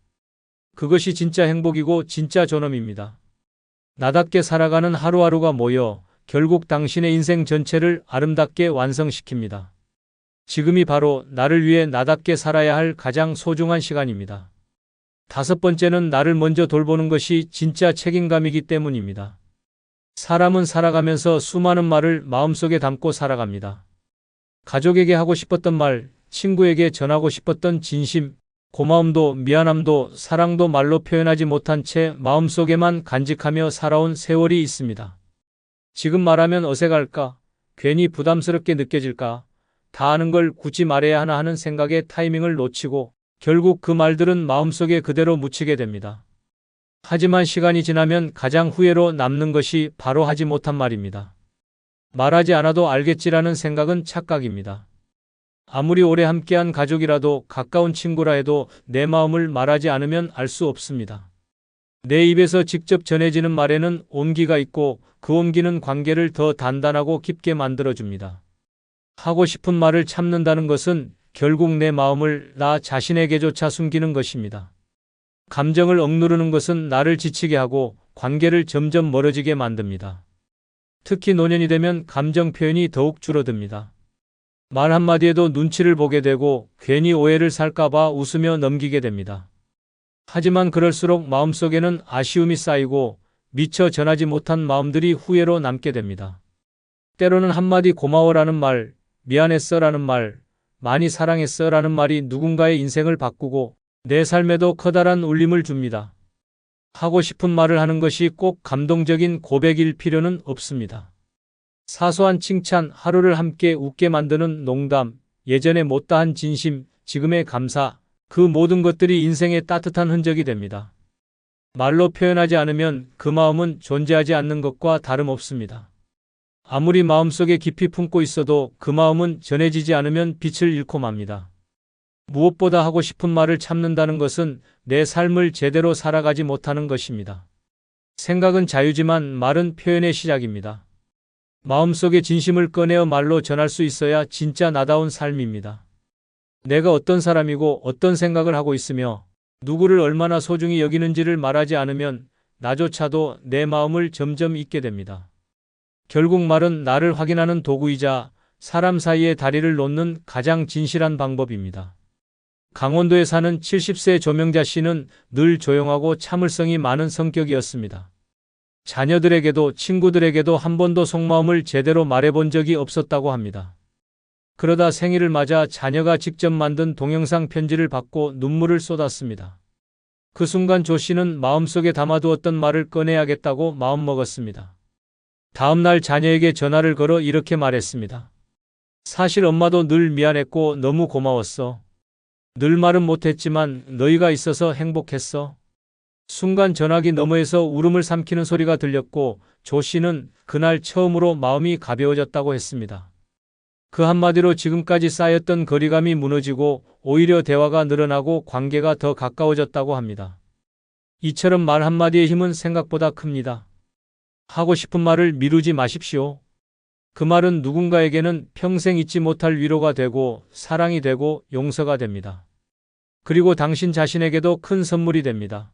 그것이 진짜 행복이고 진짜 존엄입니다. 나답게 살아가는 하루하루가 모여 결국 당신의 인생 전체를 아름답게 완성시킵니다. 지금이 바로 나를 위해 나답게 살아야 할 가장 소중한 시간입니다. 다섯 번째는 나를 먼저 돌보는 것이 진짜 책임감이기 때문입니다. 사람은 살아가면서 수많은 말을 마음속에 담고 살아갑니다. 가족에게 하고 싶었던 말, 친구에게 전하고 싶었던 진심, 고마움도 미안함도 사랑도 말로 표현하지 못한 채 마음속에만 간직하며 살아온 세월이 있습니다. 지금 말하면 어색할까? 괜히 부담스럽게 느껴질까? 다 아는 걸 굳이 말해야 하나 하는 생각에 타이밍을 놓치고 결국 그 말들은 마음속에 그대로 묻히게 됩니다. 하지만 시간이 지나면 가장 후회로 남는 것이 바로 하지 못한 말입니다. 말하지 않아도 알겠지라는 생각은 착각입니다. 아무리 오래 함께한 가족이라도 가까운 친구라 해도 내 마음을 말하지 않으면 알 수 없습니다. 내 입에서 직접 전해지는 말에는 온기가 있고 그 온기는 관계를 더 단단하고 깊게 만들어줍니다. 하고 싶은 말을 참는다는 것은 결국 내 마음을 나 자신에게조차 숨기는 것입니다. 감정을 억누르는 것은 나를 지치게 하고 관계를 점점 멀어지게 만듭니다. 특히 노년이 되면 감정 표현이 더욱 줄어듭니다. 말 한마디에도 눈치를 보게 되고 괜히 오해를 살까봐 웃으며 넘기게 됩니다. 하지만 그럴수록 마음속에는 아쉬움이 쌓이고 미처 전하지 못한 마음들이 후회로 남게 됩니다. 때로는 한마디 고마워라는 말, 미안했어라는 말, 많이 사랑했어라는 말이 누군가의 인생을 바꾸고 내 삶에도 커다란 울림을 줍니다. 하고 싶은 말을 하는 것이 꼭 감동적인 고백일 필요는 없습니다. 사소한 칭찬, 하루를 함께 웃게 만드는 농담, 예전에 못다한 진심, 지금의 감사, 그 모든 것들이 인생의 따뜻한 흔적이 됩니다. 말로 표현하지 않으면 그 마음은 존재하지 않는 것과 다름없습니다. 아무리 마음속에 깊이 품고 있어도 그 마음은 전해지지 않으면 빛을 잃고 맙니다. 무엇보다 하고 싶은 말을 참는다는 것은 내 삶을 제대로 살아가지 못하는 것입니다. 생각은 자유지만 말은 표현의 시작입니다. 마음속의 진심을 꺼내어 말로 전할 수 있어야 진짜 나다운 삶입니다. 내가 어떤 사람이고 어떤 생각을 하고 있으며 누구를 얼마나 소중히 여기는지를 말하지 않으면 나조차도 내 마음을 점점 잊게 됩니다. 결국 말은 나를 확인하는 도구이자 사람 사이의 다리를 놓는 가장 진실한 방법입니다. 강원도에 사는 70세 조명자 씨는 늘 조용하고 참을성이 많은 성격이었습니다. 자녀들에게도 친구들에게도 한 번도 속마음을 제대로 말해본 적이 없었다고 합니다. 그러다 생일을 맞아 자녀가 직접 만든 동영상 편지를 받고 눈물을 쏟았습니다. 그 순간 조 씨는 마음속에 담아두었던 말을 꺼내야겠다고 마음먹었습니다. 다음 날 자녀에게 전화를 걸어 이렇게 말했습니다. 사실 엄마도 늘 미안했고 너무 고마웠어. 늘 말은 못했지만 너희가 있어서 행복했어. 순간 전화기 너머에서 울음을 삼키는 소리가 들렸고 조 씨는 그날 처음으로 마음이 가벼워졌다고 했습니다. 그 한마디로 지금까지 쌓였던 거리감이 무너지고 오히려 대화가 늘어나고 관계가 더 가까워졌다고 합니다. 이처럼 말 한마디의 힘은 생각보다 큽니다. 하고 싶은 말을 미루지 마십시오. 그 말은 누군가에게는 평생 잊지 못할 위로가 되고 사랑이 되고 용서가 됩니다. 그리고 당신 자신에게도 큰 선물이 됩니다.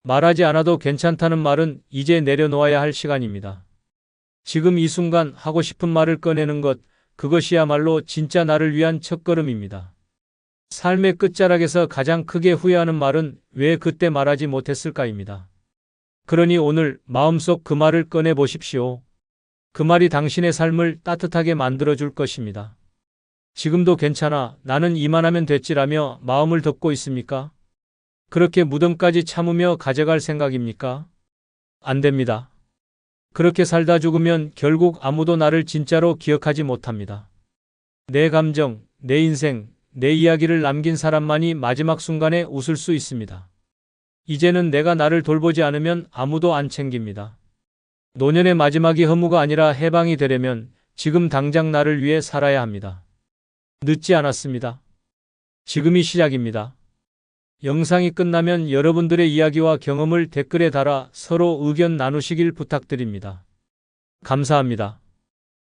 말하지 않아도 괜찮다는 말은 이제 내려놓아야 할 시간입니다. 지금 이 순간 하고 싶은 말을 꺼내는 것, 그것이야말로 진짜 나를 위한 첫걸음입니다. 삶의 끝자락에서 가장 크게 후회하는 말은 왜 그때 말하지 못했을까입니다. 그러니 오늘 마음속 그 말을 꺼내 보십시오. 그 말이 당신의 삶을 따뜻하게 만들어줄 것입니다. 지금도 괜찮아, 나는 이만하면 됐지라며 마음을 덮고 있습니까? 그렇게 무덤까지 참으며 가져갈 생각입니까? 안 됩니다. 그렇게 살다 죽으면 결국 아무도 나를 진짜로 기억하지 못합니다. 내 감정, 내 인생, 내 이야기를 남긴 사람만이 마지막 순간에 웃을 수 있습니다. 이제는 내가 나를 돌보지 않으면 아무도 안 챙깁니다. 노년의 마지막이 허무가 아니라 해방이 되려면 지금 당장 나를 위해 살아야 합니다. 늦지 않았습니다. 지금이 시작입니다. 영상이 끝나면 여러분들의 이야기와 경험을 댓글에 달아 서로 의견 나누시길 부탁드립니다. 감사합니다.